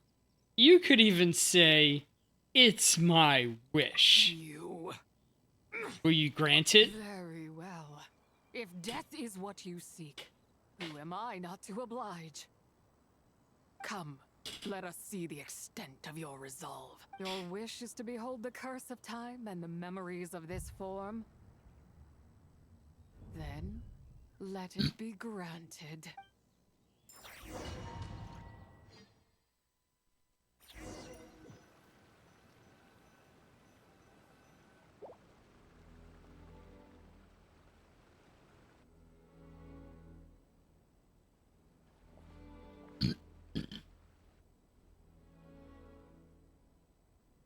You could even say, it's my wish. You. Will you grant it? Very well. If death is what you seek, who am I not to oblige? Come, let us see the extent of your resolve. Your wish is to behold the curse of time and the memories of this form? Then, let it be granted.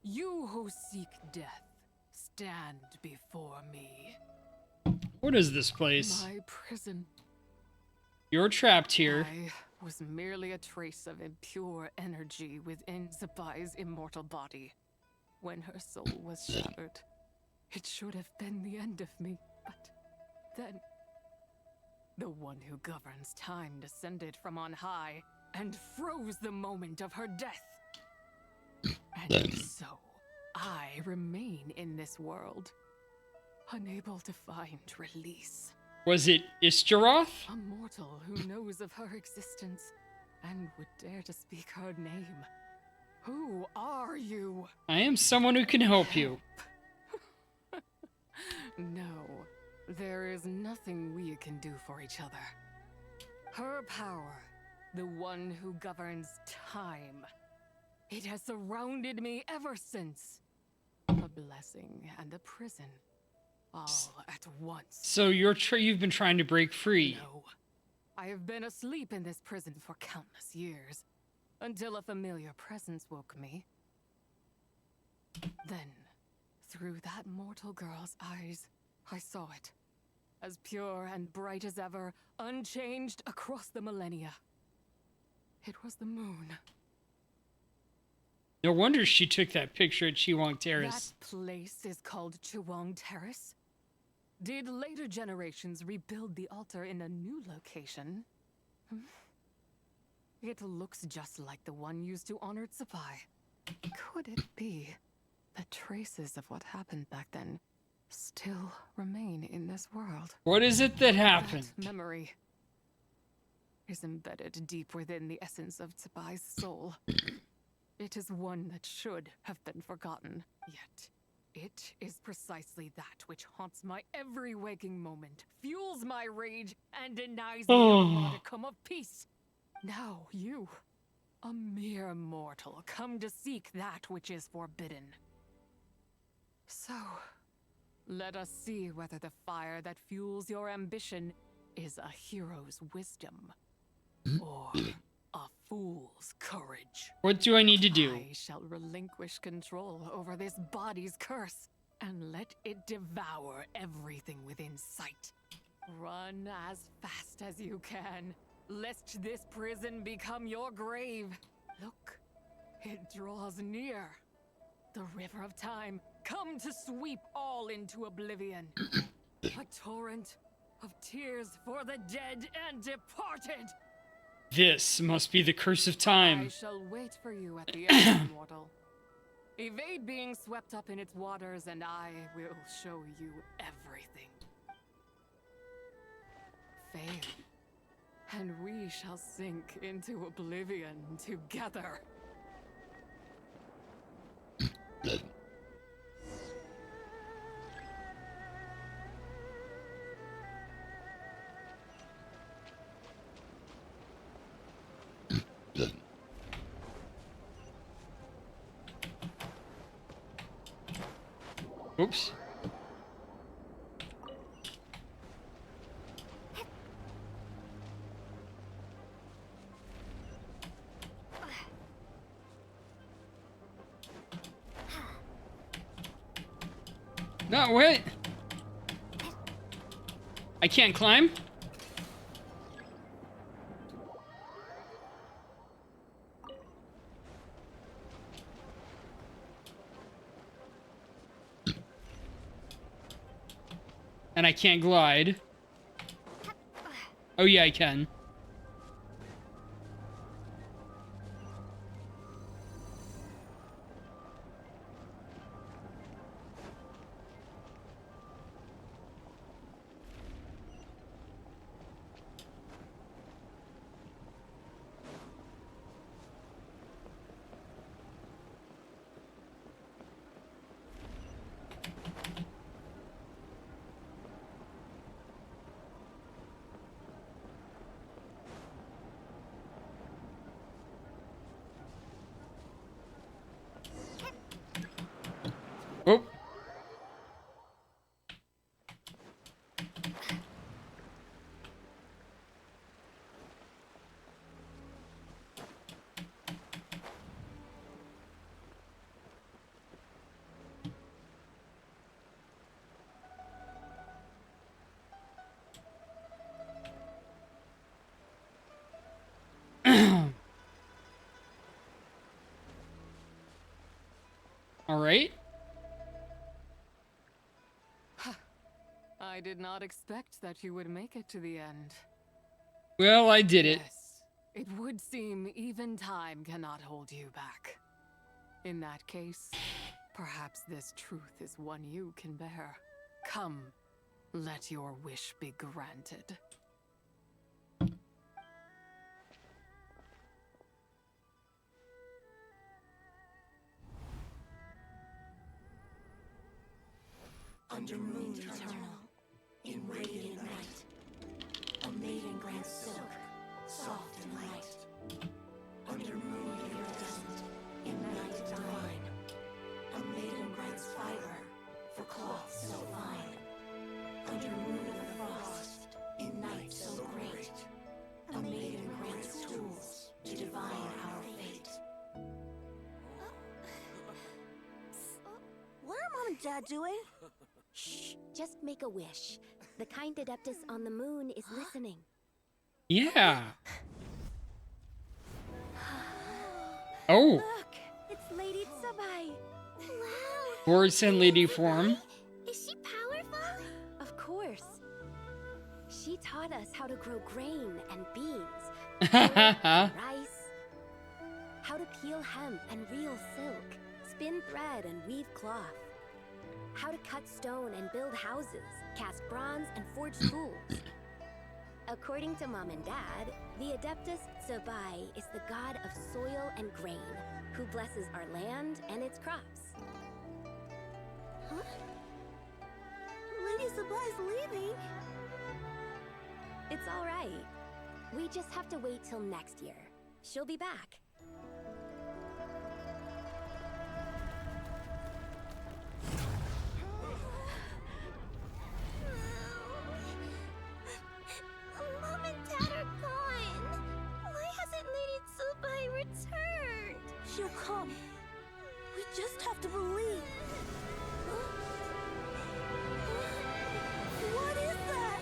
You who seek death, stand before me. What is this place? My prison. You're trapped here. I was merely a trace of impure energy within Zabai's immortal body. When her soul was shattered, it should have been the end of me, but then the one who governs time descended from on high and froze the moment of her death. And so, I remain in this world, unable to find release. Was it Istaroth? A mortal who knows of her existence and would dare to speak her name. Who are you? I am someone who can help you. No, there is nothing we can do for each other. Her power, the one who governs time, it has surrounded me ever since. A blessing and a prison, all at once. So you've been trying to break free. No. I have been asleep in this prison for countless years, until a familiar presence woke me. Then, through that mortal girl's eyes, I saw it. As pure and bright as ever, unchanged across the millennia. It was the moon. No wonder she took that picture at Chiwang Terrace. That place is called Chiwang Terrace? Did later generations rebuild the altar in a new location? It looks just like the one used to honor Tsupai. Could it be that traces of what happened back then still remain in this world? What is it that happened? That memory is embedded deep within the essence of Tsubai's soul. It is one that should have been forgotten, yet it is precisely that which haunts my every waking moment, fuels my rage, and denies me a modicum of peace. Now you, a mere mortal, come to seek that which is forbidden. So, let us see whether the fire that fuels your ambition is a hero's wisdom, or a fool's courage. What do I need to do? I shall relinquish control over this body's curse, and let it devour everything within sight. Run as fast as you can, lest this prison become your grave. Look, it draws near. The river of time, come to sweep all into oblivion. A torrent of tears for the dead and departed. This must be the curse of time. I shall wait for you at the end, mortal. Evade being swept up in its waters, and I will show you everything. Fail, and we shall sink into oblivion together. Oops. No, wait. I can't climb? And I can't glide. Oh yeah, I can. Oh. All right. I did not expect that you would make it to the end. Well, I did it. Yes, it would seem even time cannot hold you back. In that case, perhaps this truth is one you can bear. Come, let your wish be granted. Under moon eternal, in radiant night, a maiden grants silk, soft and light. Under moon iridescent, in night divine, a maiden grants fiber for cloth so fine. Under moon of frost, in night so great, a maiden grants tools to divine our fate. What are Mom and Dad doing? Shh, just make a wish. The kind Adeptus on the moon is listening. Yeah. Oh. Look, it's Lady Tsubai. Wow. Force and lady form. Is she powerful? Of course. She taught us how to grow grain and beans, rice, how to peel hemp and reel silk, spin thread and weave cloth, how to cut stone and build houses, cast bronze and forge tools. According to Mom and Dad, the Adeptus Zabai is the god of soil and grain, who blesses our land and its crops. Huh? Lady Zabai's leaving. It's all right. We just have to wait till next year. She'll be back. Mom and Dad are gone. Why hasn't Lady Zabai returned? She'll come. We just have to believe. What is that?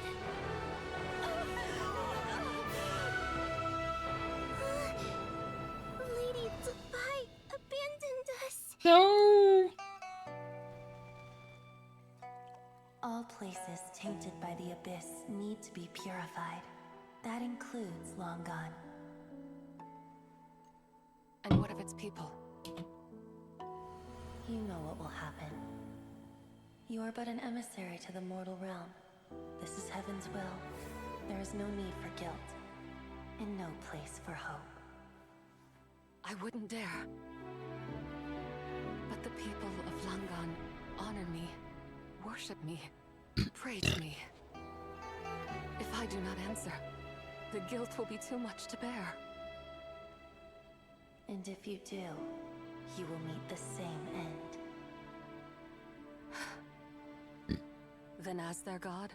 Lady Zabai abandoned us. No. All places tainted by the abyss need to be purified. That includes Long Gone. And what of its people? You know what will happen. You are but an emissary to the mortal realm. This is Heaven's will. There is no need for guilt, and no place for hope. I wouldn't dare. But the people of Langan honor me, worship me, pray to me. If I do not answer, the guilt will be too much to bear. And if you do, you will meet the same end. Then as their god,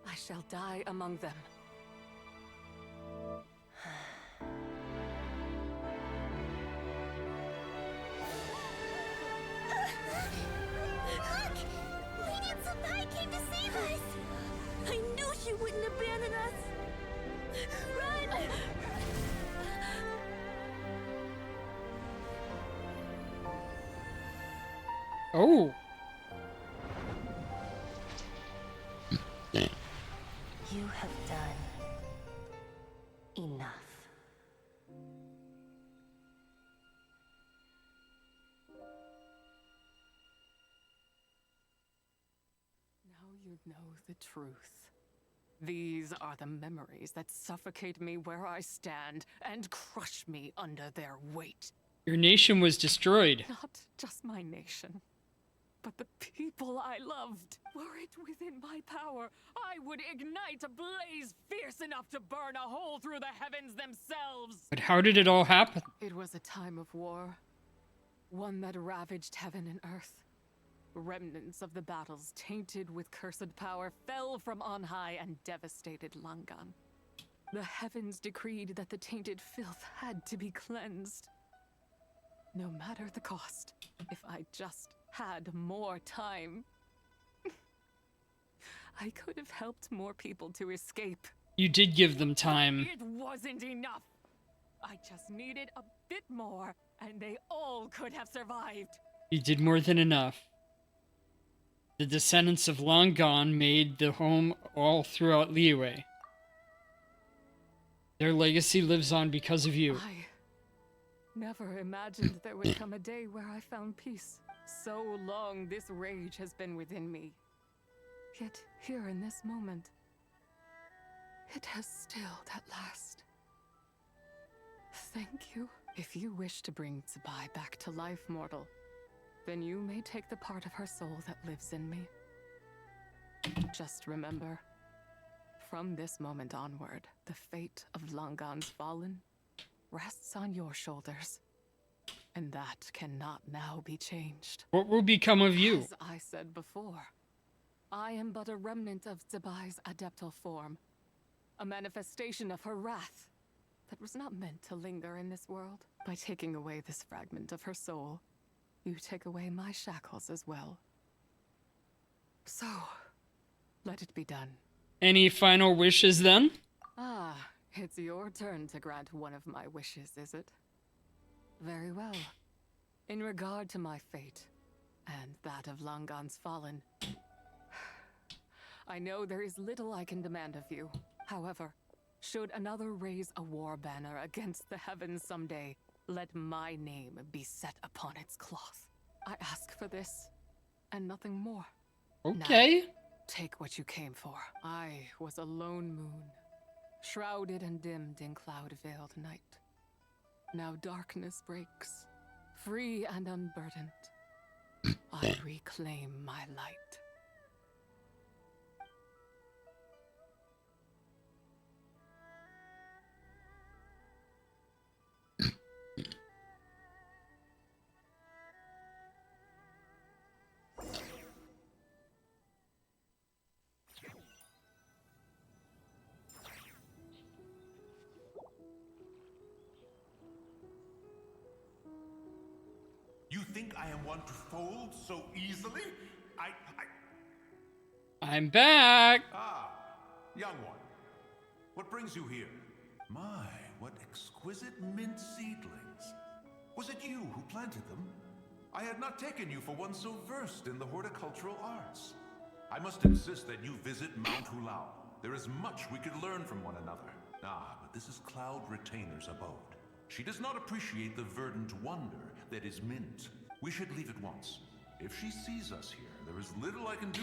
I shall die among them. Look! Lady Zabai came to save us! I knew she wouldn't abandon us! Run! Oh. You have done enough. Now you know the truth. These are the memories that suffocate me where I stand and crush me under their weight. Your nation was destroyed. Not just my nation, but the people I loved. Were it within my power, I would ignite a blaze fierce enough to burn a hole through the heavens themselves. But how did it all happen? It was a time of war, one that ravaged heaven and earth. Remnants of the battles, tainted with cursed power, fell from on high and devastated Langan. The heavens decreed that the tainted filth had to be cleansed. No matter the cost, if I just had more time. I could have helped more people to escape. You did give them time. It wasn't enough. I just needed a bit more, and they all could have survived. You did more than enough. The descendants of Long Gone made the home all throughout Liyue. Their legacy lives on because of you. I never imagined there would come a day where I found peace. So long this rage has been within me. Yet here in this moment, it has stilled at last. Thank you. If you wish to bring Zabai back to life, mortal, then you may take the part of her soul that lives in me. Just remember, from this moment onward, the fate of Langan's fallen rests on your shoulders. And that cannot now be changed. What will become of you? As I said before, I am but a remnant of Zabai's adeptal form. A manifestation of her wrath that was not meant to linger in this world. By taking away this fragment of her soul, you take away my shackles as well. So, let it be done. Any final wishes then? Ah, it's your turn to grant one of my wishes, is it? Very well. In regard to my fate, and that of Langan's fallen, I know there is little I can demand of you. However, Should another raise a war banner against the heavens someday, let my name be set upon its cloth. I ask for this, and nothing more. Okay. Now, take what you came for. I was a lone moon, shrouded and dimmed in cloud-veiled night. Now darkness breaks, free and unburdened. I reclaim my light. You think I am one to fold so easily? I'm back. Ah, young one. What brings you here? My, what exquisite mint seedlings. Was it you who planted them? I had not taken you for one so versed in the horticultural arts. I must insist that you visit Mount Hulao. There is much we could learn from one another. Ah, but this is Cloud Retainer's abode. She does not appreciate the verdant wonder that is mint. We should leave at once. If she sees us here, there is little I can do.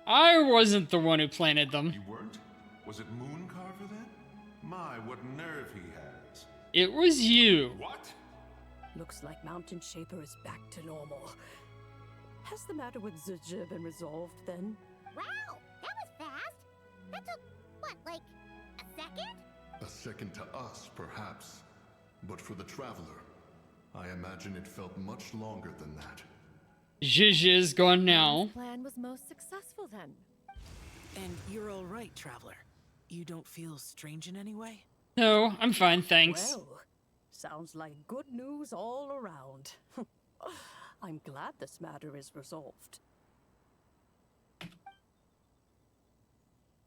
I wasn't the one who planted them. You weren't? Was it Mooncarver then? My, what nerve he has. It was you. What? Looks like Mountain Shaper is back to normal. Has the matter with Zizia been resolved then? Wow, that was fast. That took, what, like a second? A second to us, perhaps. But for the Traveler, I imagine it felt much longer than that. Zhizh is gone now. Whose plan was most successful then? And you're all right, Traveler. You don't feel strange in any way? No, I'm fine, thanks. Well, sounds like good news all around. I'm glad this matter is resolved.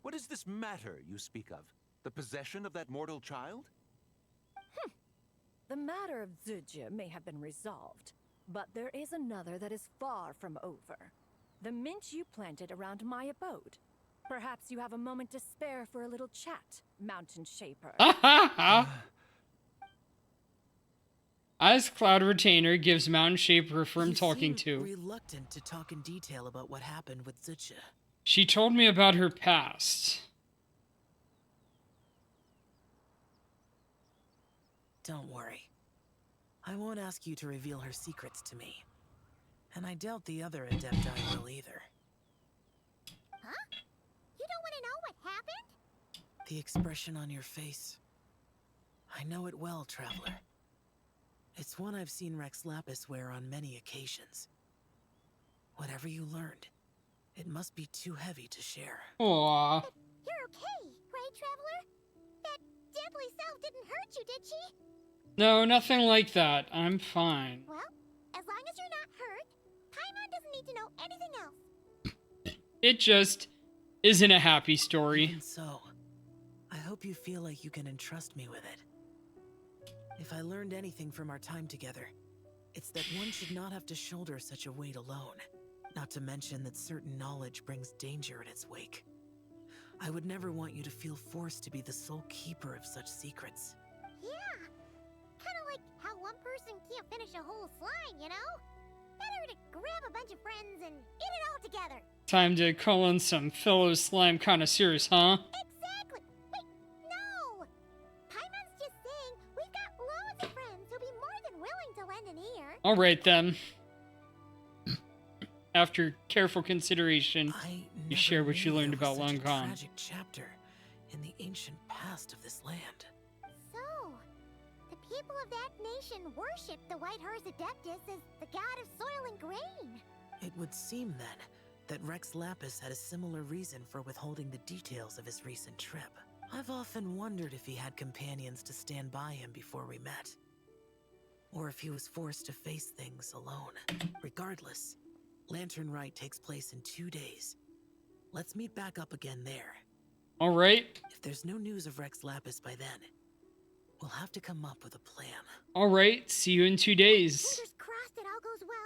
What is this matter you speak of? The possession of that mortal child? The matter of Zizia may have been resolved, but there is another that is far from over. The mint you planted around my abode. Perhaps you have a moment to spare for a little chat, Mountain Shaper. As Cloud Retainer gives Mountain Shaper a firm talking to. Reluctant to talk in detail about what happened with Zizia. She told me about her past. Don't worry. I won't ask you to reveal her secrets to me. And I doubt the other Adepti will either. Huh? You don't want to know what happened? The expression on your face. I know it well, Traveler. It's one I've seen Rex Lapis wear on many occasions. Whatever you learned, it must be too heavy to share. Aww. But you're okay, right, Traveler? That deadly self didn't hurt you, did she? No, nothing like that. I'm fine. Well, as long as you're not hurt, Paimon doesn't need to know anything else. It just isn't a happy story. Even so, I hope you feel like you can entrust me with it. If I learned anything from our time together, it's that one should not have to shoulder such a weight alone. Not to mention that certain knowledge brings danger in its wake. I would never want you to feel forced to be the sole keeper of such secrets. Yeah. Kind of like how one person can't finish a whole slime, you know? Better to grab a bunch of friends and eat it all together. Time to call in some fellow slime connoisseurs, huh? Exactly. Wait, no! Paimon's just saying we've got loads of friends who'll be more than willing to lend an ear. Alright then. After careful consideration, you share what you learned about Long Gone. Tragic chapter in the ancient past of this land. So, the people of that nation worship the White Horse Adeptus as the god of soil and grain. It would seem then that Rex Lapis had a similar reason for withholding the details of his recent trip. I've often wondered if he had companions to stand by him before we met. Or if he was forced to face things alone. Regardless, Lanternlit takes place in 2 days. Let's meet back up again there. Alright. If there's no news of Rex Lapis by then, we'll have to come up with a plan. Alright, see you in 2 days. Fingers crossed it all goes well.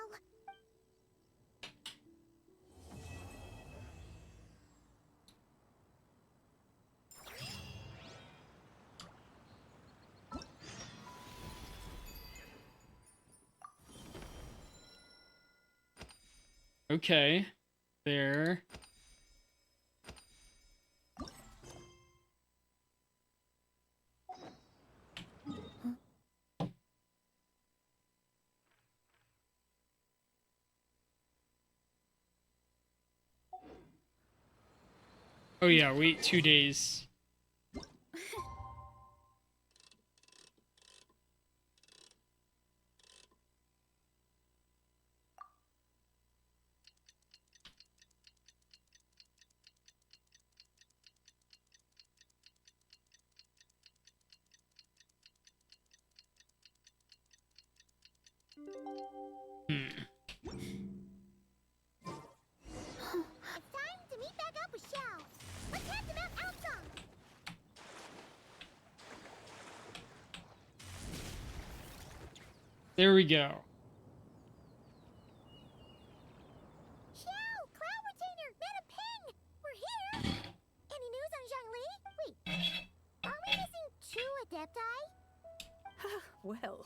Okay. There. Oh yeah, wait 2 days. It's time to meet back up with Xiao. Let's head to Mount Outsong. There we go. Xiao, Cloud Retainer, Madam Ping, we're here. Any news on Zhangli? Wait, are we missing 2 adepti? Well,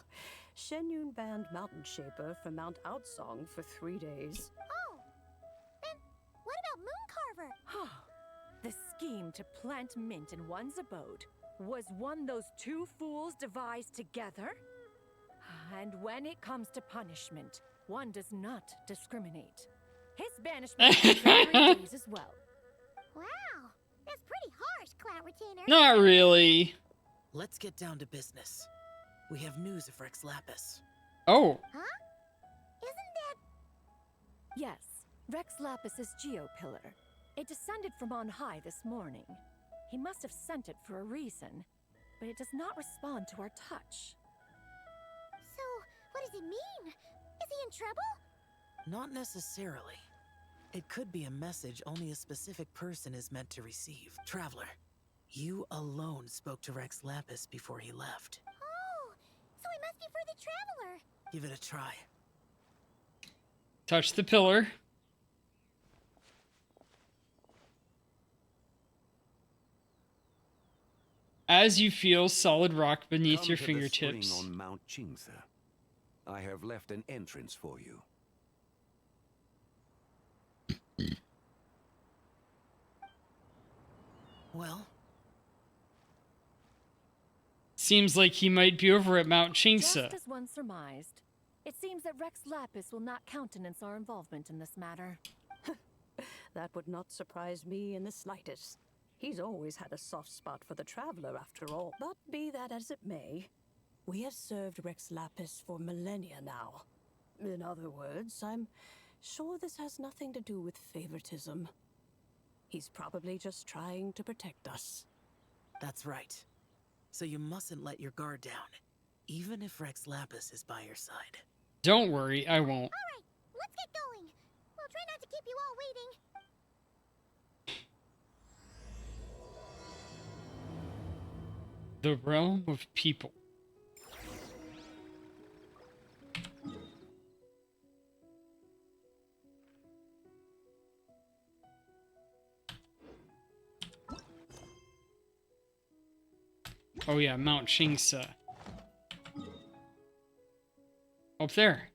Shenyun banned Mountain Shaper from Mount Outsong for 3 days. Oh, then what about Mooncarver? The scheme to plant mint in one's abode was one those 2 fools devised together? And when it comes to punishment, one does not discriminate. His banishment is 3 days as well. Wow, that's pretty harsh, Cloud Retainer. Not really. Let's get down to business. We have news of Rex Lapis. Oh. Huh? Isn't that... Yes, Rex Lapis's geopillar. It descended from on high this morning. He must have sent it for a reason, but it does not respond to our touch. So, what does it mean? Is he in trouble? Not necessarily. It could be a message only a specific person is meant to receive. Traveler, you alone spoke to Rex Lapis before he left. Oh, so it must be for the Traveler. Give it a try. Touch the pillar. As you feel solid rock beneath your fingertips. The spring on Mount Qingse. I have left an entrance for you. Well? Seems like he might be over at Mount Qingse. Just as one surmised, it seems that Rex Lapis will not countenance our involvement in this matter. That would not surprise me in the slightest. He's always had a soft spot for the Traveler, after all. But be that as it may, we have served Rex Lapis for millennia now. In other words, I'm sure this has nothing to do with favoritism. He's probably just trying to protect us. That's right. So you mustn't let your guard down, even if Rex Lapis is by your side. Don't worry, I won't. All right, let's get going. We'll try not to keep you all waiting. The realm of people. Oh yeah, Mount Qingse. Up there.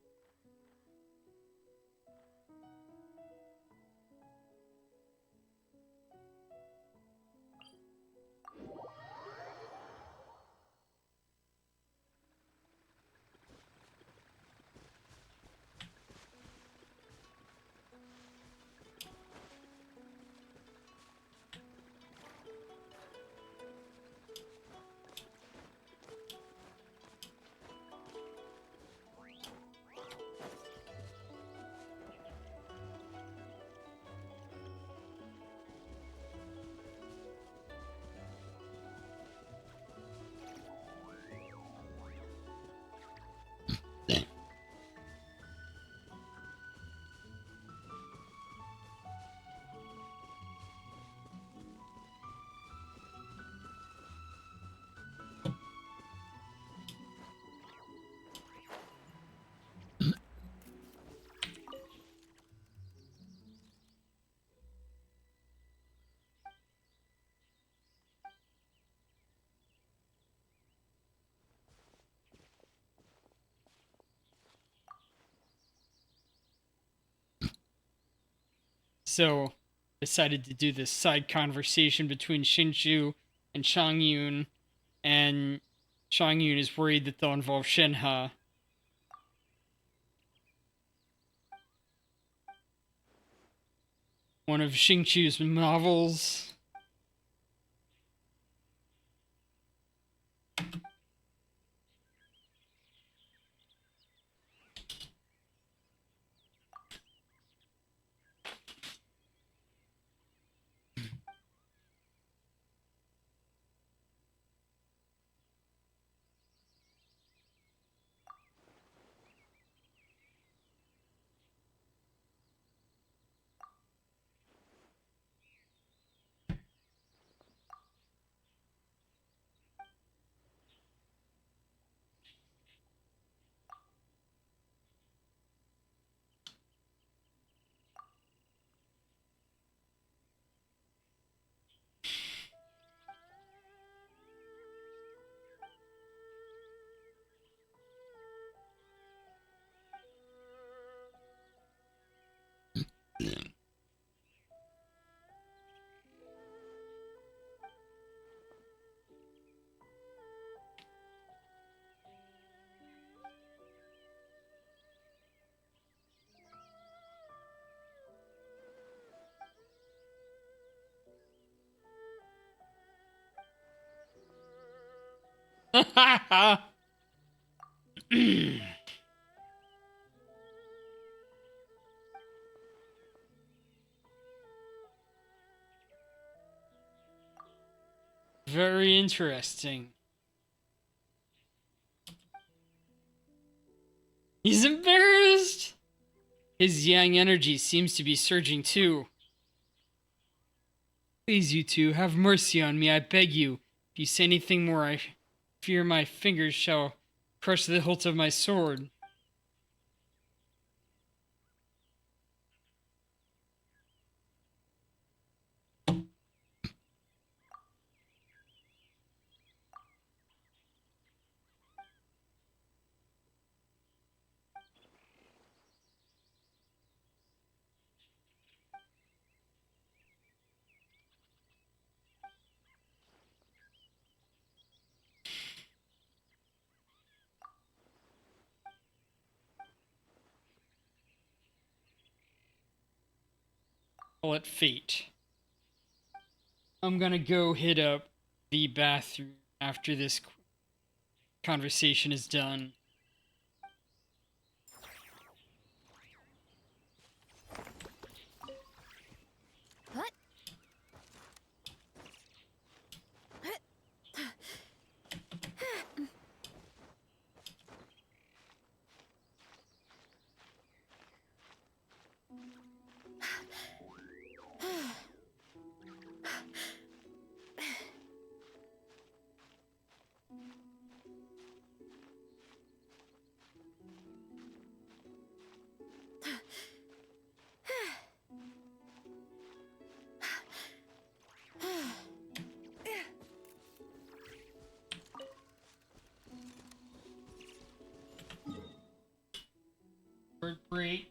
so decided to do this side conversation between Shinju and Changyun, and Changyun is worried that they'll involve Shenhe. One of Xingqiu's novels. Very interesting. He's embarrassed. His yang energy seems to be surging too. Please, you two, have mercy on me, I beg you. If you say anything more, I fear my fingers shall crush the hilt of my sword. Call it fate. I'm gonna go hit up the bathroom after this conversation is done. What? Short break.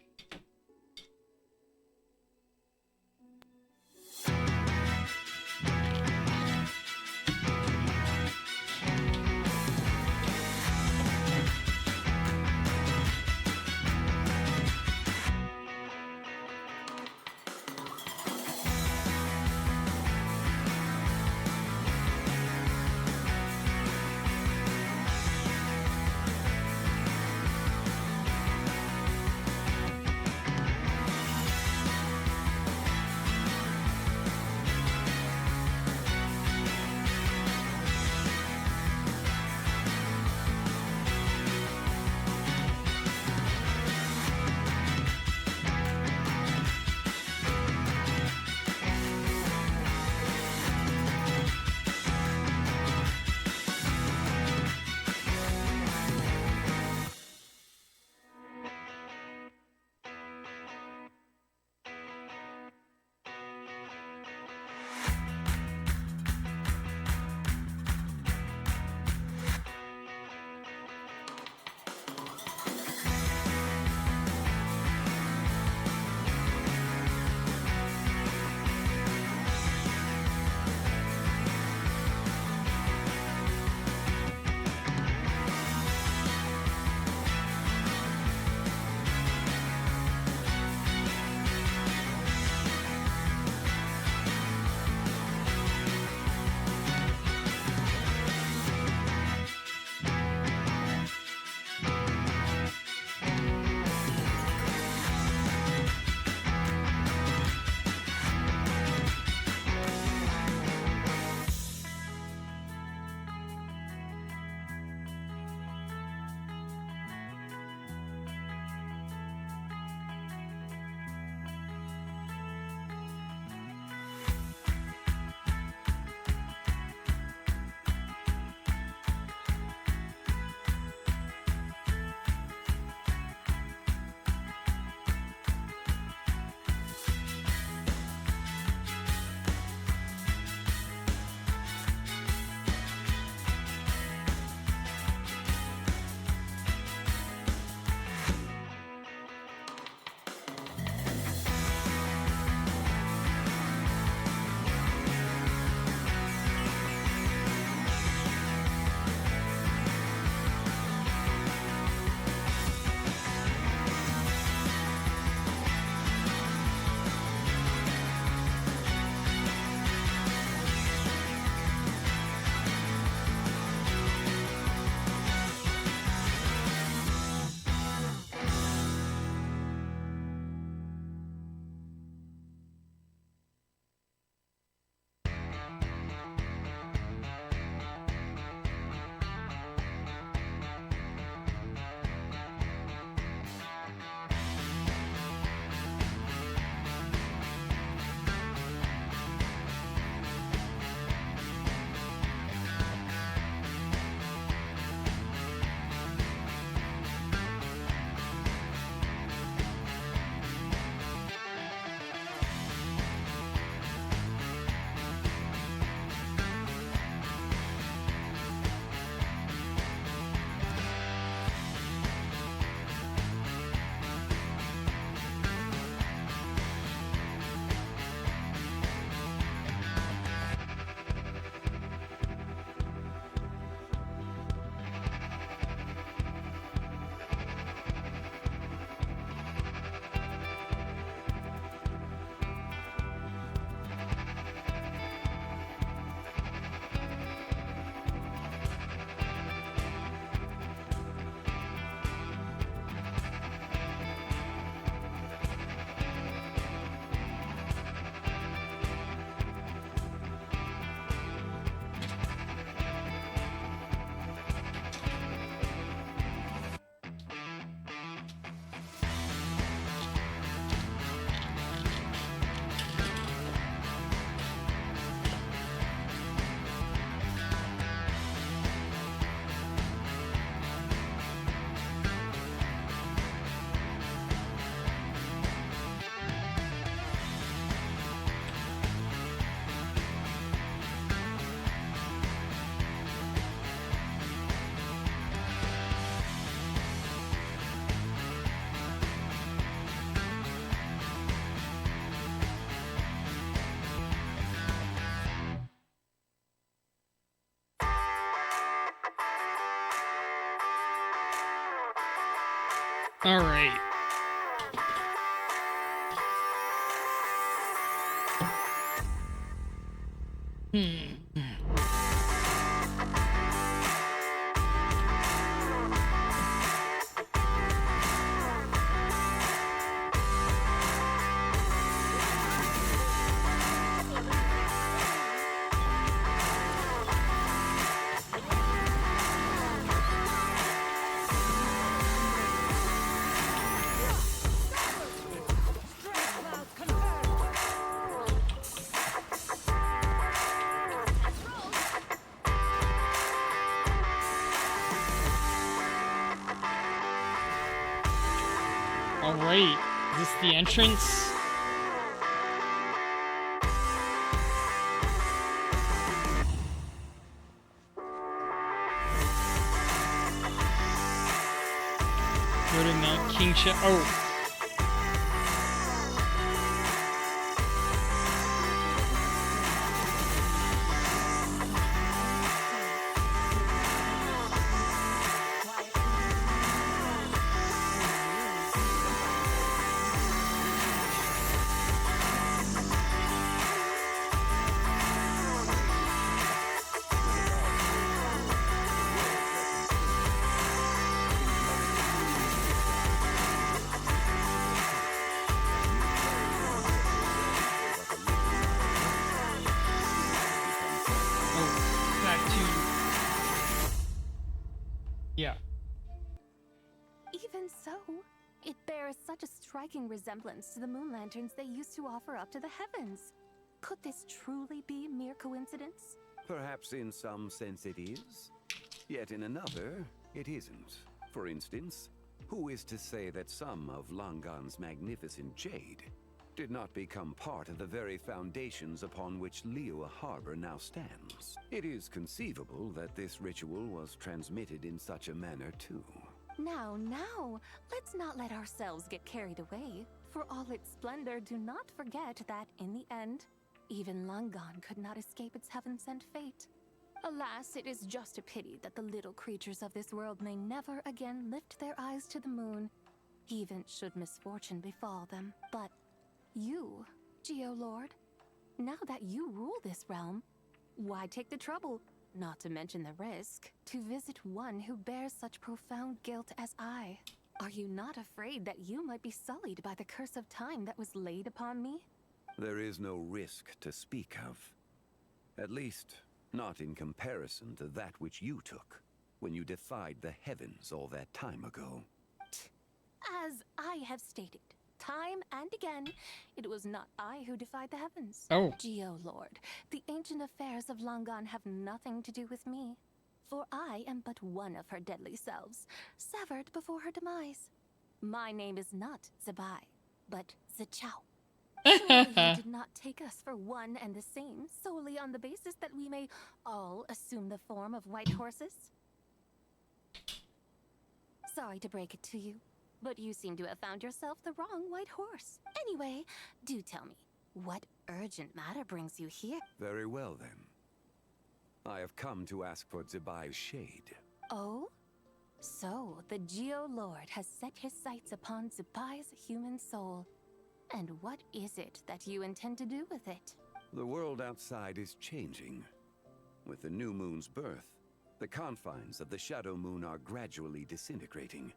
All right. All right. Is this the entrance? Go to Mount Kingsha. Oh. Yeah. Even so, it bears such a striking resemblance to the moon lanterns they used to offer up to the heavens. Could this truly be mere coincidence? Perhaps in some sense it is, yet in another, it isn't. For instance, who is to say that some of Langan's magnificent jade did not become part of the very foundations upon which Liyue Harbor now stands? It is conceivable that this ritual was transmitted in such a manner too. Now, let's not let ourselves get carried away. For all its splendor, do not forget that, in the end, even Langan could not escape its heaven-sent fate. Alas, it is just a pity that the little creatures of this world may never again lift their eyes to the moon, even should misfortune befall them. But you, Geolord, now that you rule this realm, why take the trouble, not to mention the risk, to visit one who bears such profound guilt as I? Are you not afraid that you might be sullied by the curse of time that was laid upon me? There is no risk to speak of. At least, not in comparison to that which you took when you defied the heavens all that time ago. As I have stated, time and again, it was not I who defied the heavens. Oh. Geolord, the ancient affairs of Langan have nothing to do with me. For I am but one of her deadly selves, severed before her demise. My name is not Zebai, but Zichao. Surely you did not take us for one and the same, solely on the basis that we may all assume the form of white horses? Sorry to break it to you, but you seem to have found yourself the wrong white horse. Anyway, do tell me, what urgent matter brings you here? Very well, then. I have come to ask for Zebai's shade. Oh? So, the Geolord has set his sights upon Zebai's human soul. And what is it that you intend to do with it? The world outside is changing. With the new moon's birth, the confines of the Shadow Moon are gradually disintegrating.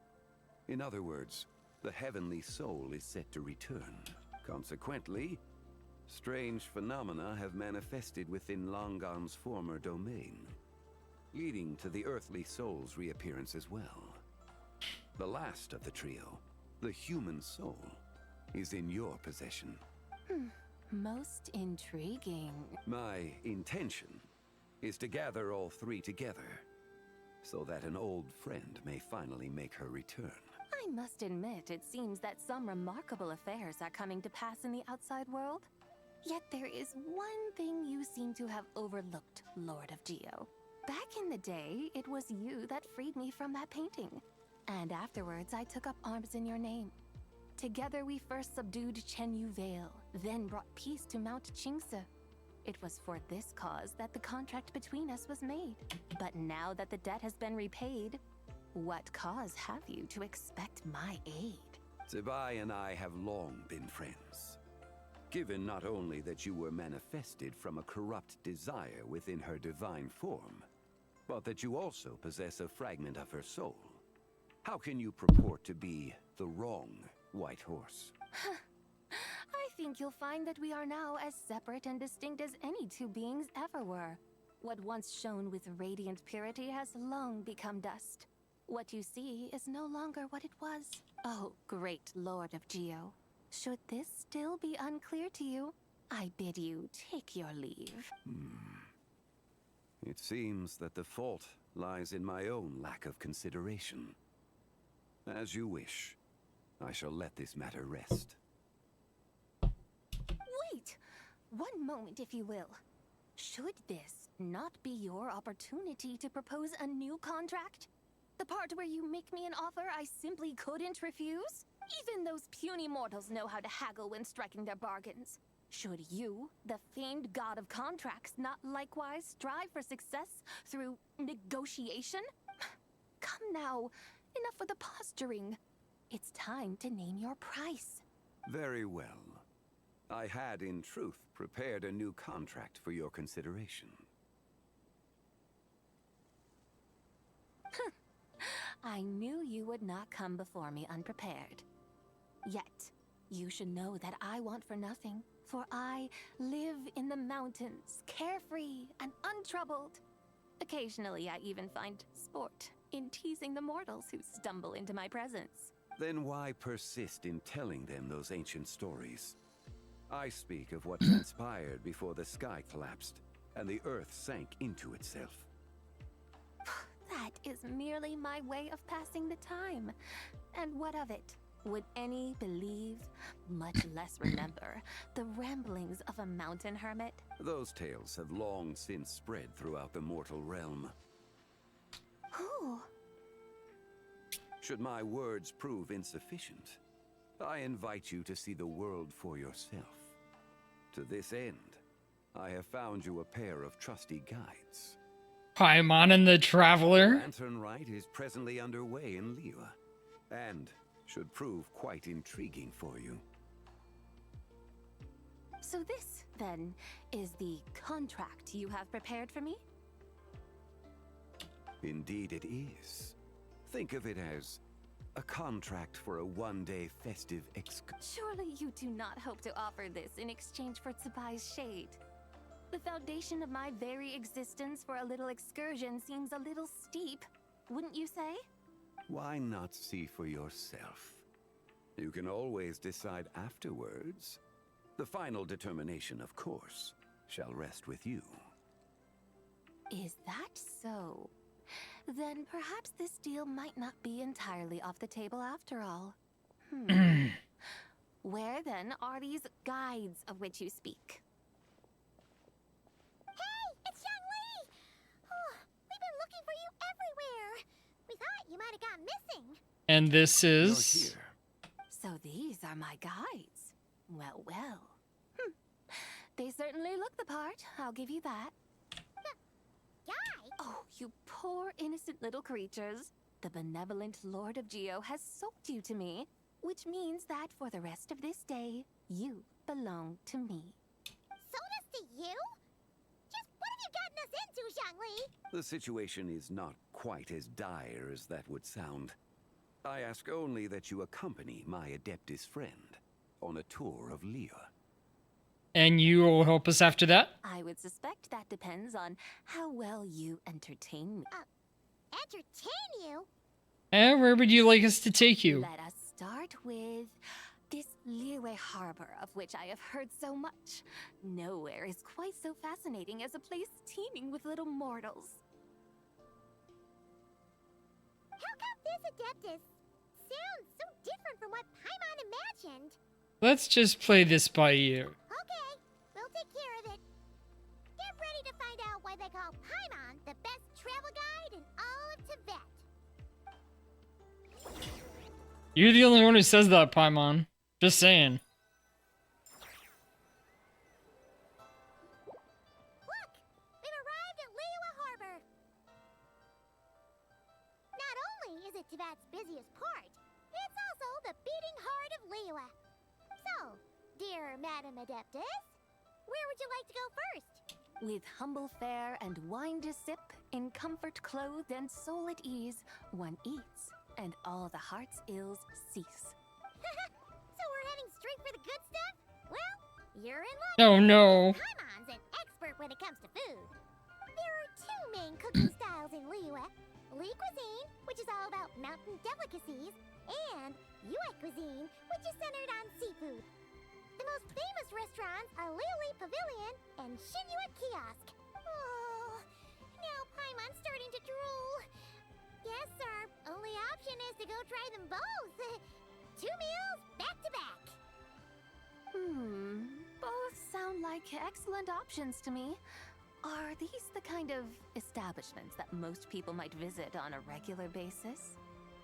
In other words, the heavenly soul is set to return. Consequently, strange phenomena have manifested within Langan's former domain, leading to the earthly soul's reappearance as well. The last of the trio, the human soul, is in your possession. Most intriguing. My intention is to gather all three together, so that an old friend may finally make her return. I must admit, it seems that some remarkable affairs are coming to pass in the outside world. Yet there is one thing you seem to have overlooked, Lord of Geo. Back in the day, it was you that freed me from that painting. And afterwards, I took up arms in your name. Together we first subdued Chenyu Vale, then brought peace to Mount Qingse. It was for this cause that the contract between us was made. But now that the debt has been repaid, What cause have you to expect my aid? Zibai and I have long been friends. Given not only that you were manifested from a corrupt desire within her divine form, but that you also possess a fragment of her soul, how can you purport to be the wrong White Horse? I think you'll find that we are now as separate and distinct as any two beings ever were. What once shone with radiant purity has long become dust. What you see is no longer what it was. Oh, great Lord of Geo. Should this still be unclear to you, I bid you take your leave. It seems that the fault lies in my own lack of consideration. As you wish. I shall let this matter rest. Wait! One moment, if you will. Should this not be your opportunity to propose a new contract? The part where you make me an offer I simply couldn't refuse? Even those puny mortals know how to haggle when striking their bargains. Should you, the famed god of contracts, not likewise strive for success through negotiation? Come now, enough with the posturing. It's time to name your price. Very well. I had, in truth, prepared a new contract for your consideration. I knew you would not come before me unprepared. Yet, you should know that I want for nothing, for I live in the mountains, carefree and untroubled. Occasionally, I even find sport in teasing the mortals who stumble into my presence. Then why persist in telling them those ancient stories? I speak of what transpired before the sky collapsed and the earth sank into itself. That is merely my way of passing the time. And what of it? Would any believe, much less remember, the ramblings of a mountain hermit? Those tales have long since spread throughout the mortal realm. Who? Should my words prove insufficient, I invite you to see the world for yourself. To this end, I have found you a pair of trusty guides. Paimon and the Traveler. Lanternlit is presently underway in Liyue, and should prove quite intriguing for you. So this, then, is the contract you have prepared for me? Indeed it is. Think of it as a contract for a one-day festive Surely you do not hope to offer this in exchange for Tsubai's shade. The foundation of my very existence for a little excursion seems a little steep, wouldn't you say? Why not see for yourself? You can always decide afterwards. The final determination, of course, shall rest with you. Is that so? Then perhaps this deal might not be entirely off the table after all. Where then are these guides of which you speak? Hey, it's Xiangli! Oh, we've been looking for you everywhere. We thought you might have gone missing. And this is... So these are my guides. Well, well. They certainly look the part, I'll give you that. Guy? Oh, you poor innocent little creatures. The benevolent Lord of Geo has sold you to me, which means that for the rest of this day, you belong to me. Sold us to you? Just what have you gotten us into, Xiangli? The situation is not quite as dire as that would sound. I ask only that you accompany my Adeptus friend on a tour of Liyue. And you will help us after that? I would suspect that depends on how well you entertain me. Entertain you? And where would you like us to take you? Let us start with this Liyue Harbor, of which I have heard so much. Nowhere is quite so fascinating as a place teeming with little mortals. How come this Adeptus sounds so different from what Paimon imagined? Let's just play this by ear. Okay, we'll take care of it. Get ready to find out why they call Paimon the best travel guide in all of Tibet. You're the only one who says that, Paimon. Just saying. Look! We've arrived at Liyue Harbor! Not only is there, Madam Adeptus. Where would you like to go first? With humble fare and wine to sip, in comfort clothed and soul at ease, one eats, and all the heart's ills cease. So we're heading straight for the good stuff? Well, you're in luck. Oh no. Paimon's an expert when it comes to food. There are two main cooking styles in Liyue. Li cuisine, which is all about mountain delicacies, and Yue cuisine, which is centered on seafood. The most famous restaurants are Liuli Pavilion and Shinyue Kiosk. Oh, now Paimon's starting to drool. Guess our only option is to go try them both. 2 meals back to back. Both sound like excellent options to me. Are these the kind of establishments that most people might visit on a regular basis?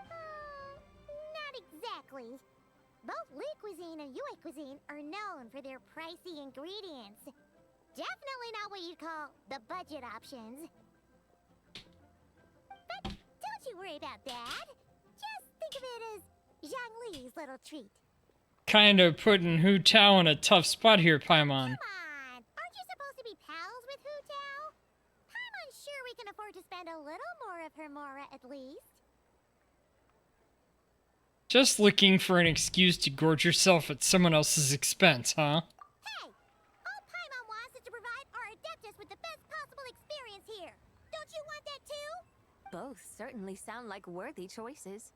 Not exactly. Both Li cuisine and Yue cuisine are known for their pricey ingredients. Definitely not what you'd call the budget options. But don't you worry about that. Just think of it as Zhang Li's little treat. Kind of putting Hu Tao in a tough spot here, Paimon. Come on! Aren't you supposed to be pals with Hu Tao? Paimon's sure we can afford to spend a little more of her mora at least. Just looking for an excuse to gorge yourself at someone else's expense, huh? Hey! All Paimon wants is to provide our Adeptus with the best possible experience here. Don't you want that too? Both certainly sound like worthy choices.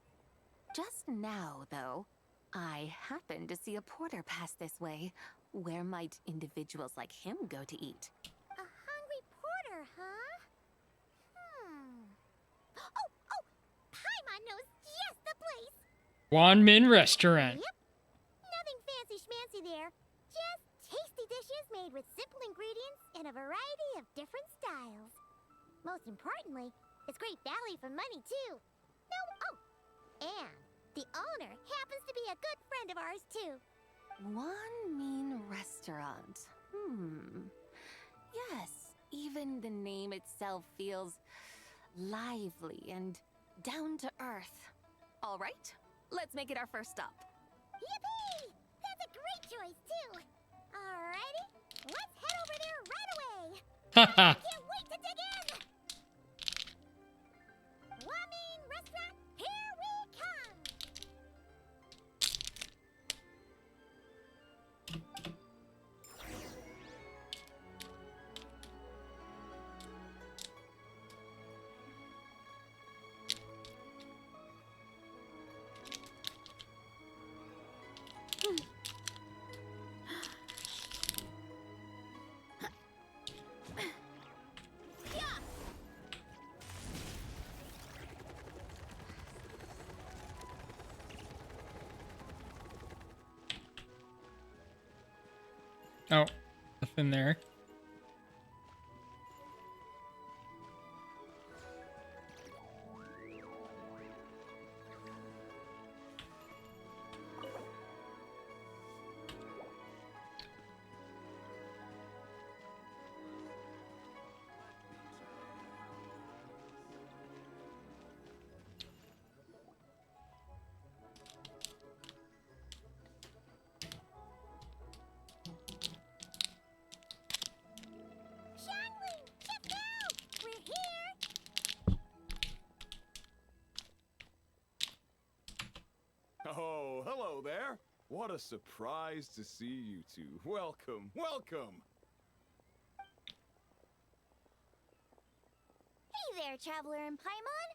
Just now, though, I happened to see a porter pass this way. Where might individuals like him go to eat? A hungry porter, huh? Oh! Paimon knows just the place! Wanmin Restaurant. Yep. Nothing fancy schmancy there. Just tasty dishes made with simple ingredients in a variety of different styles. Most importantly, it's great value for money, too. And the owner happens to be a good friend of ours, too. Wanmin Restaurant. Yes, even the name itself feels lively and down to earth. All right, let's make it our first stop. Yippee! That's a great choice, too. Alrighty, let's head over there right away. I can't wait to dig in! Wanmin Restaurant, here we come! Oh, nothing there. Oh, hello there. What a surprise to see you two. Welcome, welcome. Hey there, Traveler and Paimon.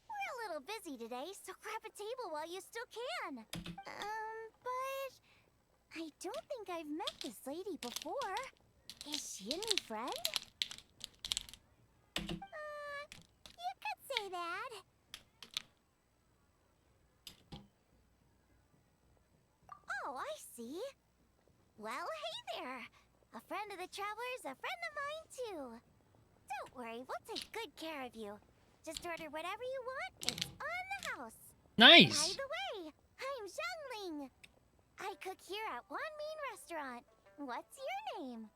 We're a little busy today, so grab a table while you still can. But I don't think I've met this lady before. Is she a new friend? You could say that. Oh, I see. Well, hey there. A friend of the Traveler's a friend of mine, too. Don't worry, we'll take good care of you. Just order whatever you want, it's on the house. Nice. By the way, I'm Zhangling. I cook here at Wanmin Restaurant. What's your name?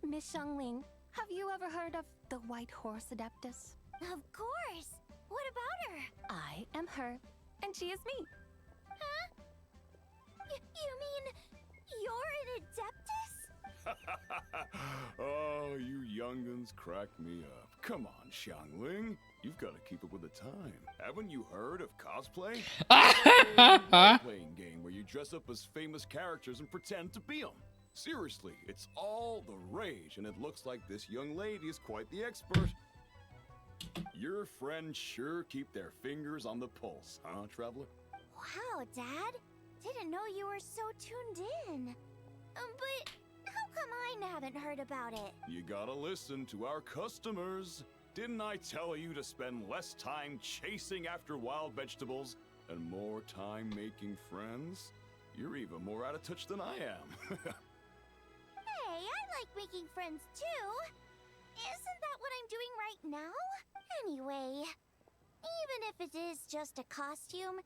Miss Xiangling, have you ever heard of the White Horse Adeptus? Of course. What about her? I am her, and she is me. Huh? You mean you're young'uns crack me up. Come on, Xiangling. You've got to keep up with the time. Haven't you heard of cosplay? Playing game where you dress up as famous characters and pretend to be them. Seriously, it's all the rage, and it looks like this young lady is quite the expert. Your friends sure keep their fingers on the pulse, huh, Traveler? Wow, Dad. Didn't know you were so tuned in. But how come I haven't heard about it? You gotta listen to our customers. Didn't I tell you to spend less time chasing after wild vegetables and more time making friends? You're even more out of touch than I am. Hey, I like making friends too. Isn't that what I'm doing right now? Anyway, even if it is just a costume,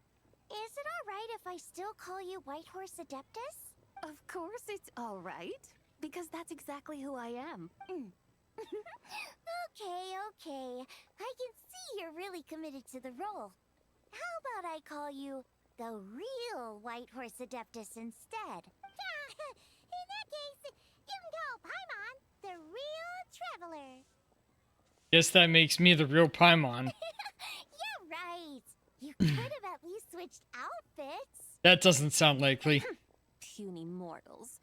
is it alright if I still call you Whitehorse Adeptus? Of course it's all right, because that's exactly who I am. Okay. I can see you're really committed to the role. How about I call you the real Whitehorse Adeptus instead? In that case, you can call Paimon the real traveler. Guess that makes me the real Paimon. You're right. You could have at least switched outfits. That doesn't sound likely. Puny mortals.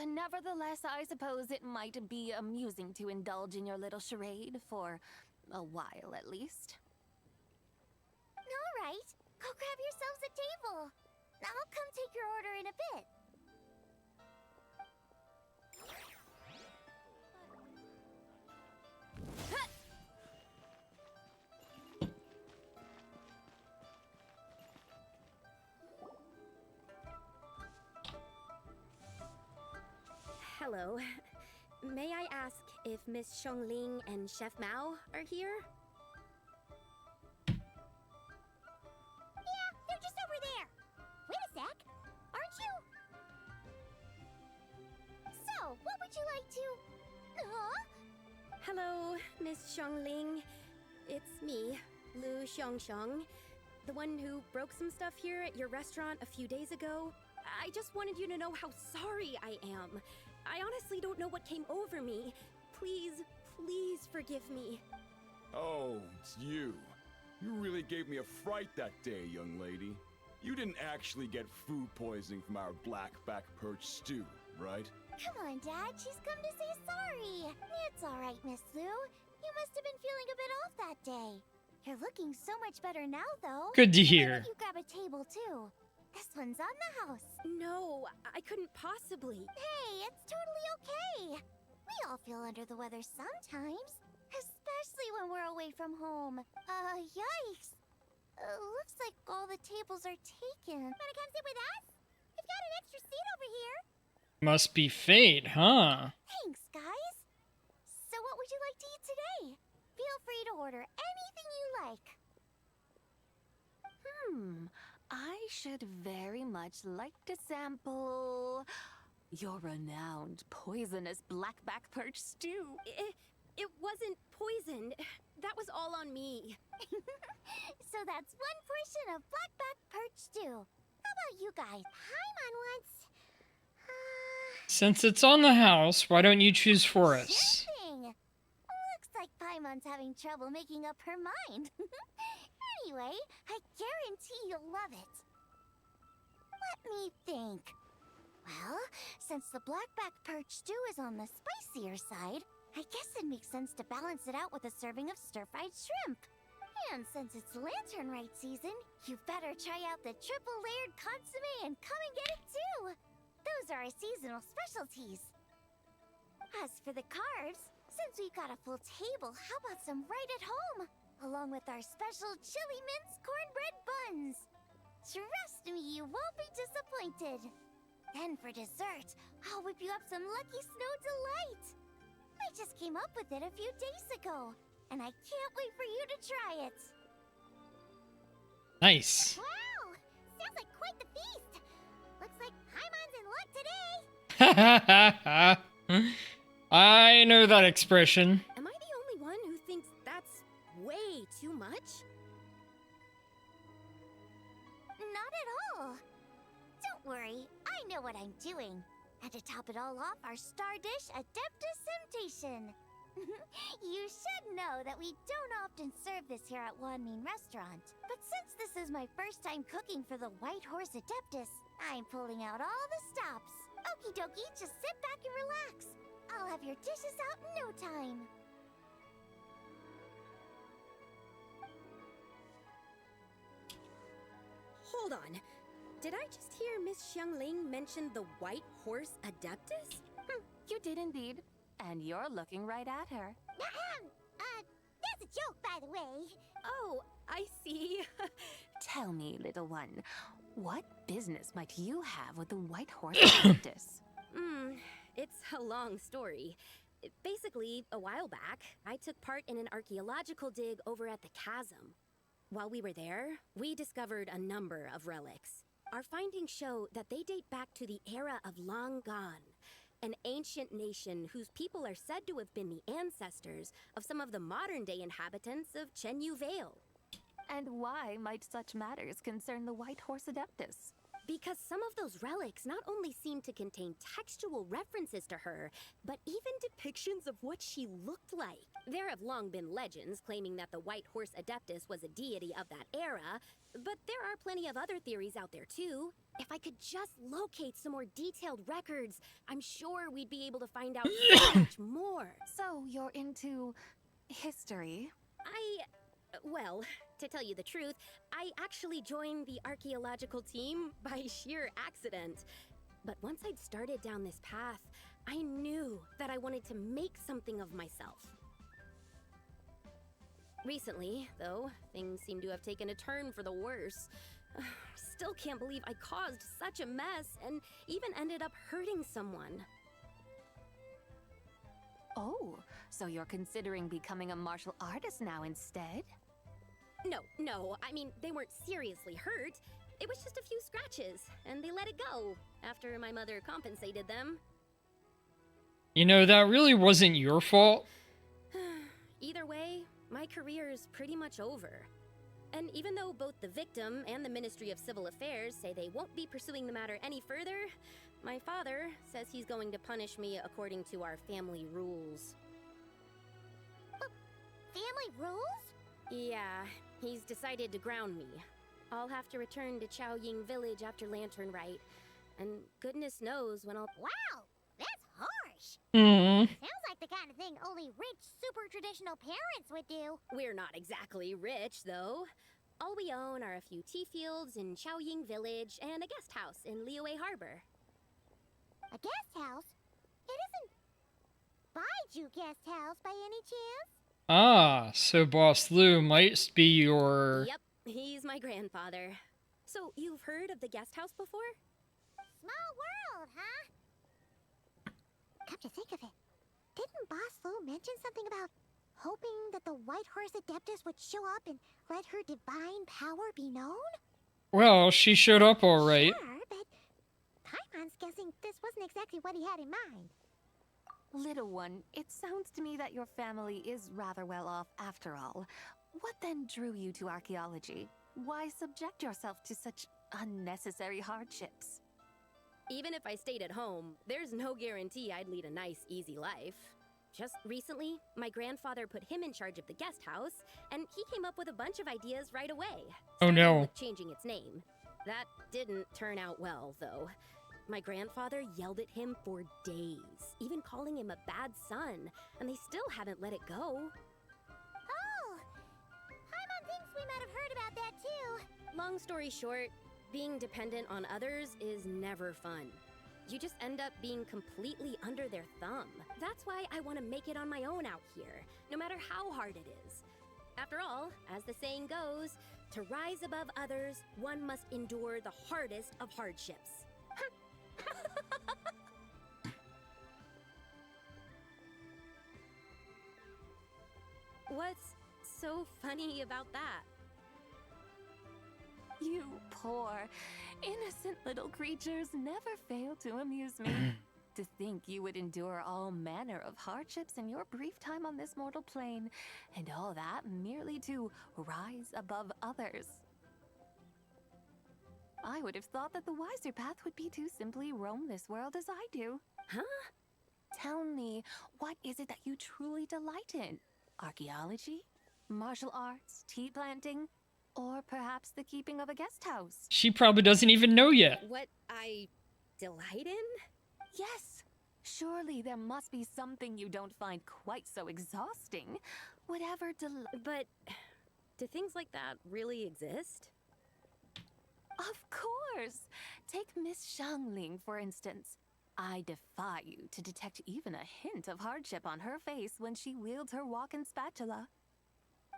Nevertheless, I suppose it might be amusing to indulge in your little charade for a while at least. All right, go grab yourselves a table. I'll come take your order in a bit. Hello. May I ask if Miss Xiangling and Chef Mao are here? Yeah, they're just over there. Wait a sec. Aren't you? So, what would you like to... Huh? Hello, Miss Xiangling. It's me, Lu Xiangxiang, the one who broke some stuff here at your restaurant a few days ago. I just wanted you to know how sorry I am. I honestly don't know what came over me. Please forgive me. Oh, it's you. You really gave me a fright that day, young lady. You didn't actually get food poisoning from our black-back perch stew, right? Come on, Dad. She's come to say sorry. It's all right, Miss Lu. You must have been feeling a bit off that day. You're looking so much better now, though. Good to hear. You grab a table, too. This one's on the house. No, I couldn't possibly. Hey, it's totally okay. We all feel under the weather sometimes. Especially when we're away from home. Yikes. Looks like all the tables are taken. Wanna come sit with us? We've got an extra seat over here. Must be fate, huh? Thanks, guys. So what would you like to eat today? Feel free to order anything you like. I should very much like to sample your renowned poisonous blackback perch stew. It wasn't poisoned. That was all on me. So that's one portion of blackback perch stew. How about you guys? Paimon wants... Since it's on the house, why don't you choose for us? Sure thing. Looks like Paimon's having trouble making up her mind. Anyway, I guarantee you'll love it. Let me think. Well, since the blackback perch stew is on the spicier side, I guess it makes sense to balance it out with a serving of stir-fried shrimp. And since it's Lanternlit season, you better try out the triple-layered consommé and come and get it too. Those are our seasonal specialties. As for the carbs, since we've got a full table, how about some right at home? Along with our special chili mince cornbread buns. Trust me, you won't be disappointed. Then for dessert, I'll whip you up some Lucky Snow Delight. I just came up with it a few days ago, and I can't wait for you to try it. Nice. Wow! Sounds like quite the feast. Looks like Paimon's in luck today. I know that expression. Am I the only one who thinks that's way too much? Not at all. Don't worry, I know what I'm doing. And to top it all off, our star dish, Adeptus Temptation. You should know that we don't often serve this here at Wanmin Restaurant. But since this is my first time cooking for the White Horse Adeptus, I'm pulling out all the stops. Okie dokie, just sit back and relax. I'll have your dishes out in no time. Hold on. Did I just hear Miss Xiangling mention the White Horse Adeptus? You did indeed. And you're looking right at her. That's a joke, by the way. Oh, I see. Tell me, little one, what business might you have with the White Horse Adeptus? It's a long story. Basically, a while back, I took part in an archaeological dig over at the chasm. While we were there, we discovered a number of relics. Our findings show that they date back to the era of Long Gone, an ancient nation whose people are said to have been the ancestors of some of the modern-day inhabitants of Chenyu Vale. And why might such matters concern the White Horse Adeptus? Because some of those relics not only seem to contain textual references to her, but even depictions of what she looked like. There have long been legends claiming that the White Horse Adeptus was a deity of that era, but there are plenty of other theories out there too. If I could just locate some more detailed records, I'm sure we'd be able to find out so much more. So you're into history? Well, to tell you the truth, I actually joined the archaeological team by sheer accident. But once I'd started down this path, I knew that I wanted to make something of myself. Recently, though, things seem to have taken a turn for the worse. Still can't believe I caused such a mess and even ended up hurting someone. Oh, so you're considering becoming a martial artist now instead? No, I mean, they weren't seriously hurt. It was just a few scratches, and they let it go after my mother compensated them. You know, that really wasn't your fault. Either way, my career is pretty much over. And even though both the victim and the Ministry of Civil Affairs say they won't be pursuing the matter any further, my father says he's going to punish me according to our family rules. Family rules? Yeah, he's decided to ground me. I'll have to return to Chaoying Village after Lanternlit, and goodness knows when I'll— Wow, that's harsh. Sounds like the kind of thing only rich, super traditional parents would do. We're not exactly rich, though. All we own are a few tea fields in Chaoying Village and a guest house in Liyue Harbor. A guest house? It isn't Baiju Guest House by any chance? Ah, so Boss Lou might be your... Yep, he's my grandfather. So, you've heard of the guest house before? Small world, huh? Come to think of it, didn't Boss Lou mention something about hoping that the White Horse Adeptus would show up and let her divine power be known? Well, she showed up all right. Sure, but Paimon's guessing this wasn't exactly what he had in mind. Little one, it sounds to me that your family is rather well off after all. What then drew you to archaeology? Why subject yourself to such unnecessary hardships? Even if I stayed at home, there's no guarantee I'd lead a nice, easy life. Just recently, my grandfather put him in charge of the guest house, and he came up with a bunch of ideas right away. Oh no. Starting with changing its name. That didn't turn out well, though. My grandfather yelled at him for days, even calling him a bad son, and they still haven't let it go. Oh! Paimon thinks we might have heard about that too. Long story short, being dependent on others is never fun. You just end up being completely under their thumb. That's why I want to make it on my own out here, no matter how hard it is. After all, as the saying goes, to rise above others, one must endure the hardest of hardships. What's so funny about that? You poor, innocent little creatures never fail to amuse me. To think you would endure all manner of hardships in your brief time on this mortal plane, and all that merely to rise above others. I would have thought that the wiser path would be to simply roam this world as I do. Huh? Tell me, what is it that you truly delight in? Archaeology? Martial arts? Tea planting? Or perhaps the keeping of a guest house? She probably doesn't even know yet. What I delight in? Yes. Surely there must be something you don't find quite so exhausting. Whatever But do things like that really exist? Of course! Take Miss Xiangling, for instance. I defy you to detect even a hint of hardship on her face when she wields her walking spatula.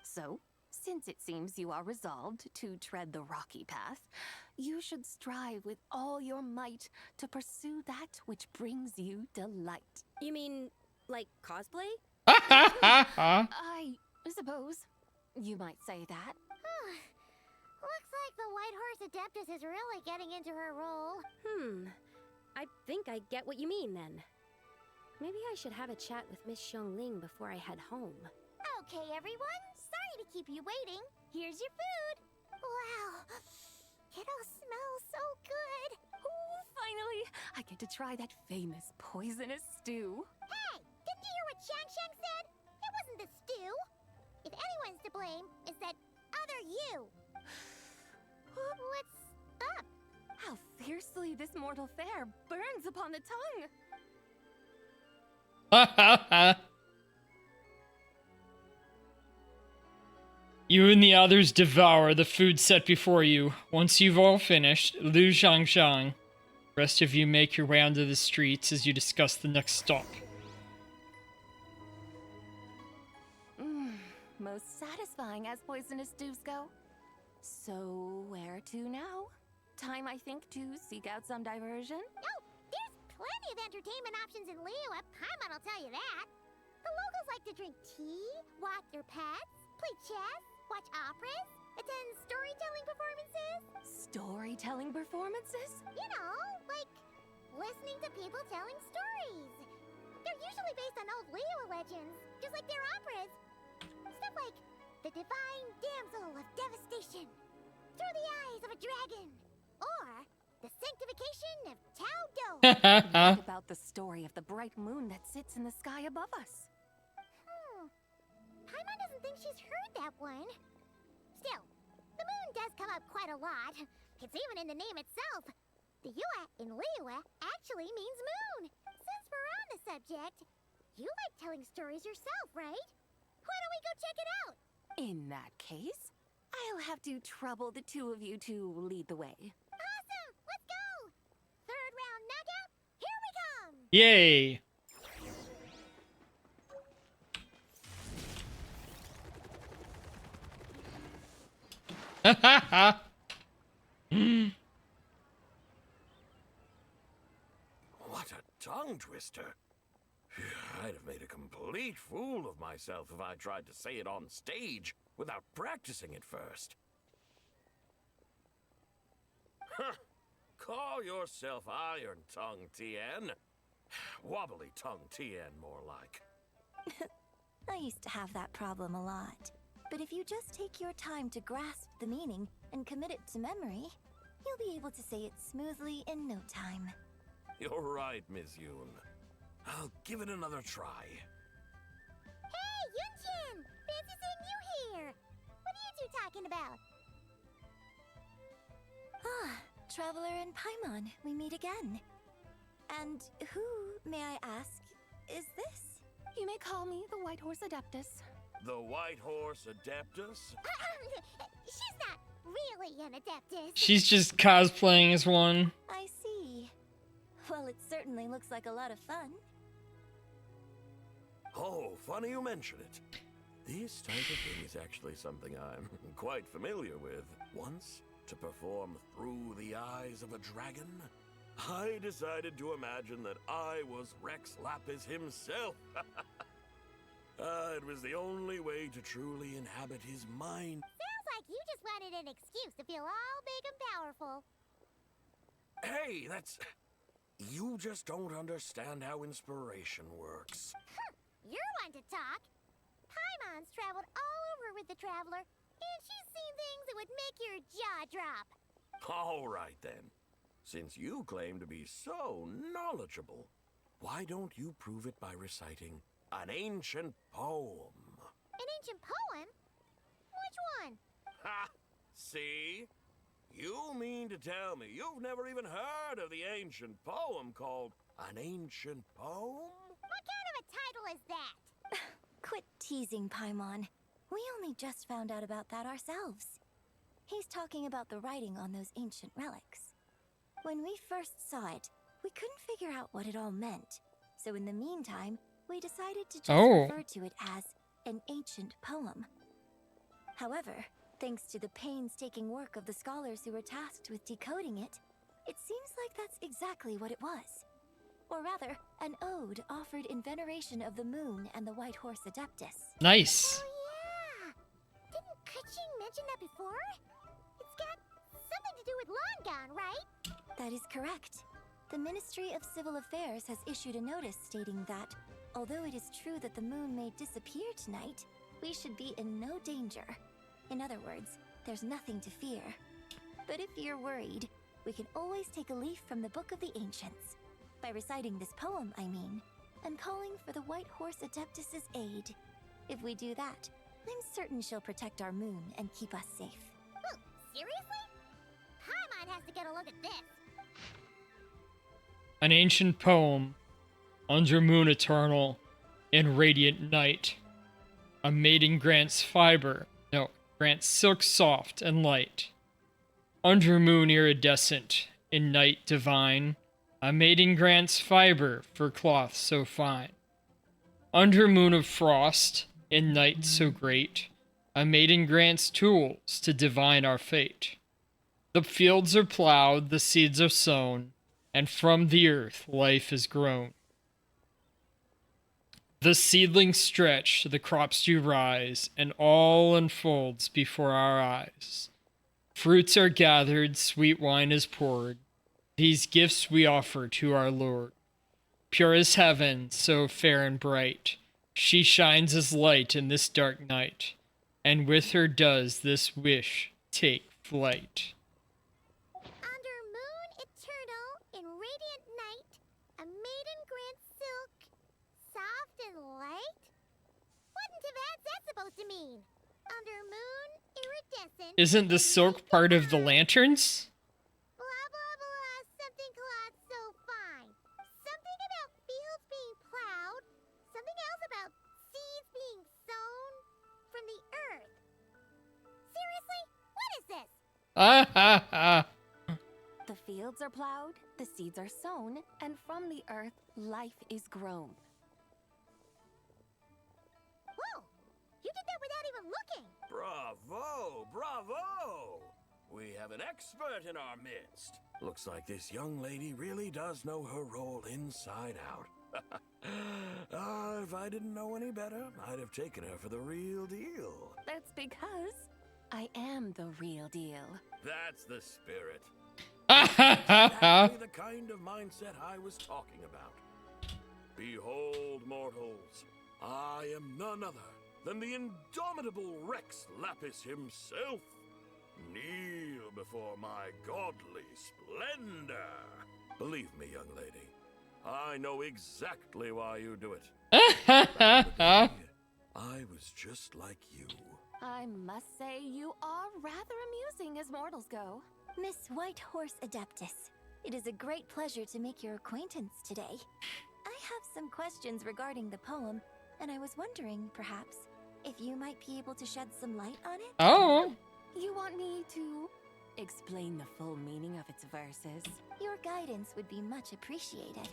So, since it seems you are resolved to tread the rocky path, you should strive with all your might to pursue that which brings you delight. You mean, like cosplay? I suppose you might say that. Looks like the White Horse Adeptus is really getting into her role. I think I get what you mean then. Maybe I should have a chat with Miss Xiangling before I head home. Okay, everyone. Sorry to keep you waiting. Here's your food. Wow. It all smells so good. Ooh, finally! I get to try that famous poisonous stew. Hey! Didn't you hear what Shang said? It wasn't the stew. If anyone's to blame, it's that other you. What's up? How fiercely this mortal fare burns upon the tongue! You and the others devour the food set before you. Once you've all finished, Lu Zhangzhang. The rest of you make your way onto the streets as you discuss the next stop. Most satisfying as poisonous stews go. So, where to now? Time, I think, to seek out some diversion? Oh, there's plenty of entertainment options in Liyue. Paimon will tell you that. The locals like to drink tea, walk their pets, play chess, watch operas, attend storytelling performances. Storytelling performances? You know, like listening to people telling stories. They're usually based on old Liyue legends, just like their operas. Stuff like The Divine Damsel of Devastation, Through the Eyes of a Dragon, or The Sanctification of Tao Do. What about the story of the bright moon that sits in the sky above us? Paimon doesn't think she's heard that one. Still, the moon does come up quite a lot. It's even in the name itself. The Yue in Liyue actually means moon. Since we're on the subject, you like telling stories yourself, right? Why don't we go check it out? In that case, I'll have to trouble the two of you to lead the way. Awesome! Let's go! Third round knockout, here we come! Yay! What a tongue twister. I'd have made a complete fool of myself if I tried to say it on stage without practicing it first. Huh. Call yourself Iron Tongue Tien. Wobbly Tongue Tien, more like. I used to have that problem a lot. But if you just take your time to grasp the meaning and commit it to memory, you'll be able to say it smoothly in no time. You're right, Miss Yoon. I'll give it another try. Hey, Yunchin! Fancy seeing you here! What are you two talking about? Ah, Traveler and Paimon, we meet again. And who, may I ask, is this? You may call me the White Horse Adeptus. The White Horse Adeptus? She's not really an Adeptus. She's just cosplaying as one. I see. Well, it certainly looks like a lot of fun. Oh, funny you mention it. This type of thing is actually something I'm quite familiar with. Once, to perform Through the Eyes of a Dragon, I decided to imagine that I was Rex Lapis himself. It was the only way to truly inhabit his mind. Sounds like you just wanted an excuse to feel all big and powerful. Hey, that's... You just don't understand how inspiration works. You're one to talk. Paimon's traveled all over with the Traveler, and she's seen things that would make your jaw drop. All right, then. Since you claim to be so knowledgeable, Why don't you prove it by reciting an ancient poem? An ancient poem? Which one? Ha! See? You mean to tell me you've never even heard of the ancient poem called An Ancient Poem? What kind of a title is that? Quit teasing, Paimon. We only just found out about that ourselves. He's talking about the writing on those ancient relics. When we first saw it, we couldn't figure out what it all meant. So in the meantime, we decided to just refer to it as an ancient poem. However, thanks to the painstaking work of the scholars who were tasked with decoding it, it seems like that's exactly what it was. Or rather, an ode offered in veneration of the moon and the White Horse Adeptus. Nice. Oh yeah! Didn't Keqing mention that before? It's got something to do with Longon, right? That is correct. The Ministry of Civil Affairs has issued a notice stating that, although it is true that the moon may disappear tonight, we should be in no danger. In other words, there's nothing to fear. But if you're worried, we can always take a leaf from the Book of the Ancients. By reciting this poem, I mean, and calling for the White Horse Adeptus' aid. If we do that, I'm certain she'll protect our moon and keep us safe. Ooh, seriously? Paimon has to get a look at this. An ancient poem, under moon eternal, in radiant night. A maiden grants grants silk soft and light. Under moon iridescent, in night divine, a maiden grants fiber for cloth so fine. Under moon of frost, in night so great, a maiden grants tools to divine our fate. The fields are plowed, the seeds are sown, and from the earth life is grown. The seedlings stretch, the crops do rise, and all unfolds before our eyes. Fruits are gathered, sweet wine is poured. These gifts we offer to our Lord. Pure as heaven, so fair and bright, she shines as light in this dark night, and with her does this wish take flight. Under moon eternal, in radiant night, a maiden grants silk, soft and light? What in Tivat's that supposed to mean? Under moon iridescent. Isn't the silk part of the lanterns? Blah blah blah, something cloth so fine. Something about fields being plowed. Something else about seeds being sown from the earth. Seriously? What is this? The fields are plowed, the seeds are sown, and from the earth, life is grown. Whoa! You did that without even looking! Bravo! Bravo! We have an expert in our midst. Looks like this young lady really does know her role inside out. If I didn't know any better, I'd have taken her for the real deal. That's because I am the real deal. That's the spirit. Exactly the kind of mindset I was talking about. Behold, mortals, I am none other than the indomitable Rex Lapis himself. Kneel before my godly splendor. Believe me, young lady, I know exactly why you do it. Back in the day, I was just like you. I must say you are rather amusing as mortals go. Miss White Horse Adeptus, it is a great pleasure to make your acquaintance today. I have some questions regarding the poem, and I was wondering, perhaps, if you might be able to shed some light on it? Oh! You want me to explain the full meaning of its verses? Your guidance would be much appreciated.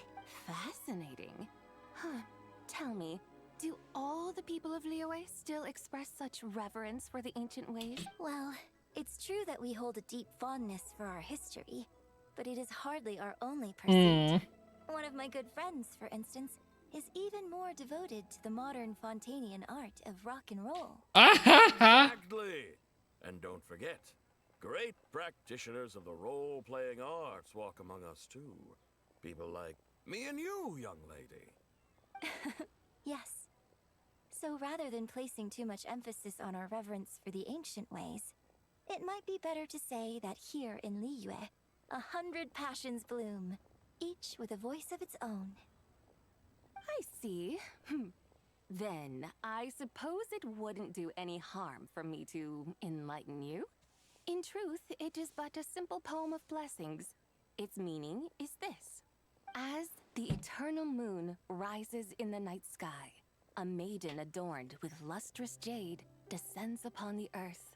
Fascinating. Huh. Tell me, do all the people of Liyue still express such reverence for the ancient ways? Well, it's true that we hold a deep fondness for our history, but it is hardly our only pursuit. One of my good friends, for instance, is even more devoted to the modern Fontanian art of rock and roll. Exactly! And don't forget, great practitioners of the role-playing arts walk among us too. People like me and you, young lady. Yes. So rather than placing too much emphasis on our reverence for the ancient ways, it might be better to say that here in Liyue, 100 passions bloom, each with a voice of its own. I see. Then I suppose it wouldn't do any harm for me to enlighten you. In truth, it is but a simple poem of blessings. Its meaning is this. As the eternal moon rises in the night sky, a maiden adorned with lustrous jade descends upon the earth.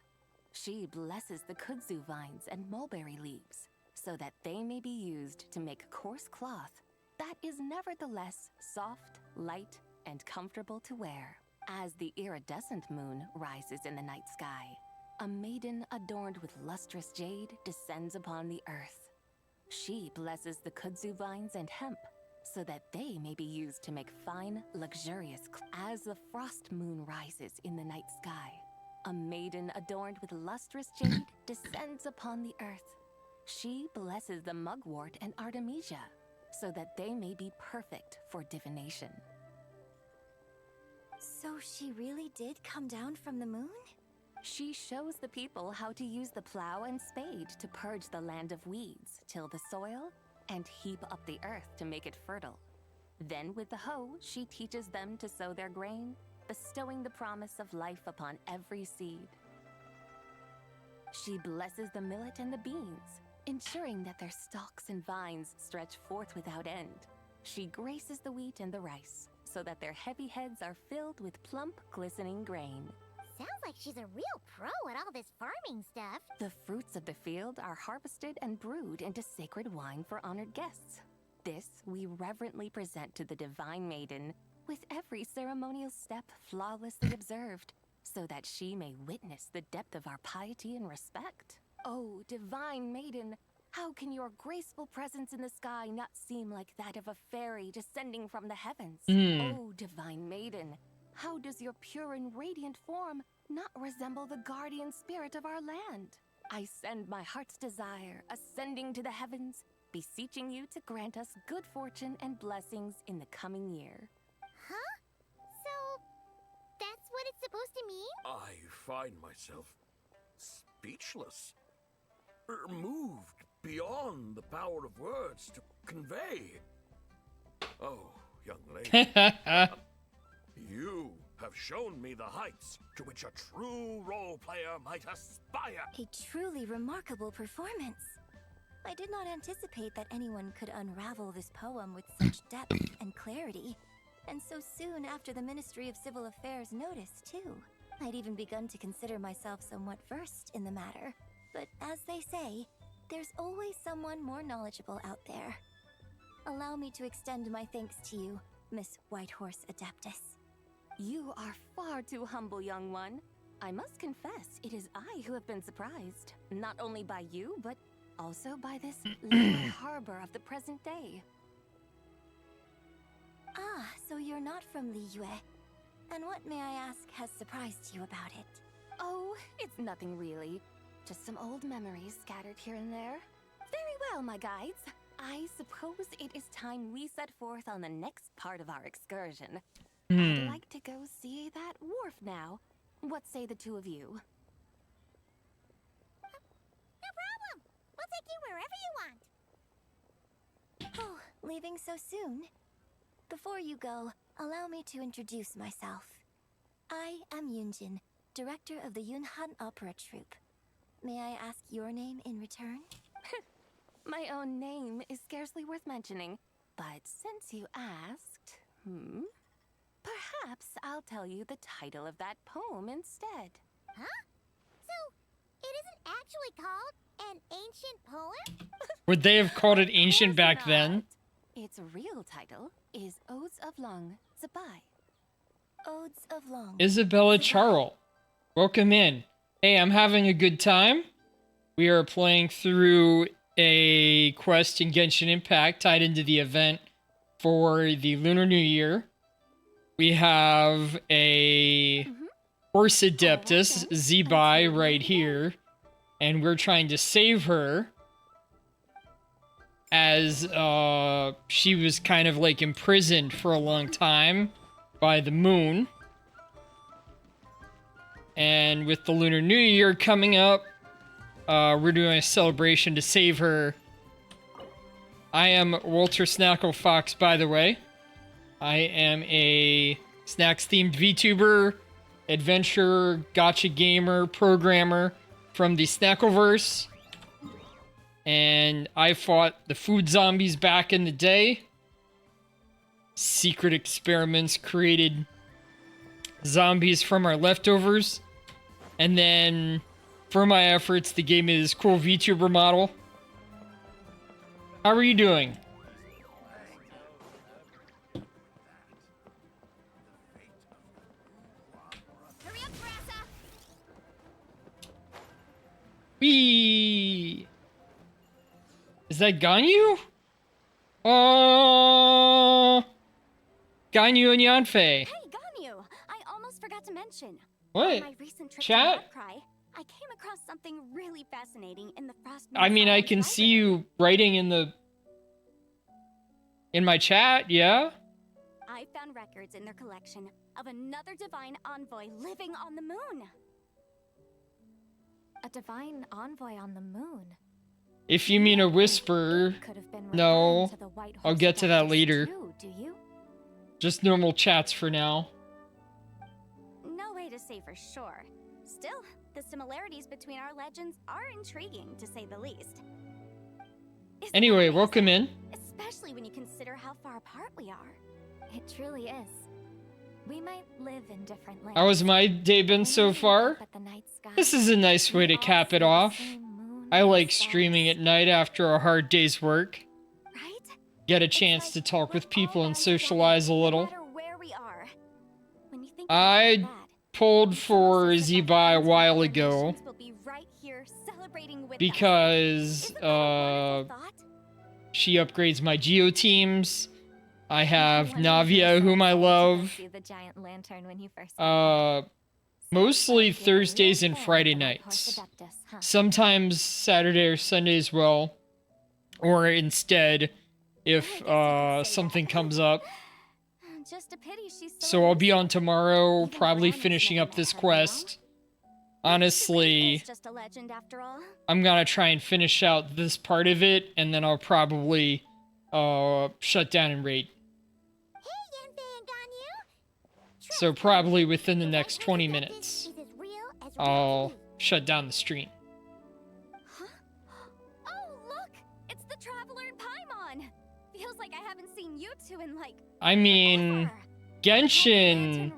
She blesses the kudzu vines and mulberry leaves, so that they may be used to make coarse cloth that is nevertheless soft, light, and comfortable to wear. As the iridescent moon rises in the night sky, a maiden adorned with lustrous jade descends upon the earth. She blesses the kudzu vines and hemp, so that they may be used to make fine, luxurious As the frost moon rises in the night sky, a maiden adorned with lustrous jade descends upon the earth. She blesses the mugwort and artemisia, so that they may be perfect for divination. So she really did come down from the moon? She shows the people how to use the plow and spade to purge the land of weeds, till the soil, and heap up the earth to make it fertile. Then with the hoe, she teaches them to sow their grain, bestowing the promise of life upon every seed. She blesses the millet and the beans, ensuring that their stalks and vines stretch forth without end. She graces the wheat and the rice, so that their heavy heads are filled with plump, glistening grain. Sounds like she's a real pro at all this farming stuff. The fruits of the field are harvested and brewed into sacred wine for honored guests. This we reverently present to the divine maiden, with every ceremonial step flawlessly observed, so that she may witness the depth of our piety and respect. Oh, divine maiden, how can your graceful presence in the sky not seem like that of a fairy descending from the heavens? Oh, divine maiden, how does your pure and radiant form not resemble the guardian spirit of our land? I send my heart's desire, ascending to the heavens, beseeching you to grant us good fortune and blessings in the coming year. Huh? So, that's what it's supposed to mean? I find myself speechless, moved beyond the power of words to convey. Oh, young lady, you have shown me the heights to which a true role player might aspire. A truly remarkable performance. I did not anticipate that anyone could unravel this poem with such depth and clarity, and so soon after the Ministry of Civil Affairs noticed, too. I'd even begun to consider myself somewhat versed in the matter, but as they say, there's always someone more knowledgeable out there. Allow me to extend my thanks to you, Miss Whitehorse Adeptus. You are far too humble, young one. I must confess, it is I who have been surprised, not only by you, but also by this little harbor of the present day. Ah, so you're not from Liyue. And what, may I ask, has surprised you about it? Oh, it's nothing really. Just some old memories scattered here and there. Very well, my guides. I suppose it is time we set forth on the next part of our excursion. I'd like to go see that wharf now. What say the two of you? No problem. We'll take you wherever you want. Oh, leaving so soon? Before you go, allow me to introduce myself. I am Yunjin, director of the Yunhan Opera Troupe. May I ask your name in return? My own name is scarcely worth mentioning, but since you asked, perhaps I'll tell you the title of that poem instead. Huh? So, it isn't actually called an ancient poem? Would they have called it ancient back then? Its real title is Odes of Long Zabai. Odes of Long. Isabella Charl, welcome in. Hey, I'm having a good time. We are playing through a quest in Genshin Impact tied into the event for the Lunar New Year. We have a Horse Adeptus, Zebai, right here. And we're trying to save her, as she was kind of like imprisoned for a long time by the moon. And with the Lunar New Year coming up, we're doing a celebration to save her. I am Walter Snackle Fox, by the way. I am a snacks-themed VTuber, adventure, gacha gamer, programmer from the Snackleverse. And I fought the food zombies back in the day. Secret experiments created zombies from our leftovers. And then, for my efforts, they gave me this cool VTuber model. How are you doing? Whee! Is that Ganyu? Oh, Ganyu and Yanfei. Hey, Ganyu! I almost forgot to mention. What? On my recent trip Chat? to Outcry, I came across something really fascinating in the Frost. I mean, I can see you writing in my chat, yeah? I found records in their collection of another divine envoy living on the moon. A divine envoy on the moon? If you mean a whisper, no. I'll get to that later. Do you? Just normal chats for now. No way to say for sure. Still, the similarities between our legends are intriguing, to say the least. Anyway, welcome in. Especially when you consider how far apart we are. It truly is. We might live in different lands. How has my day been so far? This is a nice way to cap it off. I like streaming at night after a hard day's work. Get a chance to talk with people and socialize a little. I pulled for Zibai a while ago because she upgrades my Geo teams. I have Navia, whom I love. Mostly Thursdays and Friday nights. Sometimes Saturday or Sunday as well. Or instead, if something comes up. So I'll be on tomorrow, probably finishing up this quest. Honestly, I'm gonna try and finish out this part of it, and then I'll probably shut down and raid. So probably within the next 20 minutes, I'll shut down the stream. Oh, look! It's the Traveler and Paimon! Feels like I haven't seen you two in like... I mean, Genshin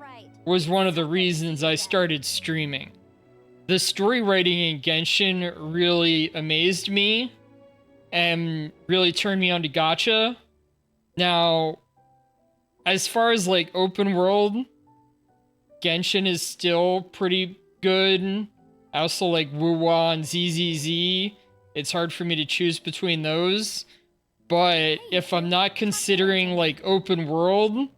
was one of the reasons I started streaming. The story writing in Genshin really amazed me and really turned me on to gacha. Now, as far as like open world, Genshin is still pretty good. I also like Wuwa and ZZZ. It's hard for me to choose between those. But if I'm not considering like open world,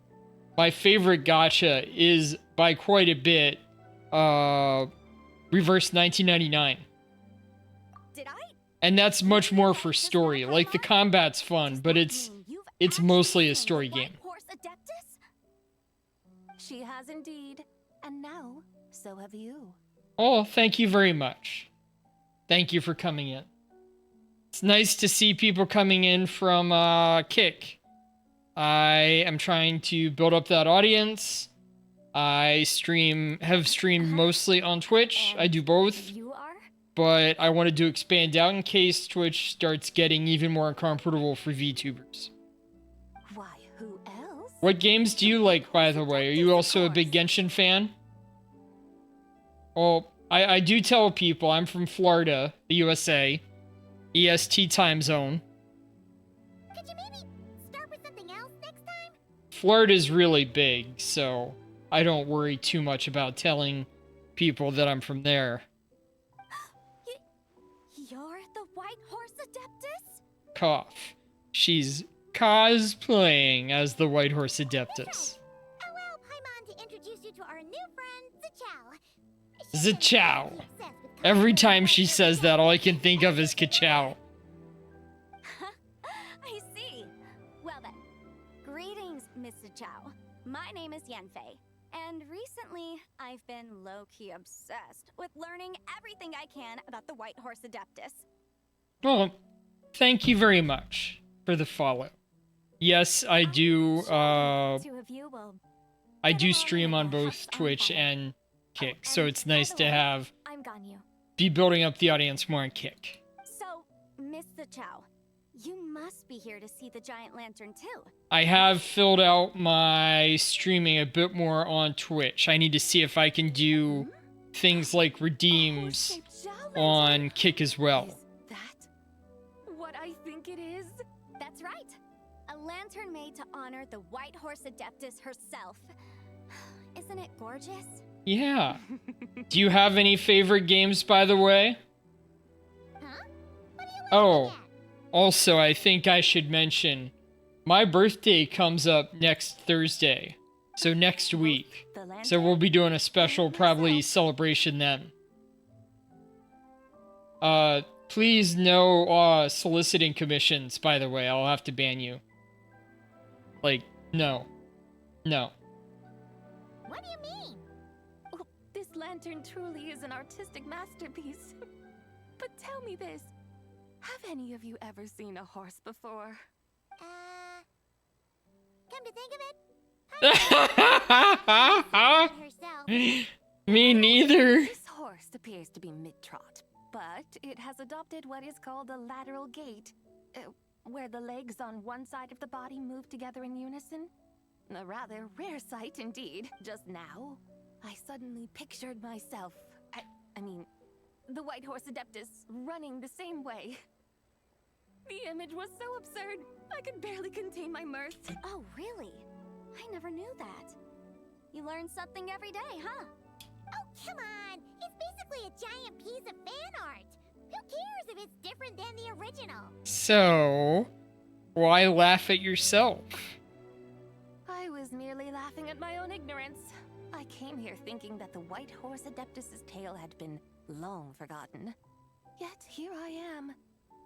my favorite gacha is by quite a bit Reverse 1999. And that's much more for story. Like the combat's fun, but it's mostly a story game. She has indeed. And now, so have you. Oh, thank you very much. Thank you for coming in. It's nice to see people coming in from Kick. I am trying to build up that audience. I have streamed mostly on Twitch. I do both. But I wanted to expand out in case Twitch starts getting even more uncomfortable for VTubers. Why, who else? What games do you like, by the way? Are you also a big Genshin fan? Well, I do tell people I'm from Florida, the USA. EST time zone. Could you maybe start with something else next time? Florida's really big, so I don't worry too much about telling people that I'm from there. You're the White Horse Adeptus? Cough. She's cosplaying as the White Horse Adeptus. Allow Paimon to introduce you to our new friend, Zichao. Zichao. Every time she says that, all I can think of is Kachow. I see. Well then, greetings, Miss Zichao. My name is Yanfei, and recently I've been low-key obsessed with learning everything I can about the White Horse Adeptus. Well, thank you very much for the follow. Yes, I do. Two of you will. I do stream on both Twitch and Kick, so it's nice to have I'm Ganyu. be building up the audience more on Kick. So, Mr. Chow, you must be here to see the giant lantern too. I have filled out my streaming a bit more on Twitch. I need to see if I can do things like redeems on Kick as well. What I think it is? That's right. A lantern made to honor the White Horse Adeptus herself. Isn't it gorgeous? Yeah. Do you have any favorite games, by the way? Oh, also, I think I should mention, my birthday comes up next Thursday. So next week. So we'll be doing a special, probably, celebration then. Please no soliciting commissions, by the way. I'll have to ban you. Like, no. No. What do you mean? Oh, this lantern truly is an artistic masterpiece. But tell me this. Have any of you ever seen a horse before? Come to think of it, Me neither. This horse appears to be mid-trot, but it has adopted what is called a lateral gait, where the legs on one side of the body move together in unison. A rather rare sight indeed. Just now, I suddenly pictured myself, I mean, the White Horse Adeptus running the same way. The image was so absurd, I could barely contain my mirth. Oh, really? I never knew that. You learn something every day, huh? Oh, come on! It's basically a giant piece of fan art! Who cares if it's different than the original? So, why laugh at yourself? I was merely laughing at my own ignorance. I came here thinking that the White Horse Adeptus's tale had been long forgotten. Yet here I am,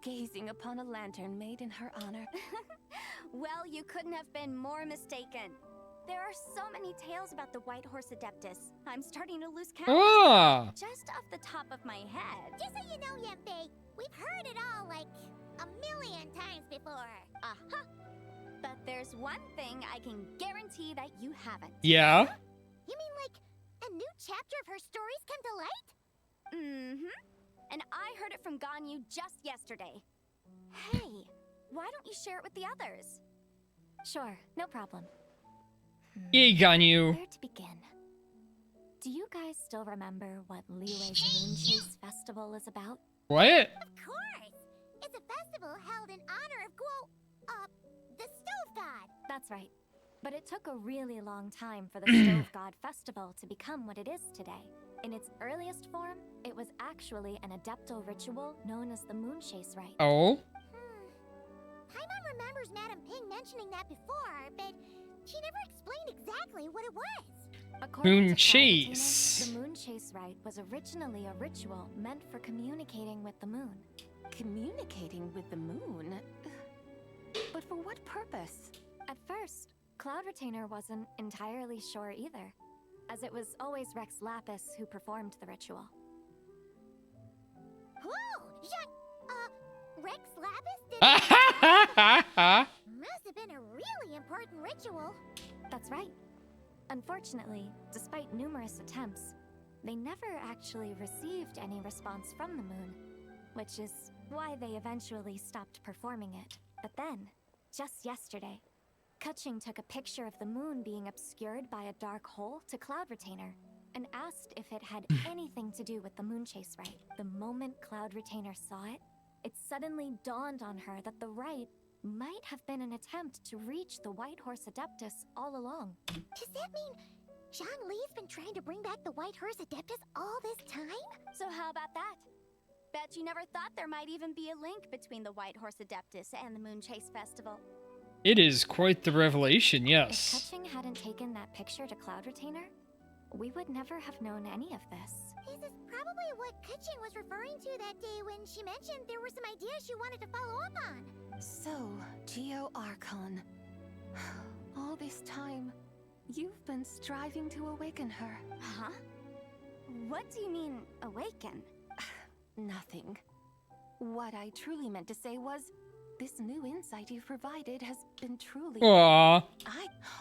gazing upon a lantern made in her honor. Well, you couldn't have been more mistaken. There are so many tales about the White Horse Adeptus. I'm starting to lose count. Ah. Just off the top of my head. Just so you know, Yempe, we've heard it all like a million times before. Uh-huh. But there's one thing I can guarantee that you haven't. Yeah? You mean like a new chapter of her stories come to light? Mm-hmm. And I heard it from Ganyu just yesterday. Hey, why don't you share it with the others? Sure, no problem. Yay, Ganyu. Where to begin? Do you guys still remember what Liyue's Moon Chase Festival is about? What? Of course! It's a festival held in honor of the Stove God. That's right. But it took a really long time for the Stove God Festival to become what it is today. In its earliest form, it was actually an adeptal ritual known as the Moon Chase Rite. Oh? Paimon remembers Madame Ping mentioning that before, but she never explained exactly what it was. According Moon to Chase. The Moon Chase Rite was originally a ritual meant for communicating with the moon. Communicating with the moon? But for what purpose? At first, Cloud Retainer wasn't entirely sure either, as it was always Rex Lapis who performed the ritual. Whoa! Rex Lapis did it? Must have been a really important ritual. That's right. Unfortunately, despite numerous attempts, they never actually received any response from the moon, which is why they eventually stopped performing it. But then, just yesterday, Keqing took a picture of the moon being obscured by a dark hole to Cloud Retainer and asked if it had anything to do with the Moon Chase Rite. The moment Cloud Retainer saw it, it suddenly dawned on her that the rite might have been an attempt to reach the White Horse Adeptus all along. Does that mean Zhongli's been trying to bring back the White Horse Adeptus all this time? So how about that? Bet you never thought there might even be a link between the White Horse Adeptus and the Moon Chase Festival. It is quite the revelation, If yes. Keqing hadn't taken that picture to Cloud Retainer, we would never have known any of this. This is probably what Keqing was referring to that day when she mentioned there were some ideas she wanted to follow up on. So, Geo Archon. All this time, you've been striving to awaken her. Huh? What do you mean, awaken? Nothing. What I truly meant to say was, this new insight you've provided has been truly... Aww.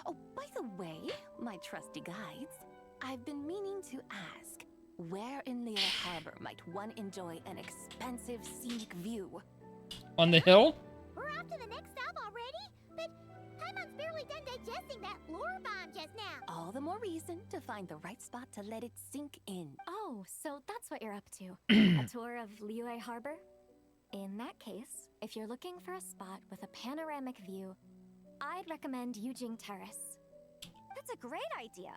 Oh, by the way, my trusty guides, I've been meaning to ask, where in Liyue Harbor might one enjoy an expansive scenic view? On the hill? We're off to the next stop already? But Paimon's barely done digesting that lore bomb just now. All the more reason to find the right spot to let it sink in. Oh, so that's what you're up to. A tour of Liyue Harbor? In that case, if you're looking for a spot with a panoramic view, I'd recommend Yujing Terrace. That's a great idea.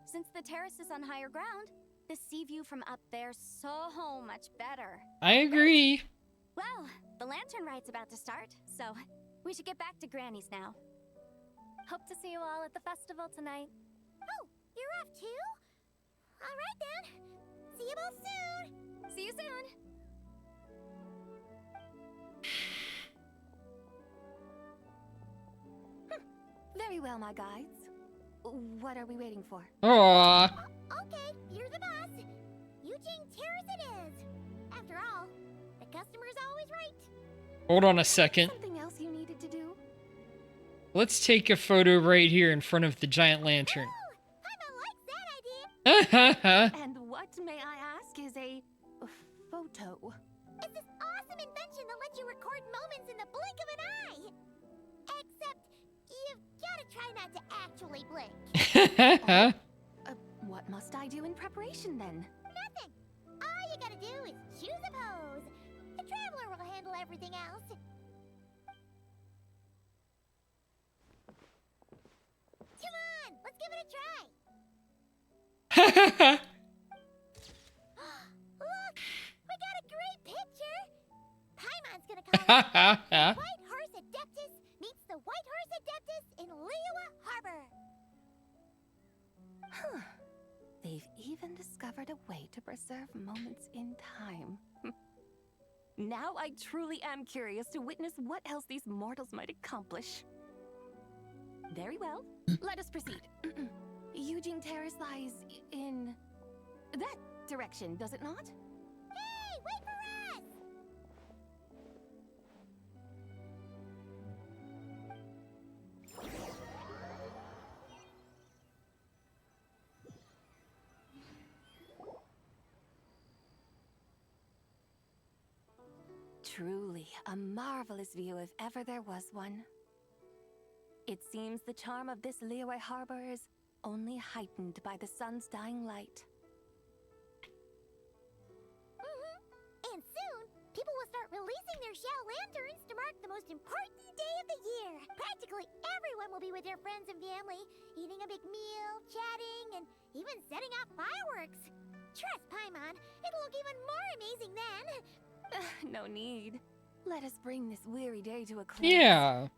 Since the terrace is on higher ground, the sea view from up there's so much better. I agree. Well, the lantern ride's about to start, so we should get back to Granny's now. Hope to see you all at the festival tonight. Oh, you're off too? All right then. See you both soon. See you soon. Very well, my guides. What are we waiting for? Aww. Okay, you're the boss. Eugene Terrace it is. After all, the customer's always right. Hold on a second. Something else you needed to do? Let's take a photo right here in front of the giant lantern. And what, may I ask, is a photo? It's this awesome invention that lets you record moments in the blink of an eye. Except, you've gotta try not to actually blink. What must I do in preparation then? Nothing. All you gotta do is choose a pose. The Traveler will handle everything else. Come on, let's give it a try. Look, we got a great picture. Paimon's gonna call it White Horse Adeptus meets the White Horse Adeptus in Liyue Harbor. Huh. They've even discovered a way to preserve moments in time. Now I truly am curious to witness what else these mortals might accomplish. Very well, let us proceed. Eugene Terrace lies in that direction, does it not? Hey, wait for us! Truly a marvelous view if ever there was one. It seems the charm of this Liyue Harbor is only heightened by the sun's dying light. And soon, people will start releasing their shell lanterns to mark the most important day of the year. Practically everyone will be with their friends and family, eating a big meal, chatting, and even setting off fireworks. Trust Paimon, it'll look even more amazing then. No need. Let us bring this weary day to a close. Yeah.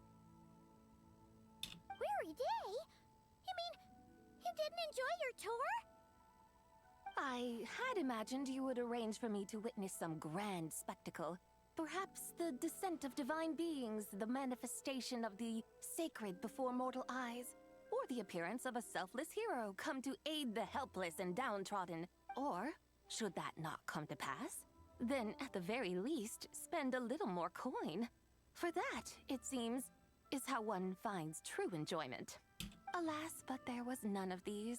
Weary day? You mean you didn't enjoy your tour? I had imagined you would arrange for me to witness some grand spectacle. Perhaps the descent of divine beings, the manifestation of the sacred before mortal eyes, or the appearance of a selfless hero come to aid the helpless and downtrodden. Or, should that not come to pass, then at the very least, spend a little more coin. For that, it seems, is how one finds true enjoyment. Alas, but there was none of these.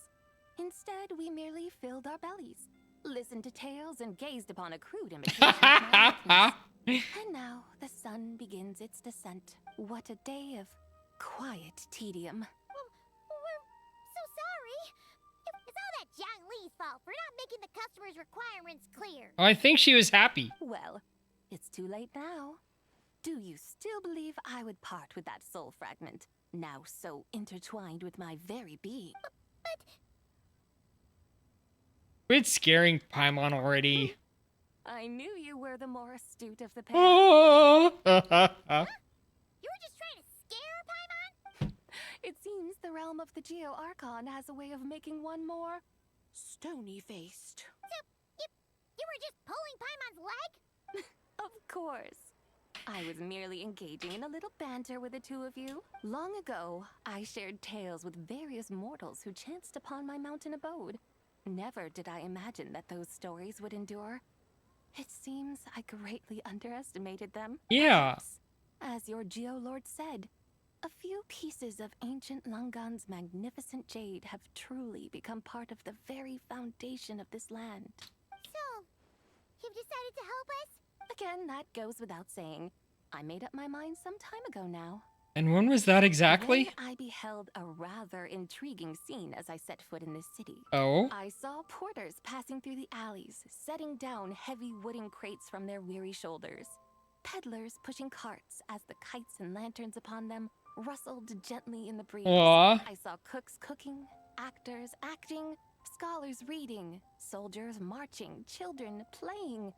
Instead, we merely filled our bellies, listened to tales, and gazed upon a crude imitation of madness. And now the sun begins its descent. What a day of quiet tedium. We're so sorry. It's all that Jiang Li's fault for not making the customer's requirements clear. I think she was happy. Well, it's too late now. Do you still believe I would part with that soul fragment, now so intertwined with my very being? But Quit scaring Paimon already. I knew you were the more astute of the pair. Oh. you were just trying to scare Paimon? It seems the realm of the Geo-Archon has a way of making one more stony-faced. So, you were just pulling Paimon's leg? Of course. I was merely engaging in a little banter with the two of you. Long ago, I shared tales with various mortals who chanced upon my mountain abode. Never did I imagine that those stories would endure. It seems I greatly underestimated them. Yeah. Perhaps as your Geolord said, a few pieces of ancient Langan's magnificent jade have truly become part of the very foundation of this land. So, you've decided to help us? Again, that goes without saying. I made up my mind some time ago now. And when was that exactly? Then I beheld a rather intriguing scene as I set foot in this city. Oh? I saw porters passing through the alleys, setting down heavy wooden crates from their weary shoulders. Peddlers pushing carts as the kites and lanterns upon them rustled gently in the breeze. Aw. I saw cooks cooking, actors acting, scholars reading, soldiers marching, children playing,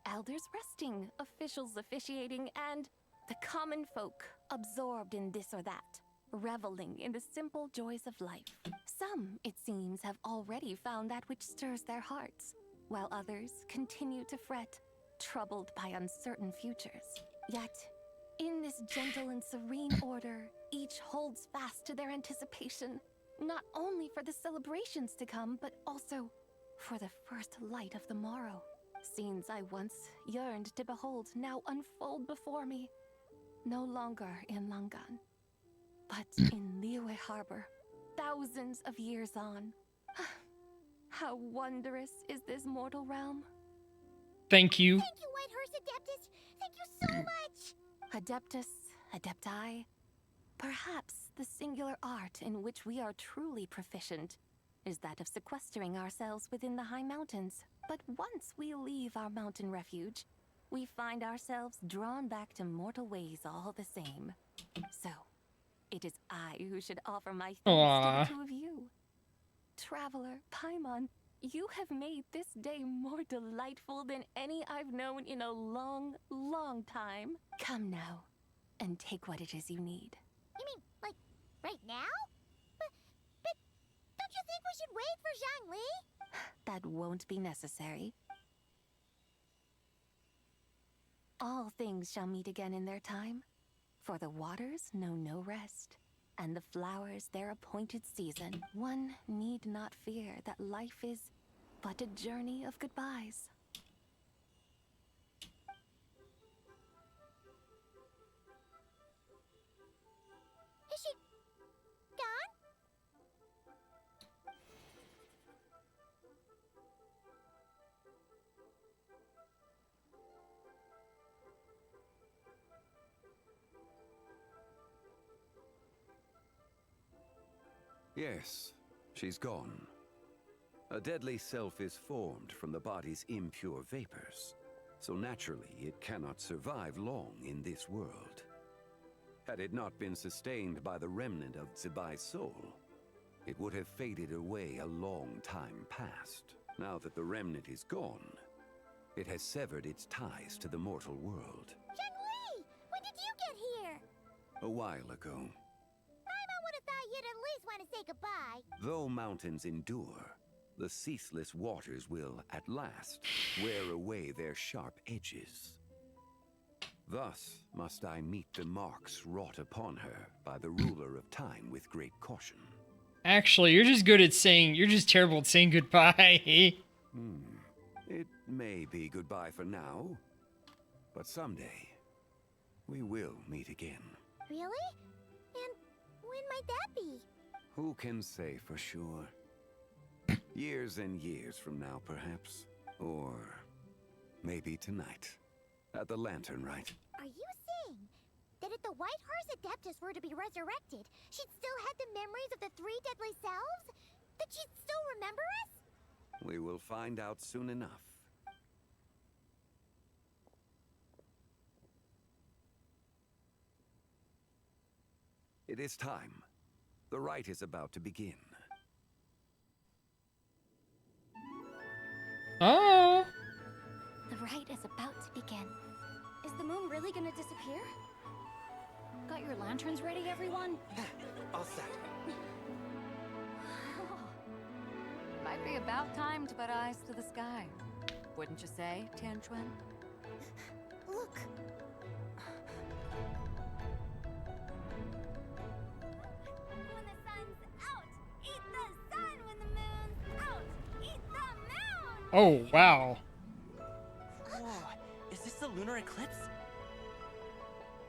elders resting, officials officiating, and the common folk absorbed in this or that, reveling in the simple joys of life. Some, it seems, have already found that which stirs their hearts, while others continue to fret, troubled by uncertain futures. Yet, in this gentle and serene order, each holds fast to their anticipation, not only for the celebrations to come, but also for the first light of the morrow. Scenes I once yearned to behold now unfold before me, no longer in Langan, but in Liyue Harbor, thousands of years on. How wondrous is this mortal realm? Thank you. Thank you, Whitehorse Adeptus. Thank you so much. Adeptus, Adepti, perhaps the singular art in which we are truly proficient is that of sequestering ourselves within the high mountains. But once we leave our mountain refuge, we find ourselves drawn back to mortal ways all the same. So, it is I who should offer my thanks to the two of you. Traveler, Paimon, you have made this day more delightful than any I've known in a long, long time. Come now, and take what it is you need. You mean, like, right now? But don't you think we should wait for Zhangli? That won't be necessary. All things shall meet again in their time, for the waters know no rest, and the flowers their appointed season. One need not fear that life is but a journey of goodbyes. Is she gone? Yes, she's gone. A deadly self is formed from the body's impure vapors, so naturally it cannot survive long in this world. Had it not been sustained by the remnant of Zibai's soul, it would have faded away a long time past. Now that the remnant is gone, it has severed its ties to the mortal world. Zhangli! When did you get here? A while ago. Paimon would have thought you'd at least want to say goodbye. Though mountains endure, the ceaseless waters will, at last, wear away their sharp edges. Thus must I meet the marks wrought upon her by the ruler of time with great caution. Actually, you're just terrible at saying goodbye. It may be goodbye for now, but someday, we will meet again. Really? And when might that be? Who can say for sure? Years and years from now, perhaps. Or maybe tonight, at the Lanternlit. Are you saying that if the Whitehorse Adeptus were to be resurrected, she'd still have the memories of the three deadly selves? That she'd still remember us? We will find out soon enough. It is time. The rite is about to begin. Oh. The rite is about to begin. Is the moon really gonna disappear? Got your lanterns ready, everyone? All set. Might be about time to put eyes to the sky. Wouldn't you say, Tianchuan? Look. When the sun's out, eat the sun. When the moon's out, eat the moon. Oh, wow. Whoa, is this the lunar eclipse?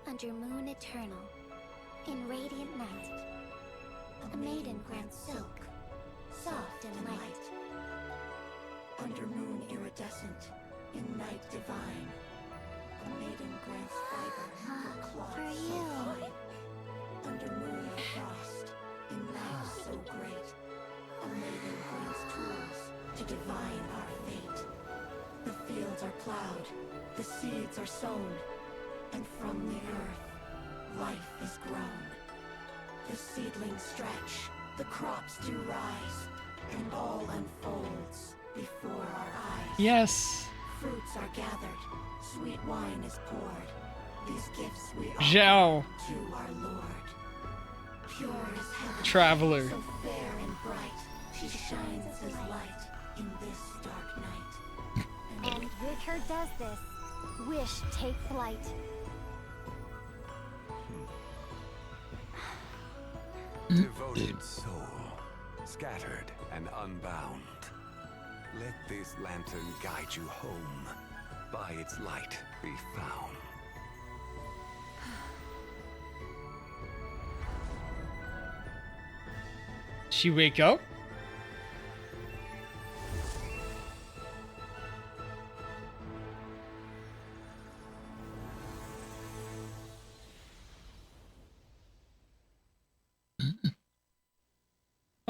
Under moon eternal, in radiant night, a maiden grants silk, soft and light. Under moon iridescent, in night divine, a maiden grants fiber for cloth For so you. fine. Under moon of frost, in night so great, a maiden grants tools to divine our fate. The fields are plowed, the seeds are sown, and from the earth, life is grown. The seedlings stretch, the crops do rise, and all unfolds before our eyes. Yes. Fruits are gathered, sweet wine is poured. These gifts we Zhao. offer to our Lord. Pure as heaven, Traveler. so fair and bright, she shines as light in this dark night. And with her does this, wish take flight. Devoted soul, scattered and unbound. Let this lantern guide you home. By its light be found. She wake up?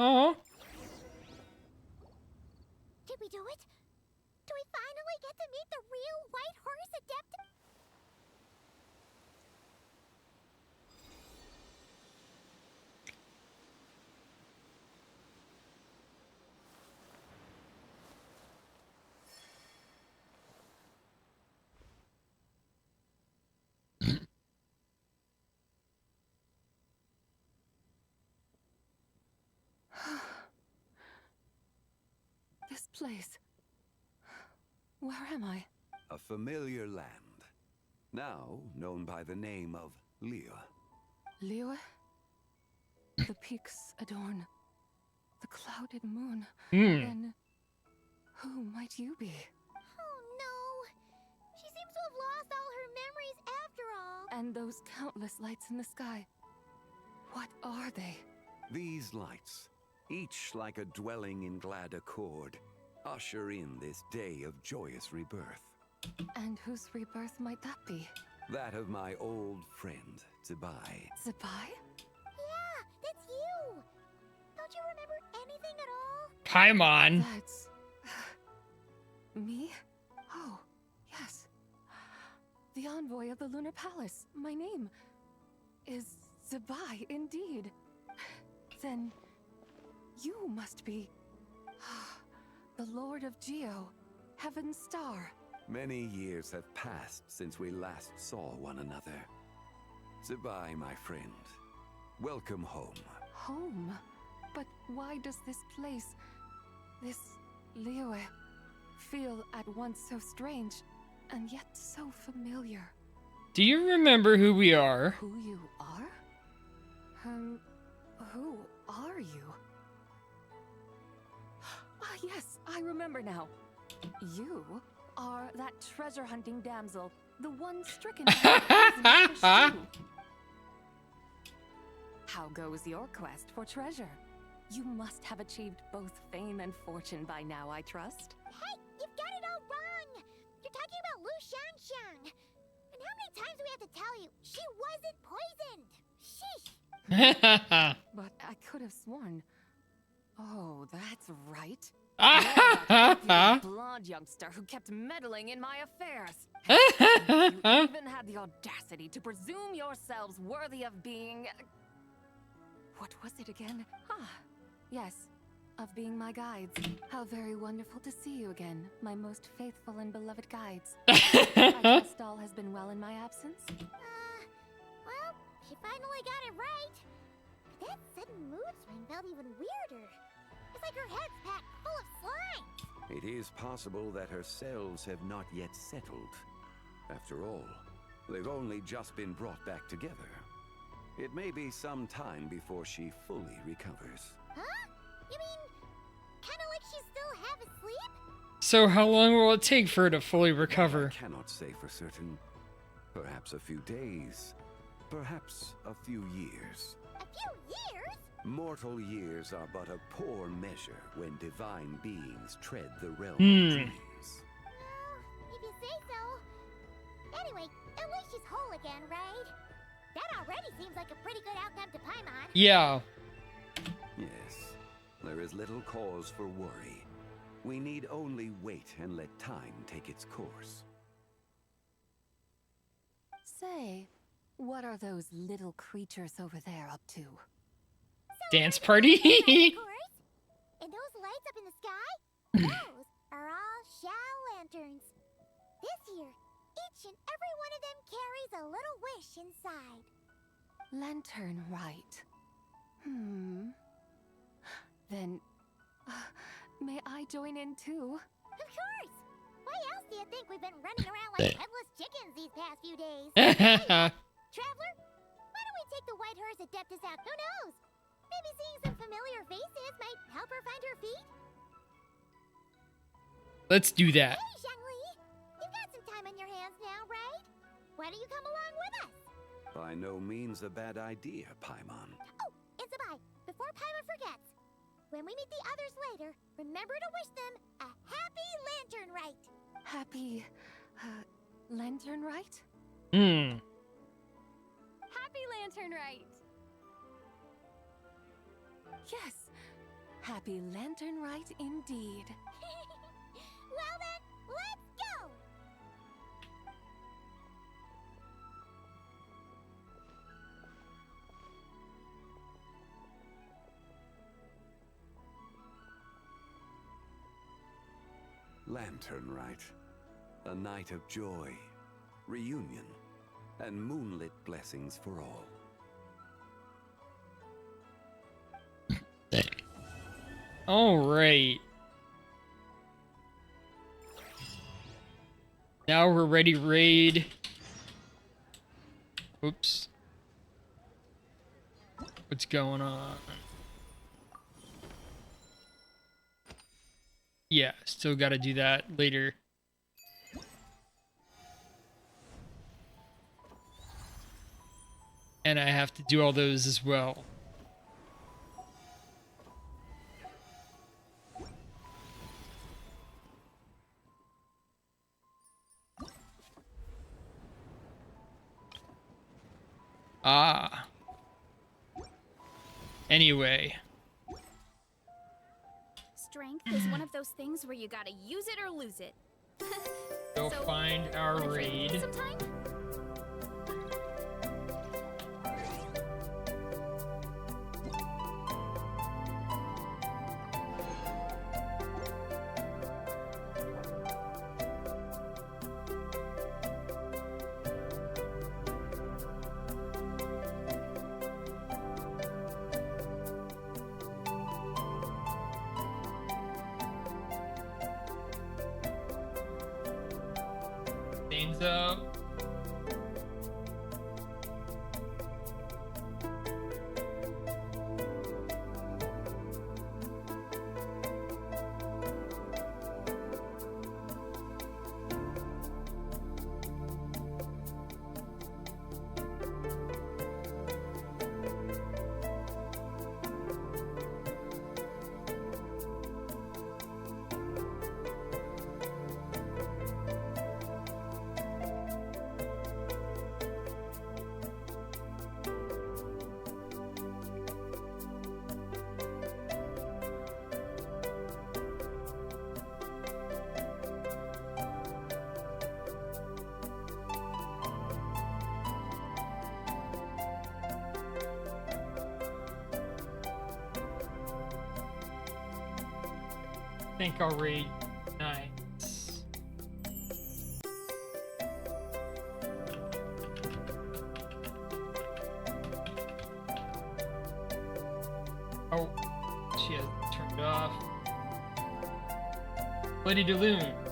Oh. Did we do it? Do we finally get to meet the real White Horse Adept? This place. Where am I? A familiar land, now known by the name of Liyue. Liyue? The peaks adorn the clouded moon. Then who might you be? Oh no! She seems to have lost all her memories after all. And those countless lights in the sky. What are they? These lights, each like a dwelling in glad accord, usher in this day of joyous rebirth. And whose rebirth might that be? That of my old friend, Zibai. Zibai? Yeah, that's you! Don't you remember anything at all? Paimon. That's... me? Oh, yes. The envoy of the Lunar Palace. My name is Zibai, indeed. Then you must be the Lord of Geo, Heaven's Star. Many years have passed since we last saw one another. Zibai, my friend, welcome home. Home? But why does this place, this Liyue, feel at once so strange and yet so familiar? Do you remember who we are? Who you are? Who are you? Ah, yes, I remember now. You are that treasure-hunting damsel, the one stricken by the poison fish. How goes your quest for treasure? You must have achieved both fame and fortune by now, I trust. Hey, you've got it all wrong! You're talking about Lu Xiangxiang. And how many times do we have to tell you? She wasn't poisoned! Sheesh! But I could have sworn. Oh, that's right. Ah! Blonde youngster who kept meddling in my affairs. You even had the audacity to presume yourselves worthy of being... What was it again? Ah, yes, of being my guides. How very wonderful to see you again, my most faithful and beloved guides. I trust all has been well in my absence? Well, she finally got it right. But that sudden mood swing felt even weirder. It's like her head's packed full of slime. It is possible that her cells have not yet settled. After all, they've only just been brought back together. It may be some time before she fully recovers. Huh? You mean, kinda like she's still half asleep? So how long will it take for her to fully recover? I cannot say for certain. Perhaps a few days, Perhaps a few years. A few years? Mortal years are but a poor measure when divine beings tread the realm of dreams. If you say so. Anyway, at least she's whole again, right? That already seems like a pretty good outcome to Paimon. Yeah. Yes, there is little cause for worry. We need only wait and let time take its course. Say, what are those little creatures over there up to? Dance party? And those lights up in the sky? Those are all Shao lanterns. This year, each and every one of them carries a little wish inside. Lanternlit. Then, may I join in too? Of course! Why else do you think we've been running around like headless chickens these past few days? Traveler, why don't we take the White Horse Adeptus out? Who knows? Maybe seeing some familiar faces might help her find her feet? Let's do that. Hey, Xiangli! You've got some time on your hands now, right? Why don't you come along with us? By no means a bad idea, Paimon. Oh, and Sabai, before Paimon forgets, when we meet the others later, remember to wish them a happy Lanternlit. Happy, Lanternlit? Happy Lanternlit! Yes, happy Lanternlit indeed. Well then, let's go! Lanternlit, a night of joy, reunion, and moonlit blessings for all. All right. Now we're ready to raid. Oops. What's going on? Yeah, still got to do that later. And I have to do all those as well. Ah. Anyway. Strength is one of those things where you gotta use it or lose it. Go find our raid. Sometime? Things up. I think I'll raid 9. Oh, she has it turned off. Lady Daloon.